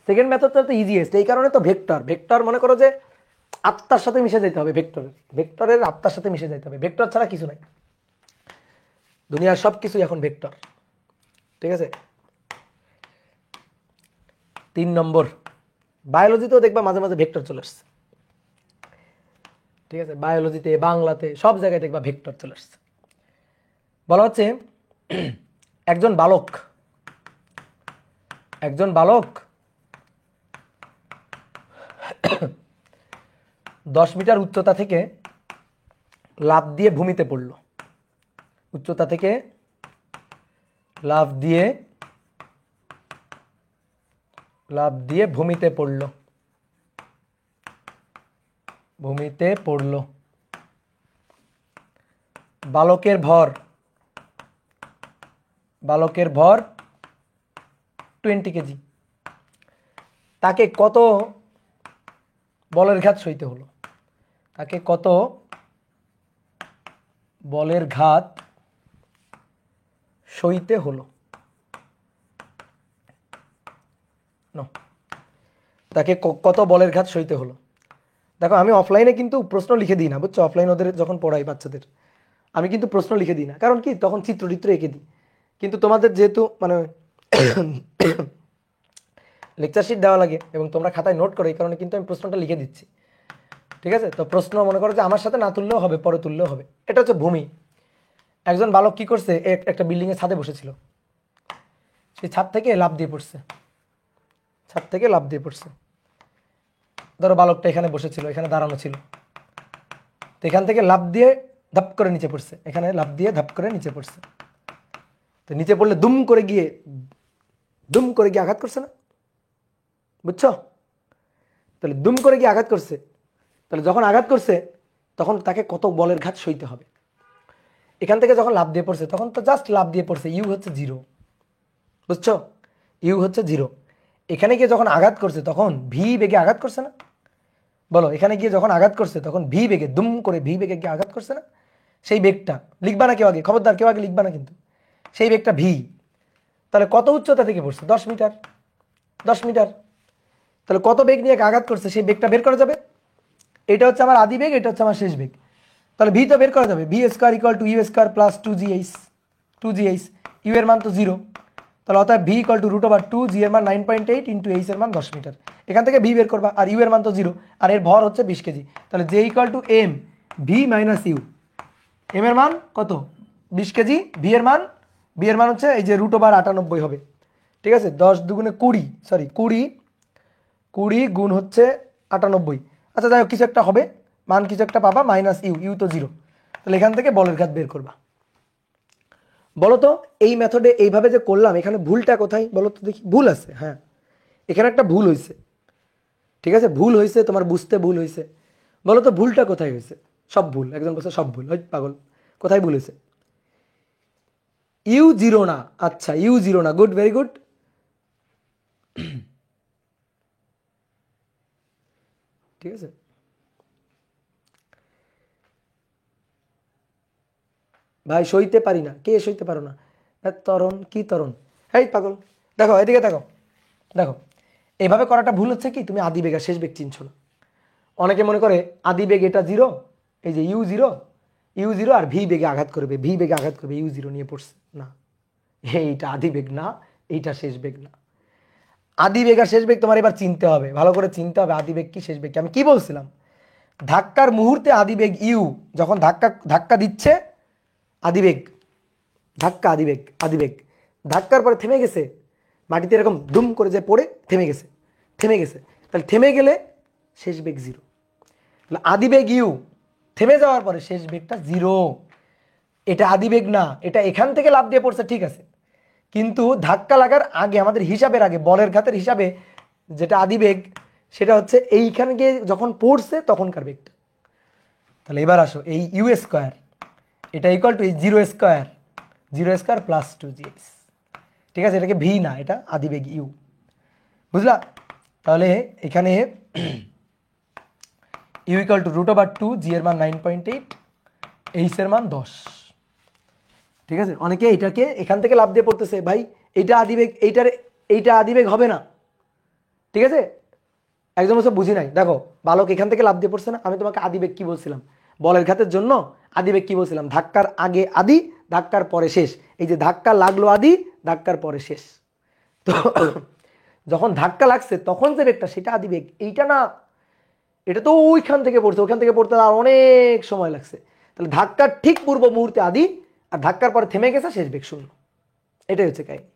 সেকেন্ড মেথডটা তো ইজিয়েস্ট, এই কারণে তো ভেক্টর। ভেক্টর মনে করো যে আত্মার সাথে মিশে যেতে হবে, ভেক্টরের আত্মার সাথে মিশে যেতে হবে, ভেক্টর ছাড়া কিছু নাই, দুনিয়ার সব কিছুই এখন ভেক্টর। ঠিক আছে, 3 নম্বর, বায়োলজিতেও দেখবা মাঝে মাঝে ভেক্টর চলে আসছে। ঠিক আছে, বায়োলজিতে, বাংলাতে, সব জায়গায় দেখবা ভেক্টর চলে আসছে। বলা হচ্ছে একজন বালক 10 মিটার উচ্চতা থেকে লাফ দিয়ে ভূমিতে পড়ল। উচ্চতা থেকে লাফ দিয়ে ভূমিতে পড়ল। বালকের ভর 20 কেজি। তাকে কত বলের ঘাত সইতে হলো? তাকে কত বলের ঘাত সইতে হলো? তাকে কত বলের ঘাত সইতে হলো? দেখো আমি অফলাইনে কিন্তু প্রশ্ন লিখে দিই না, বুঝছো? অফলাইন ওদের যখন পড়াই বাচ্চাদের, আমি কিন্তু প্রশ্ন লিখে দিই না, কারণ কি তখন চিত্র এঁকে দিই। কিন্তু তোমাদের যেহেতু মানে লেকচার শিট দেওয়া লাগে এবং তোমরা খাতায় নোট করো, এই কারণে কিন্তু আমি প্রশ্নটা লিখে দিচ্ছি। ঠিক আছে, তো প্রশ্ন মনে করো যে আমার সাথে না তুললেও হবে, পরে তুললেও হবে। এটা হচ্ছে ভূমি। একজন বালক কি করছে, একটা বিল্ডিং এর ছাদে বসেছিল, সেই ছাদ থেকে লাফ দিয়ে পড়ছে। ধরো বালকটা এখানে বসেছিল, এখানে দাঁড়ানো ছিল, তো এখান থেকে লাফ দিয়ে ধাপ করে নিচে পড়ছে, এখানে লাফ দিয়ে ধাপ করে নিচে পড়ছে। তো নিচে পড়লে দুম করে গিয়ে আঘাত করছে না? বুঝছো? তাহলে দুম করে গিয়ে আঘাত করছে, তাহলে যখন আঘাত করছে তখন তাকে কত বলের ঘাত সইতে হবে? এখান থেকে যখন লাফ দিয়ে পড়ছে তখন তো জাস্ট লাফ দিয়ে পড়ছে, ইউ হচ্ছে 0। বুঝছো? ইউ হচ্ছে 0। এখানে গিয়ে যখন আঘাত করছে তখন ভি বেগে আঘাত করছে না? বলো, এখানে গিয়ে যখন আঘাত করছে তখন ভি বেগে দুম করে ভি বেগে গিয়ে আঘাত করছে না? সেই বেগটা লিখবা না কেউ আগে, খবরদার কেউ আগে লিখবা না কিন্তু। সেই বেগটা ভি। তাহলে কত উচ্চতা থেকে পড়ছে? 10 মিটার। তাহলে কত বেগ নিয়ে আঘাত করছে সেই বেগটা বের করা যাবে। এটা হচ্ছে আমার আদি বেগ, এটা হচ্ছে আমার শেষ বেগ। তাহলে ভি তো বের করা যাবে, V square equal to U square plus 2gh। U এর মান তো 0, তাহলে অর্থাৎ ভি ইকুয়াল টু √2, জি এর মান 9.8 ইন্টু এইচ এর মান 10 মিটার। এখান থেকে ভি বের করবা, আর ইউ এর মান তো 0, আর এর ভর হচ্ছে 20 কেজি। তাহলে J equal to M V minus U. M এর মান কত? 20 কেজি। ভি এর মান হচ্ছে এই যে √98 হবে। ঠিক আছে, 10 দুগুণে 20 গুণ হচ্ছে 98। আচ্ছা যাই হোক, কিছু একটা হবে, মান কিছু একটা পাবা, মাইনাস ইউ তো 0। তাহলে এখান থেকে বলের ঘাত বের করবা। বলো তো এই মেথডে এইভাবে যে করলাম, এখানে ভুলটা কোথায় বলো তো দেখি? ভুল আছে, হ্যাঁ এখানে একটা ভুল হয়েছে। ঠিক আছে, ভুল হয়েছে, তোমার বুঝতে ভুল হয়েছে। বলো তো ভুলটা কোথায় হয়েছে? সব ভুল, একজন বলছে সব ভুল, ওই পাগল, কোথায় ভুল হয়েছে? ইউ 0 না, আচ্ছা ইউ 0 না, গুড, ভেরি গুড। ঠিক আছে, ভাই সইতে পারি না, কে সইতে পারো না? তরণ কি তরণ, এই পাগল, দেখো এদিকে দেখো, এইভাবে করাটা ভুল হচ্ছে কি, তুমি আদি বেগ আর শেষ বেগ চিনছো না। অনেকে মনে করে আদি বেগ এটা 0, এই যে ইউ 0 আর ভি বেগে আঘাত করবে, ইউ 0 নিয়ে পড়ছে না, এইটা আদি বেগ না, এইটা শেষ বেগ না। আদি বেগ আর শেষ বেগ তোমার এবার চিনতে হবে, ভালো করে চিনতে হবে আদি বেগ কি শেষ বেগ কি। আমি কি বলছিলাম? ধাক্কার মুহূর্তে আদি বেগ ইউ, যখন ধাক্কা দিচ্ছে আদিবেগ, আদিবেগ ধাক্কার পরে থেমে গেছে, মাটিতে এরকম দুম করে যে পড়ে থেমে গেছে, তাহলে থেমে গেলে শেষ বেগ 0। তাহলে আদিবেগ ইউ, থেমে যাওয়ার পরে শেষ বেগটা 0। এটা আদিবেগ না, এটা এখান থেকে লাফ দিয়ে পড়ছে ঠিক আছে, কিন্তু ধাক্কা লাগার আগে আমাদের হিসাবের আগে বলের ঘাতের হিসাবে যেটা আদিবেগ সেটা হচ্ছে এইখানে গিয়ে যখন পড়ছে তখনকার বেগটা। তাহলে এবার আসো, এই ইউ স্কোয়ার এটা ইকুয়াল টু এই জিরো স্কোয়ার প্লাস 2gx, ঠিক আছে? এটাকে ভি না, এটা আদিবেগ ইউ, বুঝলা? তাহলে এখানে ইউ ইকুয়াল টু √2, জি এর মান 9.8, এইচ এর মান 10, ঠিক আছে? অনেকে এটাকে এখান থেকে লাভ দিয়ে পড়তেছে, ভাই এইটা আদিবেগ, এইটা আদিবেগ হবে না, ঠিক আছে? একদম ওসব বুঝি নাই। দেখো বালক এখান থেকে লাভ দিয়ে পড়ছে না, আমি তোমাকে আদিবেগ কি বলছিলাম? বলের ঘাতের জন্য আদিবেগ কি বলছিলাম? ধাক্কার আগে আদি, ধাক্কার পরে শেষ। এই যে ধাক্কা লাগলো আদি, ধাক্কার পরে শেষ। তো যখন ধাক্কা লাগছে তখন যে বেগটা সেটা আদিবেগ, এইটা না। এটা তো ওইখান থেকে পড়ছে, ওইখান থেকে পড়তে আর অনেক সময় লাগছে। তাহলে ধাক্কার ঠিক পূর্ব মুহূর্তে আদি, আর ধাক্কার পরে থেমে গেছে, শেষ বেগ শূন্য। এটাই হচ্ছে কাহিনী,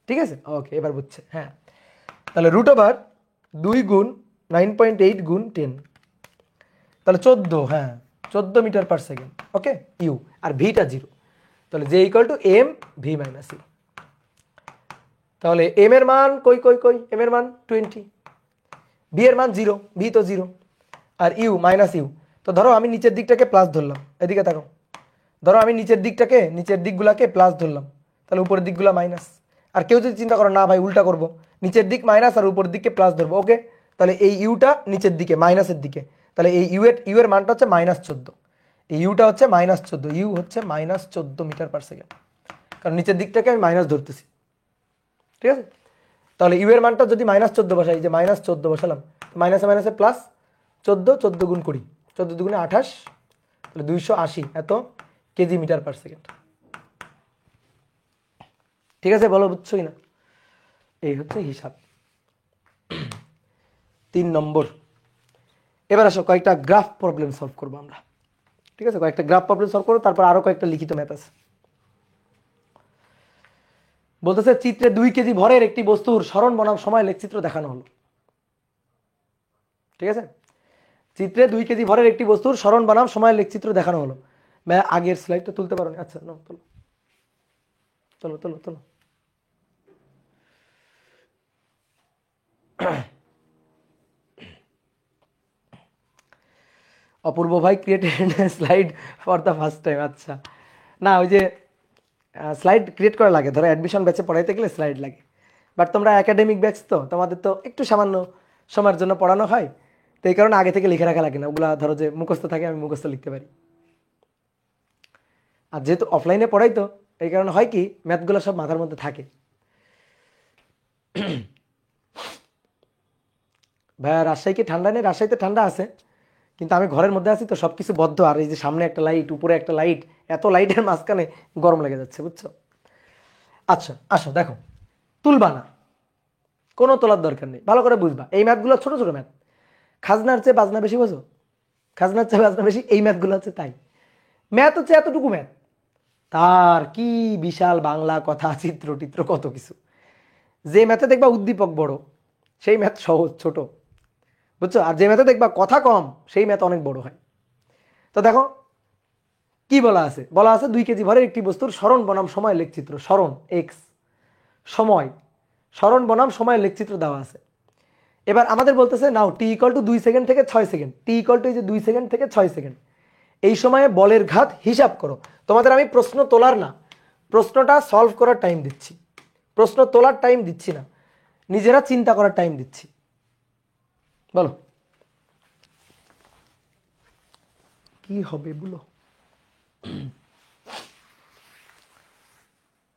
ঠিক আছে? ওকে, এবার বুঝছে। হ্যাঁ, তাহলে √2 গুণ 9.8 গুণ 10, তাহলে 14, হ্যাঁ 14 metre per second. Okay, u আর ভিটা 0, তাহলে J equal to M V minus you. তাহলে এম এর মান কই কই কই, এম এর মান 20, ভি এর মান 0, ভি তো 0, আর ইউ মাইনাস ইউ। তো ধরো আমি নিচের দিকটাকে প্লাস ধরলাম, এদিকে তাকাও। ধরো আমি নিচের দিকগুলাকে প্লাস ধরলাম, তাহলে উপরের দিকগুলা মাইনাস। আর কেউ যদি চিন্তা করো না ভাই উল্টা করব, নিচের দিক মাইনাস আর উপরের দিকে প্লাস ধরবো, ওকে? তাহলে এই ইউটা নিচের দিকে মাইনাসের দিকে, তাহলে এই ইউ এর মানটা হচ্ছে -14, এই ইউটা হচ্ছে -14, ইউ হচ্ছে -14 মিটার পার সেকেন্ড, কারণ নিচের দিকটাকে আমি মাইনাস ধরতেছি, ঠিক আছে? তাহলে ইউ এর মানটা যদি -14 বসাই, যে -14 বসালাম, মাইনাসে মাইনাসে প্লাস, 14, 14 গুণ 20, 14 দুগুণে 28, তাহলে 280 এত কেজি মিটার পার সেকেন্ড, ঠিক আছে? বলো বুঝছো কিনা? এই হচ্ছে হিসাব 3 নম্বর। এবার আসো কয়েকটা গ্রাফ প্রবলেম সলভ করবো আমরা, ঠিক আছে? কয়েকটা গ্রাফ প্রবলেম সলভ করবো, তারপর আরো কয়েকটা লিখিত ম্যাথ আছে। বলতেছে চিত্রে 2 কেজি ভরের একটি বস্তুর সরণ বনাম সময় লেখচিত্র দেখানো হলো, ঠিক আছে? চিত্রে 2 কেজি ভরের একটি বস্তুর সরণ বনাম সময় লেখচিত্র দেখানো হলো। আগের স্লাইডটা তুলতে পারো? আচ্ছা নাও, তোলো তোলো তোলো তোলো। অপূর্ব ভাই created slide for the first time. আচ্ছা, না ওই যে স্লাইড ক্রিয়েট করা লাগে, ধরো অ্যাডমিশন ব্যাচে পড়াইতে গেলে স্লাইড লাগে, বাট তোমরা একাডেমিক ব্যাচ, তো তোমাদের তো একটু সামান্য সময়ের জন্য পড়ানো হয়, তো এই কারণে আগে থেকে লিখে রাখা লাগে না। ওগুলা ধরো যে মুখস্থ থাকে, আমি মুখস্থ লিখতে পারি। আর যেহেতু অফলাইনে পড়াই, তো এই কারণে হয় কি ম্যাথগুলো সব মাথার মধ্যে থাকে। ভাইয়া রাজশাহী কি ঠান্ডা নেই? রাজশাহীতে ঠান্ডা আছে, কিন্তু আমি ঘরের মধ্যে আছি তো, সব কিছু বদ্ধ, আর এই যে সামনে একটা লাইট, উপরে একটা লাইট, এত লাইটের মাঝখানে গরম লেগে যাচ্ছে, বুঝছো? আচ্ছা আসো দেখো, তুলবা না, কোনো তোলার দরকার নেই, ভালো করে বুঝবা। এই ম্যাথগুলো ছোট ছোট ম্যাথ, খাজনার চেয়ে বাজনা বেশি, বোঝো? খাজনার চেয়ে বাজনা বেশি, এই ম্যাথগুলো হচ্ছে তাই। ম্যাথ হচ্ছে এতটুকু ম্যাথ, তার কি বিশাল বাংলা কথা, চিত্র টিত্র, কত কিছু। যে ম্যাথে দেখবা উদ্দীপক বড়, সেই ম্যাথ সহজ ছোট, বুঝছো? আর যে ম্যাথে দেখবা কথা কম, সেই ম্যাথ অনেক বড় হয়। তো দেখো কি বলা আছে, বলা আছে 2 কেজি ভরের একটি বস্তুর সরণ বনাম সময় লেখচিত্র, সরণ এক্স, সময়, সরণ বনাম সময় লেখচিত্র দেওয়া আছে। এবার আমাদের বলতেছে নাও টি ইকুয়াল টু 2 সেকেন্ড থেকে 6 সেকেন্ড, টি ইকুয়াল টু এই যে 2 সেকেন্ড থেকে 6 সেকেন্ড, এই সময়ে বলের ঘাত হিসাব করো। তোমাদের আমি প্রশ্ন তোলার না, প্রশ্নটা সলভ করার টাইম দিচ্ছি, প্রশ্ন তোলার টাইম দিচ্ছি না, নিজেরা চিন্তা করার টাইম দিচ্ছি। বলো কি হবে বলো?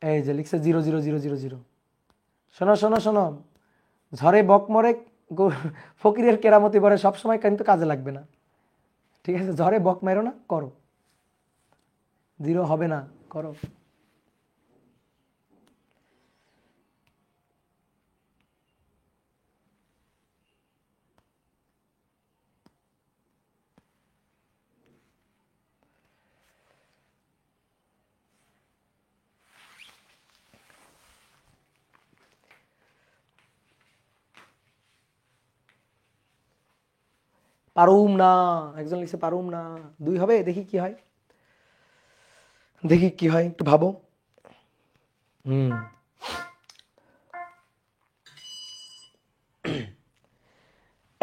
এই যে লিখছে 0, 0, 0, 0, 0। শোনো শোনো শোনো, ঝড়ে বক মরে ফকিরের কেরামতি বলে, সবসময় কিন্তু কাজে লাগবে না, ঠিক আছে? ঝড়ে বক মেরো না, করো, 0 হবে না, করো। পারুম না, একজন লিখছে পারুম না, 2 হবে, দেখি কি হয়, দেখি কি হয়, একটু ভাবো।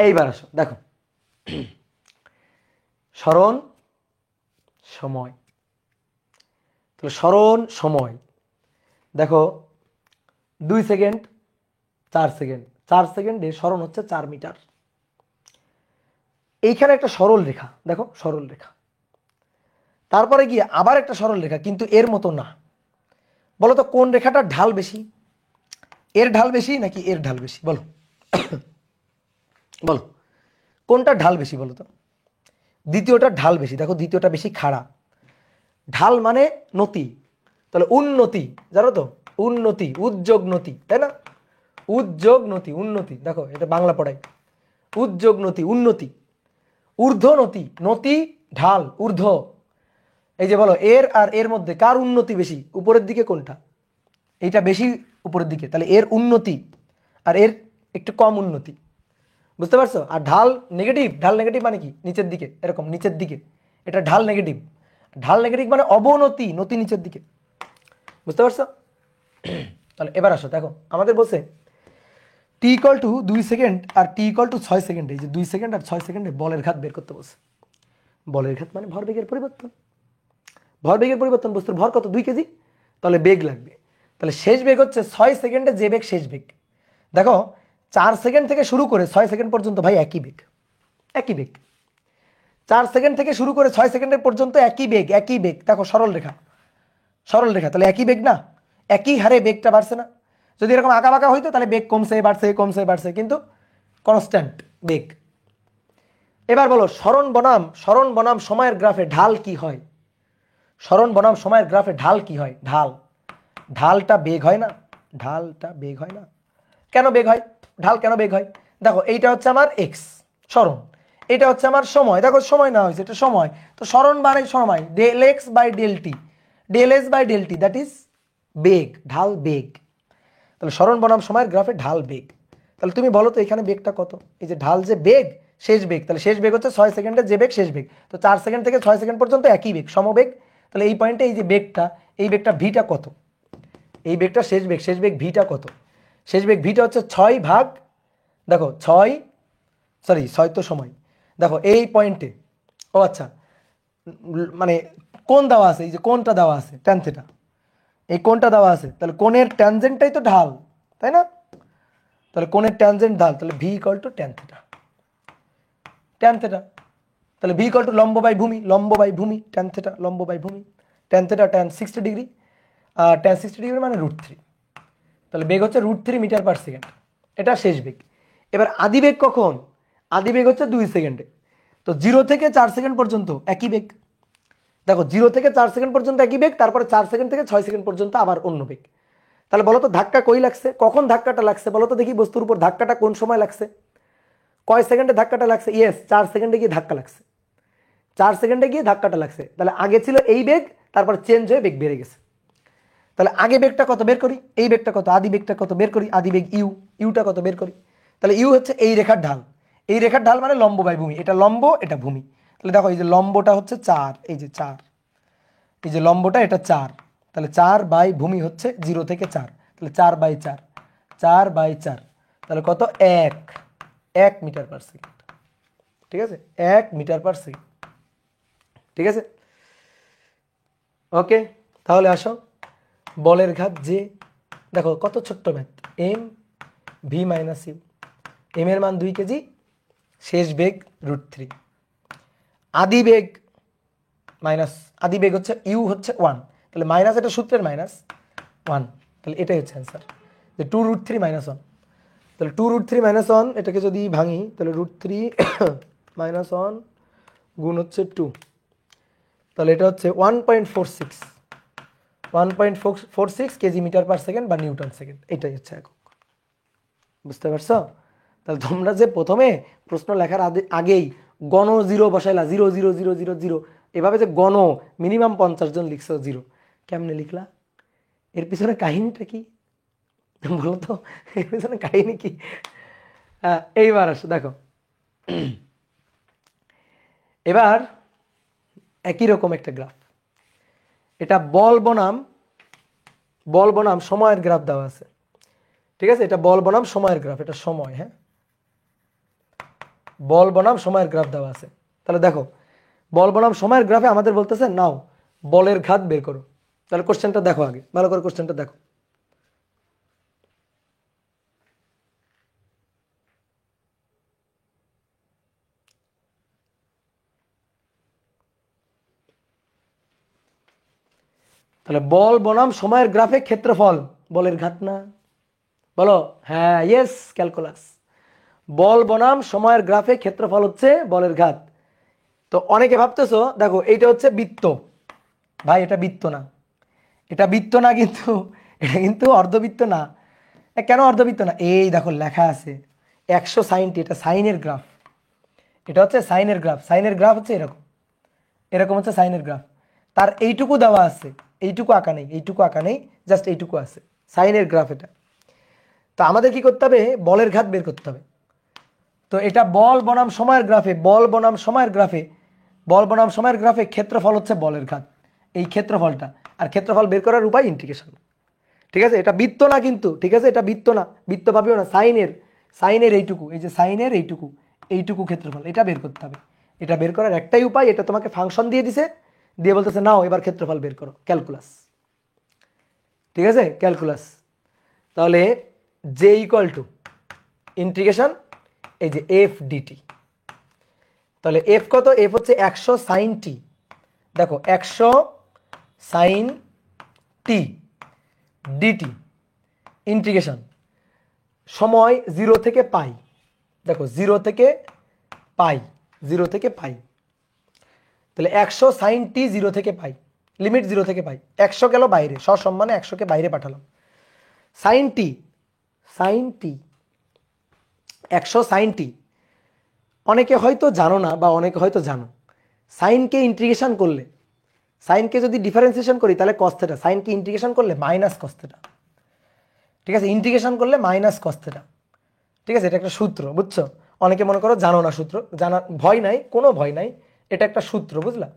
এইবার আসো দেখো, স্মরণ সময়। তাহলে স্মরণ সময় দেখো 2 সেকেন্ড 4 সেকেন্ড, 4 সেকেন্ডে স্মরণ হচ্ছে 4 মিটার। এইখানে একটা সরল রেখা, দেখো সরল রেখা, তারপরে গিয়ে আবার একটা সরল রেখা, কিন্তু এর মতো না। বলো তো কোন রেখাটার ঢাল বেশি? এর ঢাল বেশি নাকি এর ঢাল বেশি? বলো বলো কোনটা ঢাল বেশি বলো তো? দ্বিতীয়টার ঢাল বেশি, দেখো দ্বিতীয়টা বেশি খাড়া। ঢাল মানে নতি, তাহলে উন্নতি, জানো তো উন্নতি, উদ্যোগ নতি, তাই না? উদ্যোগ নতি, উন্নতি, দেখো এটা বাংলা পড়াই। উদ্যোগ নতি, উন্নতি, ঊর্ধ্ব নতি, নতি ঢাল ঊর্ধ্ব। এই যে বলো এর আর এর মধ্যে কার উন্নতি বেশি? উপরের দিকে কোনটা? এইটা বেশি উপরের দিকে, তাহলে এর উন্নতি, আর এর একটু কম উন্নতি। বুঝতে পারছো? আর ঢাল নেগেটিভ, ঢাল নেগেটিভ মানে কি? নিচের দিকে, এরকম নিচের দিকে, এটা ঢাল নেগেটিভ। ঢাল নেগেটিভ মানে অবনতি, নতি নিচের দিকে। বুঝতে পারছো? তাহলে এবার আসো দেখো, আমাদের বলছে টি ইকুয়াল টু 2 সেকেন্ড আর টি ইকুয়াল টু 6 সেকেন্ডে, এই যে 2 সেকেন্ড আর 6 সেকেন্ডে বলের ঘাত বের করতে বলছে। বলের ঘাত মানে ভরবেগের পরিবর্তন। ভরবেগের পরিবর্তন, বস্তুর ভর কত? 2 কেজি, তাহলে বেগ লাগবে। তাহলে শেষ বেগ হচ্ছে 6 সেকেন্ডে যে বেগ, শেষ বেগ। দেখো 4 সেকেন্ড থেকে শুরু করে 6 সেকেন্ড পর্যন্ত ভাই একই বেগ, একই বেগ। 4 সেকেন্ড থেকে শুরু করে 6 সেকেন্ডের পর্যন্ত একই বেগ, একই বেগ। দেখো সরল রেখা, সরল রেখা, তাহলে একই বেগ না? একই হারে বেগটা বাড়ছে না? যদি এরকম আঁকা বাঁকা হইতো তাহলে বেগ কমছে বাড়ছে কমছে বাড়ছে, কিন্তু কনস্ট্যান্ট বেগ। এবার বলো স্মরণ বনাম, স্মরণ বনাম সময়ের গ্রাফে ঢাল কি হয়? স্মরণ বনাম সময়ের গ্রাফে ঢাল কি হয়? ঢাল, ঢালটা বেগ হয় না? ঢালটা বেগ হয় না? কেন বেগ হয়? ঢাল কেন বেগ হয়? দেখো এইটা হচ্ছে আমার এক্স স্মরণ, এটা হচ্ছে আমার সময়। দেখো সময় না হয়েছে, এটা সময়, তো স্মরণ মানে সময়, del x by del t, del s by del t, that is বেগ, ঢাল বেগ। তাহলে স্মরণ বনাম সময়ের গ্রাফে ঢাল বেগ। তাহলে তুমি বলো তো এখানে বেগটা কত? এই যে ঢাল যে বেগ, শেষ বেগ, তাহলে শেষ বেগ হচ্ছে 6 সেকেন্ডের যে বেগ, শেষ বেগ। তো 4 সেকেন্ড থেকে 6 সেকেন্ড পর্যন্ত একই বেগ, সমবেগ। তাহলে এই পয়েন্টে এই যে বেগটা, এই বেগটা ভিটা কত? এই বেগটা শেষ বেগ, শেষ বেগ ভিটা কত? শেষ বেগ ভিটা হচ্ছে 6 ভাগ, দেখো 6, সরি 6 তো সময়। দেখো এই পয়েন্টে, ও আচ্ছা, মানে কোণ দেওয়া আছে, এই যে কোণটা দেওয়া আছে ট্যান থিটা, এই কোণটা দেওয়া আছে, তাহলে কোণের ট্যানজেন্টটাই তো ঢাল, তাই না? তাহলে কোণের ট্যানজেন্ট ঢাল, তাহলে V equal two tan theta, tan theta. তাহলে ভি ইকুয়াল টু লম্ব বাই ভূমি, লম্ব বাই ভূমি, ট্যান থিটা লম্ব বাই ভূমি, ট্যান থিটা ট্যান 60 ডিগ্রি, আর ট্যান 60 ডিগ্রি মানে √3। তাহলে বেগ হচ্ছে √3 মিটার পার সেকেন্ড, এটা শেষ বেগ। এবার আদি বেগ কখন? আদি বেগ হচ্ছে 2 সেকেন্ডে। তো 0 থেকে 4 সেকেন্ড পর্যন্ত একই বেগ। দেখো 0 থেকে 4 সেকেন্ড পর্যন্ত একই বেগ, তারপরে 4 সেকেন্ড থেকে 6 সেকেন্ড পর্যন্ত আবার অন্য বেগ। তাহলে বলো তো ধাক্কা কই লাগছে, কখন ধাক্কাটা লাগছে বলো তো দেখি? বস্তুর উপর ধাক্কাটা কোন সময় লাগছে? কয় সেকেন্ডে ধাক্কাটা লাগছে? ইয়েস, 4 সেকেন্ডে গিয়ে ধাক্কা লাগছে, 4 সেকেন্ডে গিয়ে ধাক্কাটা লাগছে। তাহলে আগে ছিল এই বেগ, তারপর চেঞ্জ হয়ে বেগ বেড়ে গেছে। তাহলে আগে বেগটা কত বের করি, এই বেগটা কত, আদি বেগটা কত বের করি, আদি বেগ ইউ, ইউটা কত বের করি। তাহলে ইউ হচ্ছে এই রেখার ঢাল, এই রেখার ঢাল মানে লম্ব বাই ভূমি, এটা লম্ব এটা ভূমি। তাহলে দেখো এই যে লম্বটা হচ্ছে 4, এই যে 4, এই যে লম্বটা এটা 4, তাহলে 4 বাই ভূমি হচ্ছে 0 থেকে 4, তাহলে 4 বাই 4, 4 বাই 4, তাহলে কত? 1 মিটার পার সেকেন্ড। ঠিক আছে, 1 মিটার পার সেকেন্ড। ঠিক আছে, ওকে। তাহলে আসো বলের ঘাত যে, দেখো কত ছোট্ট math, M V minus U, M এর মান 2 কেজি, শেষ বেগ √3, আদি বেগ মাইনাস, আদি বেগ হচ্ছে ইউ হচ্ছে 1, তাহলে মাইনাস, এটা সূত্রের মাইনাস 1, তাহলে এটাই হচ্ছে অ্যান্সার, যে 2√3 - 1। তাহলে 2√3 - 1 এটাকে যদি ভাঙি, তাহলে √3 - 1 গুণ হচ্ছে 2, তাহলে এটা হচ্ছে 1.46, 1.46 কেজি মিটার পার সেকেন্ড বা নিউটন সেকেন্ড, এটাই হচ্ছে একক। বুঝতে পারছো? তাহলে তোমরা যে প্রথমে প্রশ্ন লেখার আগেই গণ 0 বসাইলা, 0 0 0 0 0, এভাবে যে গণ মিনিমাম 50 জন লিখছো 0, কেমনে লিখলা? এর পিছনে কাহিনীটা কি বলো তো? এর পিছনে কাহিনী কি? এইবার আসো দেখো, এবার একই রকম একটা গ্রাফ, এটা বল বনাম, বল বনাম সময়ের গ্রাফ দেওয়া আছে। ঠিক আছে, এটা বল বনাম সময়ের গ্রাফ, এটা সময়, হ্যাঁ বল বনাম সময়ের গ্রাফ দেওয়া আছে। তাহলে দেখো বল বনাম সময়ের গ্রাফে আমাদের বলতেছে নাও বলের ঘাত বের করো। তাহলে কোশ্চেনটা দেখো, আগে ভালো করে কোশ্চেনটা দেখো। তাহলে বল বনাম সময়ের গ্রাফে ক্ষেত্রফল বলের ঘাত না? বলো হ্যাঁ, ইয়েস, ক্যালকুলাস। বল বনাম সময়ের গ্রাফে ক্ষেত্রফল হচ্ছে বলের ঘাত। তো অনেকে ভাবতেছো দেখো এইটা হচ্ছে বৃত্ত, ভাই এটা বৃত্ত না, এটা বৃত্ত না কিন্তু, এটা কিন্তু অর্ধবৃত্ত না। কেন অর্ধবৃত্ত না? এই দেখো লেখা আছে 160, এটা সাইনের গ্রাফ, এটা হচ্ছে সাইনের গ্রাফ। সাইনের গ্রাফ হচ্ছে এরকম, এরকম হচ্ছে সাইনের গ্রাফ। তার এইটুকু দেওয়া আছে, এইটুকু আঁকা নেই, এইটুকু আঁকা নেই, জাস্ট এইটুকু আছে সাইনের গ্রাফ এটা। তো আমাদের কি করতে হবে? বলের ঘাত বের করতে হবে। তো এটা বল বনাম সময়ের গ্রাফে, বল বনাম সময়ের গ্রাফে, বল বনাম সময়ের গ্রাফে ক্ষেত্রফল হচ্ছে বলের ঘাত, এই ক্ষেত্রফলটা। আর ক্ষেত্রফল বের করার উপায় ইন্টিগ্রেশন। ঠিক আছে, এটা বৃত্ত না কিন্তু, ঠিক আছে, এটা বৃত্ত না, বৃত্ত ভাবিও না, সাইনের, সাইনের এইটুকু, এই যে সাইনের এইটুকু, এইটুকু ক্ষেত্রফল এটা বের করতে হবে। এটা বের করার একটাই উপায়, এটা তোমাকে ফাংশন দিয়ে দিছে, দিয়ে বলতেছে নাও এবার ক্ষেত্রফল বের করো, ক্যালকুলাস। ঠিক আছে, ক্যালকুলাস। তাহলে জে ইকুয়াল টু ইন্টিগ্রেশন এই যে এফ ডিটি। তাহলে এফ কত? এফ হচ্ছে 100 সাইন টি। দেখো 100 সাইন টি ডিটি ইন্টিগ্রেশন সময় 0 থেকে পাই। দেখো 0 থেকে পাই, 0 থেকে পাই। তাহলে 100 সাইন টি 0 থেকে পাই, লিমিট 0 থেকে পাই। 100 গেল বাইরে, সসম্মানে 100কে বাইরে পাঠালাম। সাইন টি, সাইন টি 100 সাইন টি, অনেকে হয়তো জানো না বা অনেকে হয়তো জানো, সাইনকে ইন্টিগ্রেশন করলে, সাইনকে যদি ডিফারেন্সিয়েশন করি তাহলে কস থেটা, সাইনকে ইন্টিগ্রেশন করলে মাইনাস কস থেটা। ঠিক আছে, ইন্টিগ্রেশন করলে মাইনাস কস থেটা। ঠিক আছে, এটা একটা সূত্র, বুঝছো? অনেকে মনে করো জানো না সূত্র, জানা ভয় নাই, কোনো ভয় নাই, এটা একটা সূত্র, বুঝলা?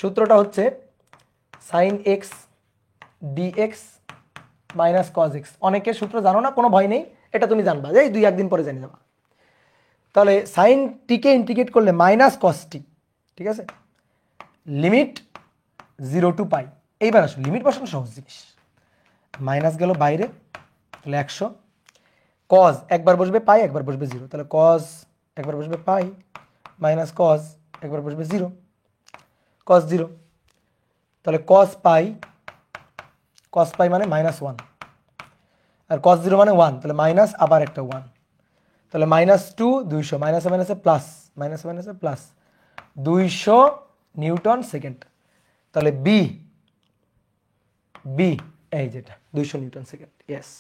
সূত্রটা হচ্ছে sine X DX minus cos X. অনেকে সূত্র জানো না, কোনো ভয় নেই, এটা তুমি জানবা, এই 2-1 দিন পরে জানি যাবা। তাহলে সাইন টিকে ইন্টিগ্রেট করলে মাইনাস কস টি। ঠিক আছে, লিমিট 0 টু পাই। এইবার আসো লিমিট বসানো সহজ জিনিস, মাইনাস গেল বাইরে, তাহলে 100 কজ একবার বসবে পাই, একবার বসবে 0, তাহলে কজ একবার বসবে পাই মাইনাস কজ একবার বসবে 0, কজ 0। তাহলে কজ পাই মানে -1, আর কজ 0 মানে 1, তাহলে মাইনাস আবার একটা 1, তাহলে -2 200, মাইনাসে মাইনাসে প্লাস, মাইনাসে মাইনাসে প্লাস 200 নিউটন সেকেন্ড। তাহলে বি, বি এই যেটা 200 নিউটন সেকেন্ড, ইয়েস।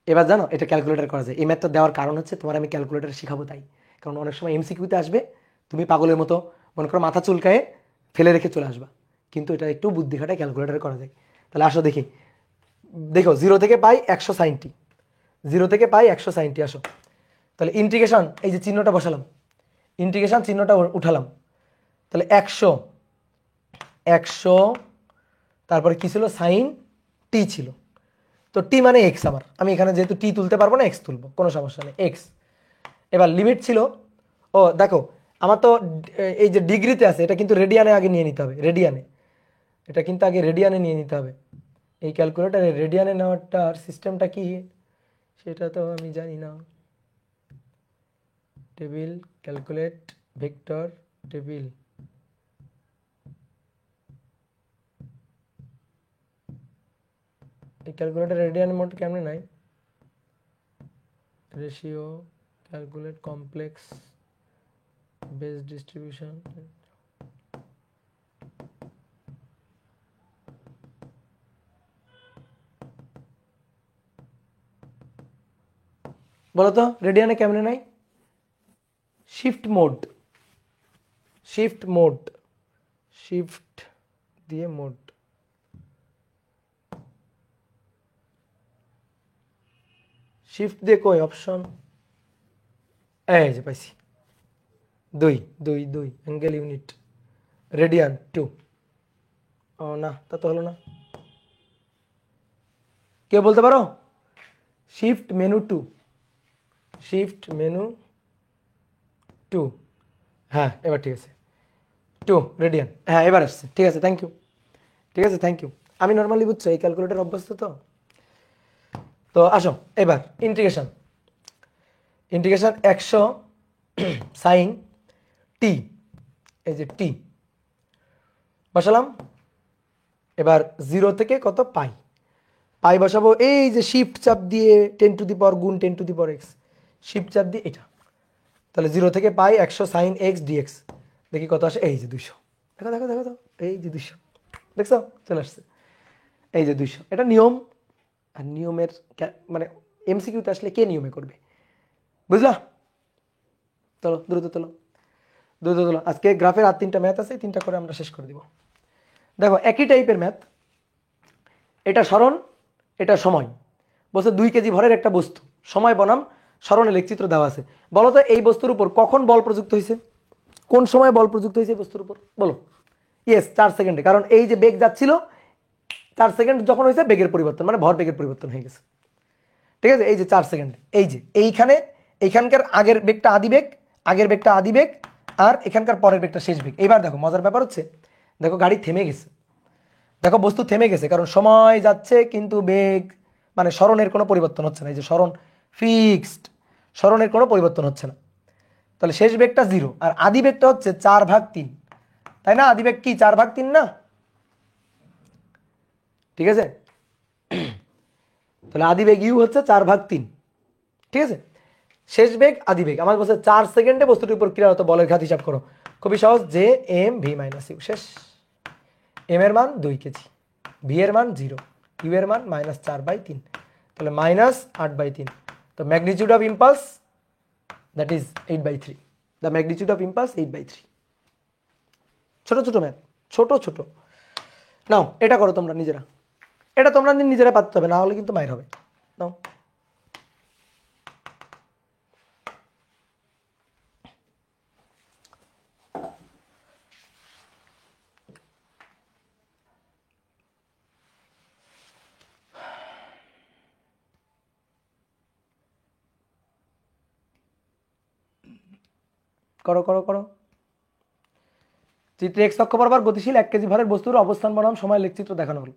এবার জানো এটা ক্যালকুলেটর করা যায়। এই ম্যাথটা দেওয়ার কারণ হচ্ছে তোমার আমি ক্যালকুলেটর শিখাবো তাই, কারণ অনেক সময় এমসিকিউতে আসবে, তুমি পাগলের মতো মনে করো মাথা চুলকায়ে ফেলে রেখে চলে আসবা, কিন্তু এটা একটু বুদ্ধি খাটায় ক্যালকুলেটর করা যায়। তাহলে আসো দেখি, দেখো 0 থেকে পাই 100 সাইন টি, 0 থেকে পাই 100 সাইন টি, আসো। তাহলে ইন্টিগ্রেশন এই যে চিহ্নটা বসালাম, ইন্টিগ্রেশন চিহ্নটা উঠালাম, তাহলে 100, 100 তারপরে কি ছিল? সাইন টি ছিল। তো টি মানে এক্স, আমার আমি এখানে যেহেতু টি তুলতে পারবো না, এক্স তুলবো, কোনো সমস্যা নেই, এক্স। এবার লিমিট ছিল, ও দেখো আমার তো এই যে ডিগ্রিতে আছে, এটা কিন্তু রেডিয়ানে আগে নিয়ে নিতে হবে, রেডিয়ানে, এটা কিন্তু আগে রেডিয়ানে নিয়ে নিতে হবে। এই ক্যালকুলেটারে রেডিয়ানে নেওয়াটার সিস্টেমটা কি সেটা তো আমি জানি না। টেবিল, ক্যালকুলেট, ভেক্টর, টেবিল, এই ক্যালকুলেটর রেডিয়ান মোড কেমনে নাই? Ratio, calculate complex, base distribution, বলো তো রেডিয়ানে কেমনে নাই? Shift mode, shift mode, shift দিয়ে মোড, শিফট দিয়ে কই অপশন, এই যে পাইছি, 2 অ্যাঙ্গেল ইউনিট, রেডিয়ান 2। ও না, তা তো হলো না, কে বলতে পারো? Shift menu 2, shift menu two, হ্যাঁ এবার ঠিক আছে, 2 রেডিয়ান, হ্যাঁ এবার আসছে, ঠিক আছে, থ্যাংক ইউ, ঠিক আছে, থ্যাংক ইউ। আমি নর্মালি বুঝছো এই ক্যালকুলেটর অভ্যস্ত তো। তো আসো এবার ইন্টিগ্রেশন, ইন্টিগ্রেশন 100 সাইন টি, এই যে টি বসালাম। এবার 0 থেকে কত পাই, পাই বসাবো, এই যে শিফট চাপ দিয়ে 10 টু দি পাওয়ার গুণ 10 two the power x, shift চাপ দিয়ে এটা, তাহলে 0 থেকে পাই 100 সাইন এক্স ডিএক্স, দেখি কত আসে, এই যে 200, দেখো দেখো দেখো তো, এই যে 200, দেখছো চলে আসছে, এই যে 200। এটা নিয়ম, আর নিয়মের মানে এমসিকিউতে আসলে কে নিয়মে করবে, বুঝলা? চলো দ্রুত তোলো, দ্রুত তোলো। আজকে গ্রাফের আর 3টা ম্যাথ আছে, 3টা করে আমরা শেষ করে দিব। দেখো একই টাইপের ম্যাথ, এটা সরণ, এটা সময়। বলছে 2 কেজি ভরের একটা বস্তু, সময় বনাম সরণে লেখচিত্র দেওয়া আছে। বলো তো এই বস্তুর উপর কখন বল প্রযুক্ত হয়েছে, কোন সময় বল প্রযুক্ত হয়েছে বস্তুর উপর, বলো? ইয়েস 4 সেকেন্ডে, কারণ এই যে বেগ যাচ্ছিল 4 সেকেন্ড যখন হয়েছে বেগের পরিবর্তন, মানে ভর বেগের পরিবর্তন হয়ে গেছে, ঠিক আছে? এই যে 4 সেকেন্ড, এই যে এইখানে, এইখানকার আগের বেগটা আদি বেগ, আগের বেগটা আদি বেগ, আর এখানকার পরের বেগটা শেষ বেগ। এইবার দেখো মজার ব্যাপার হচ্ছে, দেখো গাড়ি থেমে গেছে, দেখো বস্তু থেমে গেছে, কারণ সময় যাচ্ছে কিন্তু বেগ মানে সরণের কোনো পরিবর্তন হচ্ছে না, এই যে সরণ ফিক্সড, সরণের কোনো পরিবর্তন হচ্ছে না। তাহলে শেষ বেগটা 0, আর আদি বেগটা হচ্ছে 4/3, তাই না? আদি বেগ কি 4/3 না? ঠিক আছে, তাহলে আদি বেগ ইউ হচ্ছে 4/3, ঠিক আছে? শেষ বেগ আদি বেগ, আমার বলছে 4 সেকেন্ডে বস্তুটির উপর ক্রিয়ারত বলের ঘাত হিসাব করো। খুবই সহজ, যে এম ভি মাইনাস ইউ, শেষ। এম এর মান 2 কেজি, ভি এর মান 0, ইউ এর মান -4/3, তাহলে -8/3। তো magnitude of impulse that is 8/3, the magnitude of impulse 8/3। ছোট ছোট ম্যাথ, ছোট ছোট। নাও এটা করো তোমরা নিজেরা, এটা তোমরা নিজেরা পারতে হবে, না হলে কিন্তু মাইর হবে। নাও করো করো করো। চিত্রে এক্স অক্ষ বরাবর গতিশীল 1 কেজি ভরের বস্তুর অবস্থান বনাম সময় লেখচিত্র দেখানো হলো।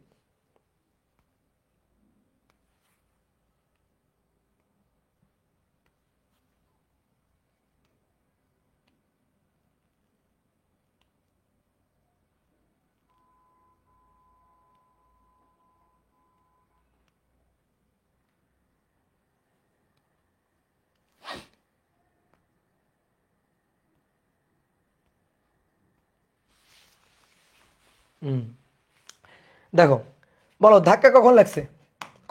দেখো বলো ধাক্কা কখন লাগছে,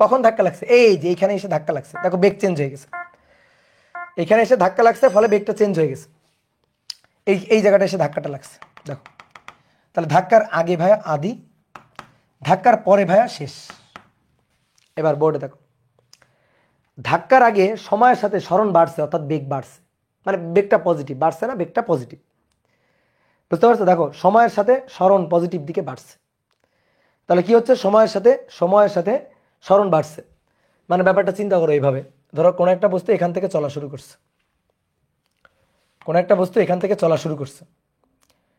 কখন ধাক্কা লাগছে? এই যে এইখানে এসে ধাক্কা লাগছে, দেখো বেগ চেঞ্জ হয়ে গেছে, এখানে এসে ধাক্কা লাগছে, ফলে বেগটা চেঞ্জ হয়ে গেছে, এই এই জায়গাটা এসে ধাক্কাটা লাগছে, দেখো। তাহলে ধাক্কার আগে ভাইয়া আদি, ধাক্কার পরে ভাইয়া শেষ। এবার বোর্ডে দেখো, ধাক্কার আগে সময়ের সাথে সরণ বাড়ছে, অর্থাৎ বেগ বাড়ছে, মানে বেগটা পজিটিভ, বাড়ছে না, বেগটা পজিটিভ, বুঝতে পারছো? দেখো সময়ের সাথে সরণ পজিটিভ দিকে বাড়ছে, তাহলে কি হচ্ছে, সময়ের সাথে, সময়ের সাথে সরণ বাড়ছে, মানে ব্যাপারটা চিন্তা করো এইভাবে। ধরো কোনো একটা বস্তু এখান থেকে চলা শুরু করছে, কোনো একটা বস্তু এখান থেকে চলা শুরু করছে,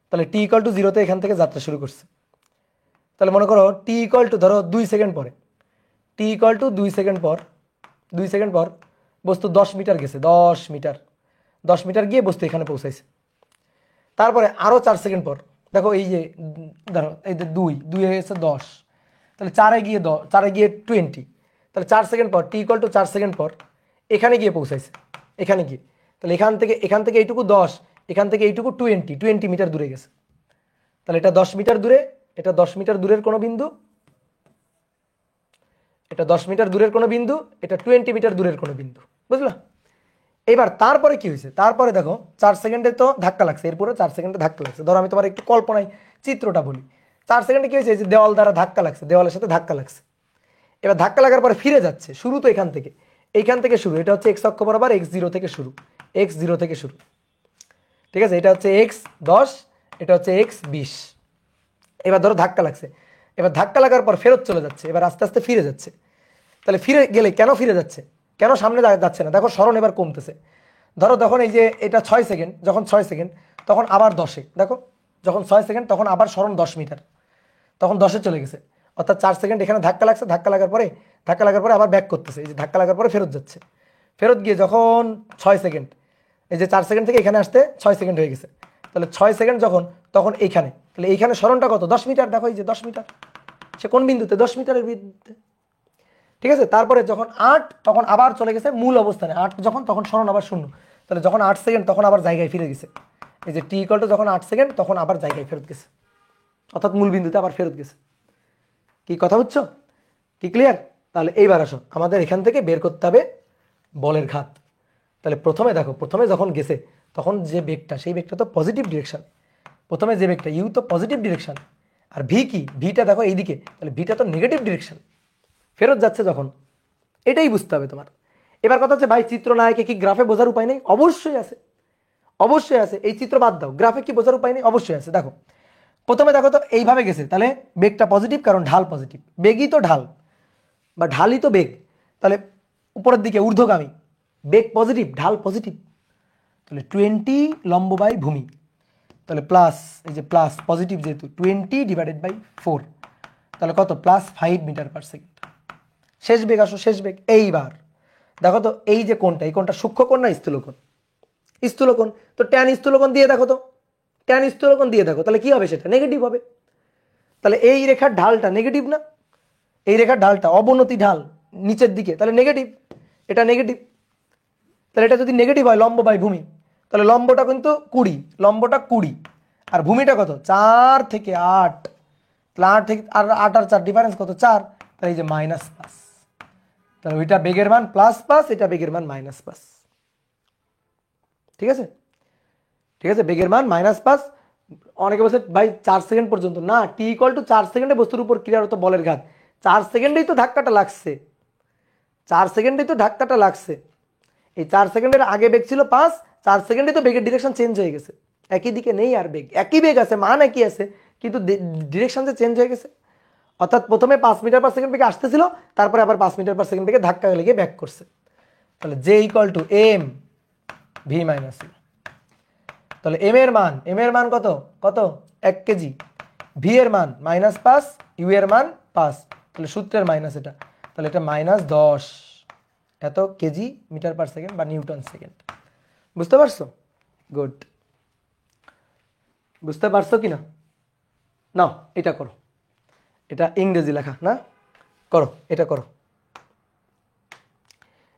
তাহলে টি ইকুয়াল টু 0-তে এখান থেকে যাত্রা শুরু করছে। তাহলে মনে করো টি ইকুয়াল টু ধরো 2 সেকেন্ড পরে, টি ইকুয়াল টু 2 সেকেন্ড পর, 2 সেকেন্ড পর বস্তু 10 মিটার গেছে, 10 মিটার, 10 মিটার গিয়ে বস্তু এখানে পৌঁছাইছে। তারপরে আরও 4 সেকেন্ড পর দেখো, এই যে ধরো এই যে 2 হয়ে গেছে 10, তাহলে 4-এ গিয়ে 10, 4-এ গিয়ে 20, তাহলে 4 সেকেন্ড পর, টি ইকুয়াল টু 4 সেকেন্ড পর এখানে গিয়ে পৌঁছাইছে, এখানে গিয়ে, তাহলে এখান থেকে এইটুকু 10, এখান থেকে এইটুকু 20 মিটার দূরে গেছে। তাহলে এটা 10 মিটার দূরে, এটা 10 মিটার দূরের কোনো বিন্দু, এটা 10 মিটার দূরের কোনো বিন্দু, এটা 20 মিটার দূরের কোনো বিন্দু, বুঝলা? এবার তারপরে কি হয়েছে, তারপরে দেখো 4 সেকেন্ডে তো ধাক্কা লাগছে, এরপরে 4 সেকেন্ডে ধাক্কা লাগছে। ধরো আমি তোমার একটু কল্পনায় চিত্রটা বলি, 4 সেকেন্ডে কি হয়েছে, যে দেওয়াল দ্বারা ধাক্কা লাগছে, দেওয়ালের সাথে ধাক্কা লাগছে। এবার ধাক্কা লাগার পরে ফিরে যাচ্ছে, শুরু তো এখান থেকে, এইখান থেকে শুরু, এটা হচ্ছে এক্স অক্ষ বরাবর x0 থেকে শুরু, x0 থেকে শুরু, ঠিক আছে? এটা হচ্ছে x10, এটা হচ্ছে x20। এবার ধরো ধাক্কা লাগছে, এবার ধাক্কা লাগার পর ফেরত চলে যাচ্ছে, এবার আস্তে আস্তে ফিরে যাচ্ছে। তাহলে ফিরে গেলে কেন ফিরে যাচ্ছে, কেন সামনে যাচ্ছে না? দেখো সরণ এবার কমতেছে, ধরো তখন এই যে এটা 6 সেকেন্ড, যখন 6 সেকেন্ড তখন আবার 10-এ, দেখো যখন 6 সেকেন্ড তখন আবার সরণ 10 মিটার, তখন 10-এ চলে গেছে। অর্থাৎ 4 সেকেন্ড এখানে ধাক্কা লাগছে, ধাক্কা লাগার পরে আবার ব্যাক করতেছে, এই যে ধাক্কা লাগার পরে ফেরত যাচ্ছে, ফেরত গিয়ে যখন 6 সেকেন্ড, এই যে 4 সেকেন্ড থেকে এখানে আসতে 6 সেকেন্ড হয়ে গেছে, তাহলে 6 সেকেন্ড যখন তখন এইখানে, তাহলে এইখানে সরণটা কত 10 মিটার, দেখো এই যে 10 মিটার, সে কোন বিন্দুতে 10 মিটারের বিন্দুতে, ঠিক আছে। তারপরে যখন 8 তখন আবার চলে গেছে মূল অবস্থানে, 8 যখন তখন সরণ আবার 0, তাহলে যখন 8 সেকেন্ড তখন আবার জায়গায় ফিরে গেছে, এই যে টি ইকুয়াল টু যখন 8 সেকেন্ড তখন আবার জায়গায় ফেরত গেছে, অর্থাৎ মূল বিন্দুতে আবার ফেরত গেছে। কি কথা বুঝছো, কি ক্লিয়ার? তাহলে এইবার আসো, আমাদের এখান থেকে বের করতে হবে বলের ঘাত। তাহলে প্রথমে দেখো, প্রথমে যখন গেছে তখন যে বেগটা, সেই বেগটা তো পজিটিভ ডিরেকশন, প্রথমে যে বেগটা ইউ তো পজিটিভ ডিরেকশন, আর ভি কি, ভিটা দেখো এইদিকে, তাহলে ভিটা তো নেগেটিভ ডিরেকশন, ফেরত যাচ্ছে যখন, এটাই বুঝতে হবে তোমার। এবার কথা হচ্ছে ভাই চিত্রনায়কে কি গ্রাফে বোঝার উপায় নেই? অবশ্যই আছে, অবশ্যই আছে। এই চিত্র বাদ দাও, গ্রাফে কি বোঝার উপায় নেই? অবশ্যই আছে। দেখো প্রথমে দেখো তো এইভাবে গেছে, তাহলে বেগটা পজিটিভ, কারণ ঢাল পজিটিভ, বেগই তো ঢাল বা ঢালই তো বেগ, তাহলে উপরের দিকে ঊর্ধ্বগামী, বেগ পজিটিভ, ঢাল পজিটিভ, তাহলে 20 লম্ব বাই ভূমি, তাহলে প্লাস, এই যে প্লাস পজিটিভ যেহেতু 20/4, তাহলে কত +5 মিটার পার সেকেন্ড। শেষ বেগ আসো, শেষ বেগ। এইবার দেখো তো এই যে কোণটা, এই কোণটা সূক্ষ্ম কোণ না স্থূলকোণ? স্থূলকোণ, তো ট্যান স্থূলকোণ দিয়ে দেখো তো, ট্যান স্থূলকোণ দিয়ে দেখো, তাহলে কি হবে? সেটা নেগেটিভ হবে। তাহলে এই রেখার ঢালটা নেগেটিভ না? এই রেখার ঢালটা অবনতি ঢাল নিচের দিকে, তাহলে নেগেটিভ, এটা নেগেটিভ। তাহলে এটা যদি নেগেটিভ হয় লম্ব বাই ভূমি, তাহলে লম্বটা কিন্তু 20, লম্বটা 20 আর ভূমিটা কত 4 থেকে 8, তাহলে 8 থেকে আর 8 আর 4 ডিফারেন্স কত 4, তাহলে এই যে -5, তাহলে ওইটা বেগের মান +5, এটা বেগের মান -5, ঠিক আছে, ঠিক আছে, বেগের মান -5। অনেকে বলছে ভাই 4 সেকেন্ড পর্যন্ত, না, টি ইকুয়াল টু 4 সেকেন্ডে বস্তুর উপর ক্রিয়ারত বলের ঘাত, 4 সেকেন্ডেই তো ধাক্কাটা লাগছে, 4 সেকেন্ডেই তো ধাক্কাটা লাগছে। এই 4 সেকেন্ডের আগে বেগ ছিল 5, 4 সেকেন্ডে তো বেগের ডিরেকশন চেঞ্জ হয়ে গেছে, একই দিকে নেই আর বেগ, একই বেগ আছে, মান একই আছে, কিন্তু ডিরেকশন যে চেঞ্জ হয়ে গেছে। অর্থাৎ প্রথমে 5 মিটার পার সেকেন্ড বেগে আসতেছিল, তারপরে আবার 5 মিটার পার সেকেন্ড বেগে ধাক্কা লেগে ব্যাক করছে। তাহলে J equal to M V minus you. তাহলে এম এর মান কত কত 1 কেজি, ভি এর মান -5, ইউ এর মান 5, তাহলে সূত্রের মাইনাস এটা, তাহলে এটা -10 এত কেজি মিটার পার সেকেন্ড বা নিউটন সেকেন্ড। বুঝতে পারছো? গুড। বুঝতে পারছো কি না? নাও এটা করো, এটা ইংরেজি লেখা না, করো, এটা করো।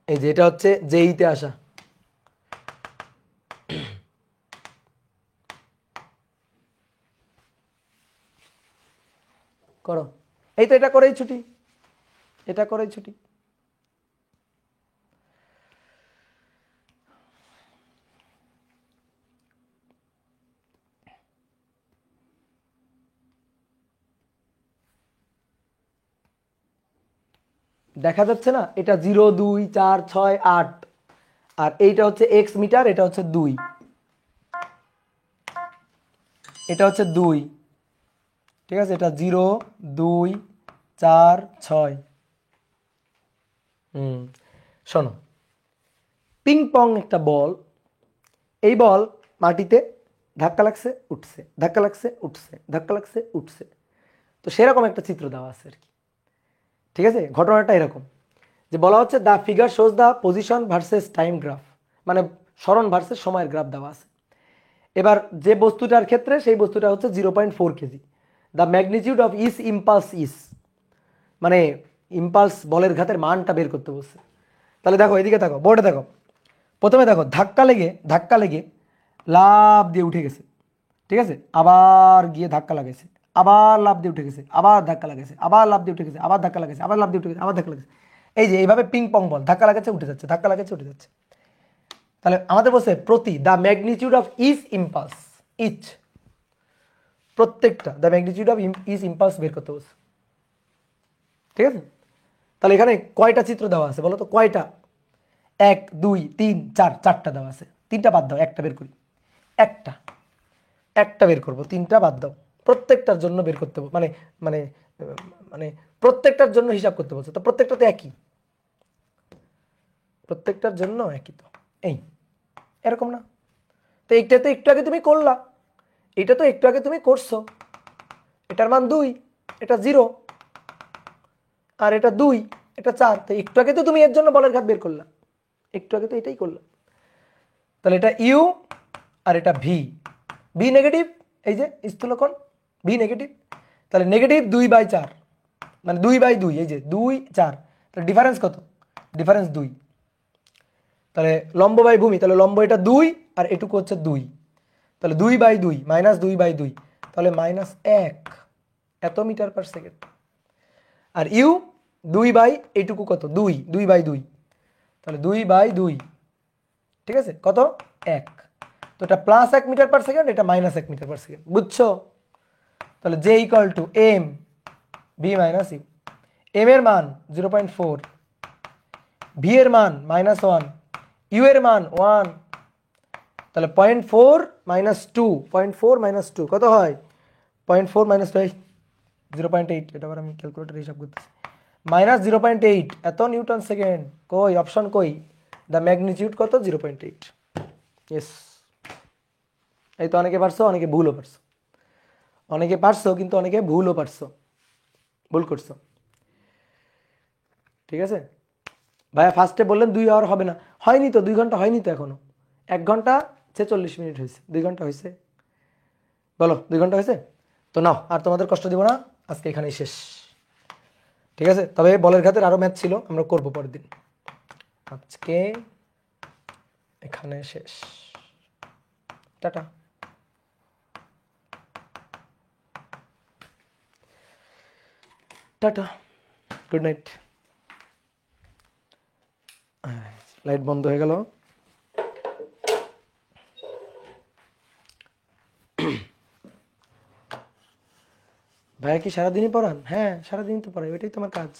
এই যে এটা হচ্ছে জেইতে আসা, করো। এই তো এটা করেই ছুটি, এটা করেই ছুটি। দেখা যাচ্ছে না, এটা 0 2 4 6 8, আর এইটা হচ্ছে এক্স মিটার, এটা হচ্ছে 2, এটা হচ্ছে 2, ঠিক আছে, এটা 0 2 4 6। শোনো, পিং পং একটা বল, এই বল মাটিতে ধাক্কা লাগছে উঠছে, ধাক্কা লাগছে উঠছে, ধাক্কা লাগছে উঠছে, তো সেরকম একটা চিত্র দেওয়া আছে আর কি, ঠিক আছে। ঘটনাটা এরকম যে বলা হচ্ছে the figure shows the position versus time graph, মানে সরণ ভার্সেস সময়ের গ্রাফ দেওয়া আছে। এবার যে বস্তুটার ক্ষেত্রে সেই বস্তুটা হচ্ছে 0.4 kg, the magnitude of is impulse is, মানে ইম্পালস বলের ঘাতের মানটা বের করতে বলছে। তাহলে দেখো এদিকে দেখো, বোর্ডে দেখো, প্রথমে দেখো ধাক্কা লেগে লাফ দিয়ে উঠে গেছে, ঠিক আছে, আবার গিয়ে ধাক্কা লাগাইছে, আবার লাফ দিয়ে উঠে গেছে, আবার ধাক্কা লাগাইছে, আবার লাফ দিয়ে উঠে গেছে, আবার ধাক্কা লাগাইছে, আবার লাফ দিয়ে উঠে গেছে, আবার ধাক্কা লাগাইছে, এই যে এইভাবে পিং পং বল ধাক্কা লাগাচ্ছে উঠে যাচ্ছে, ধাক্কা লাগাচ্ছে উঠে যাচ্ছে। তাহলে আমাদের বলছে প্রতি the magnitude of each impulse, each প্রত্যেকটা, the magnitude of each impulse বের করতে বলছে, ঠিক আছে। তাহলে এখানে কয়টা চিত্র দেওয়া আছে বলো তো, কয়টা? 1 2 3 4, 4টা দেওয়া আছে, 3টা বাদ দাও, একটা বের করি, একটা, একটা বের করবো, 3টা বাদ দাও, প্রত্যেকটার জন্য বের করতে মানে মানে মানে প্রত্যেকটার জন্য হিসাব করতে বলছে, তো প্রত্যেকটা তো একই, প্রত্যেকটার জন্য একই, তো এই এরকম না? তো এইটা তো একটু আগে তুমি করলা, এটা তো একটু আগে তুমি করছো, এটার মান 2, এটা 0, আর এটা 2, এটা 4। তো একটু আগে তো তুমি এর জন্য বলের ঘাত বের করলা, একটু আগে তো এটাই করলা। তাহলে এটা ইউ আর এটা ভি, ভি নেগেটিভ, এই যে স্থূলকোণ ভি নেগেটিভ, তাহলে নেগেটিভ 2/4, মানে 2/2, এই যে 2 4, তাহলে ডিফারেন্স কত? ডিফারেন্স 2। তাহলে লম্ব বাই ভূমি, তাহলে লম্ব এটা 2 আর এটুকু হচ্ছে 2, তাহলে 2/2 মাইনাস 2/2, তাহলে -1 এত মিটার পার সেকেন্ড। আর ইউ 2 বাই এইটুকু কত? 2, 2/2, তাহলে 2/2, ঠিক আছে, কত? 1। তো এটা +1 মিটার পার সেকেন্ড, এটা -1 মিটার পার সেকেন্ড, বুঝছো? তাহলে J equal to M V minus U. M এর মান 0.4, ভি এর মান -1, ইউ এর মান 1, তাহলে 0.4 - 2, 0.4 - 2 কত হয়? 0.4 - 2, 0.8, এটা আবার আমি ক্যালকুলেটর হিসাব করতেছি, -0.8 এত নিউটন সেকেন্ড। কই অপশন কই? দ্য ম্যাগনিটিউড কত? 0.8। ইয়েস, এই তো অনেকে পারছো, অনেকে ভুলও পারছো, অনেকে পারছো কিন্তু অনেকে ভুলও পারছো, ভুল করছো, ঠিক আছে ভাইয়া। ফার্স্টে বললেন 2 আওয়ার হবে না, হয়নি তো, 2 ঘন্টা হয়নি তো এখনো, 1 ঘন্টা 46 মিনিট হয়েছে, 2 ঘন্টা হয়েছে? বলো 2 ঘন্টা হয়েছে? তো নাও, আর তোমাদের কষ্ট দিব না, আজকে এখানেই শেষ, ঠিক আছে? তবে বলের ঘাতের আরো ম্যাচ ছিল, আমরা করবো পরের দিন, আজকে এখানে শেষ, tata, tata, good night. Light বন্ধ হয়ে গেল। ভাইয়া কি সারাদিনই পড়ান? হ্যাঁ সারাদিন তো পড়াই, ওইটাই তোমার কাজ।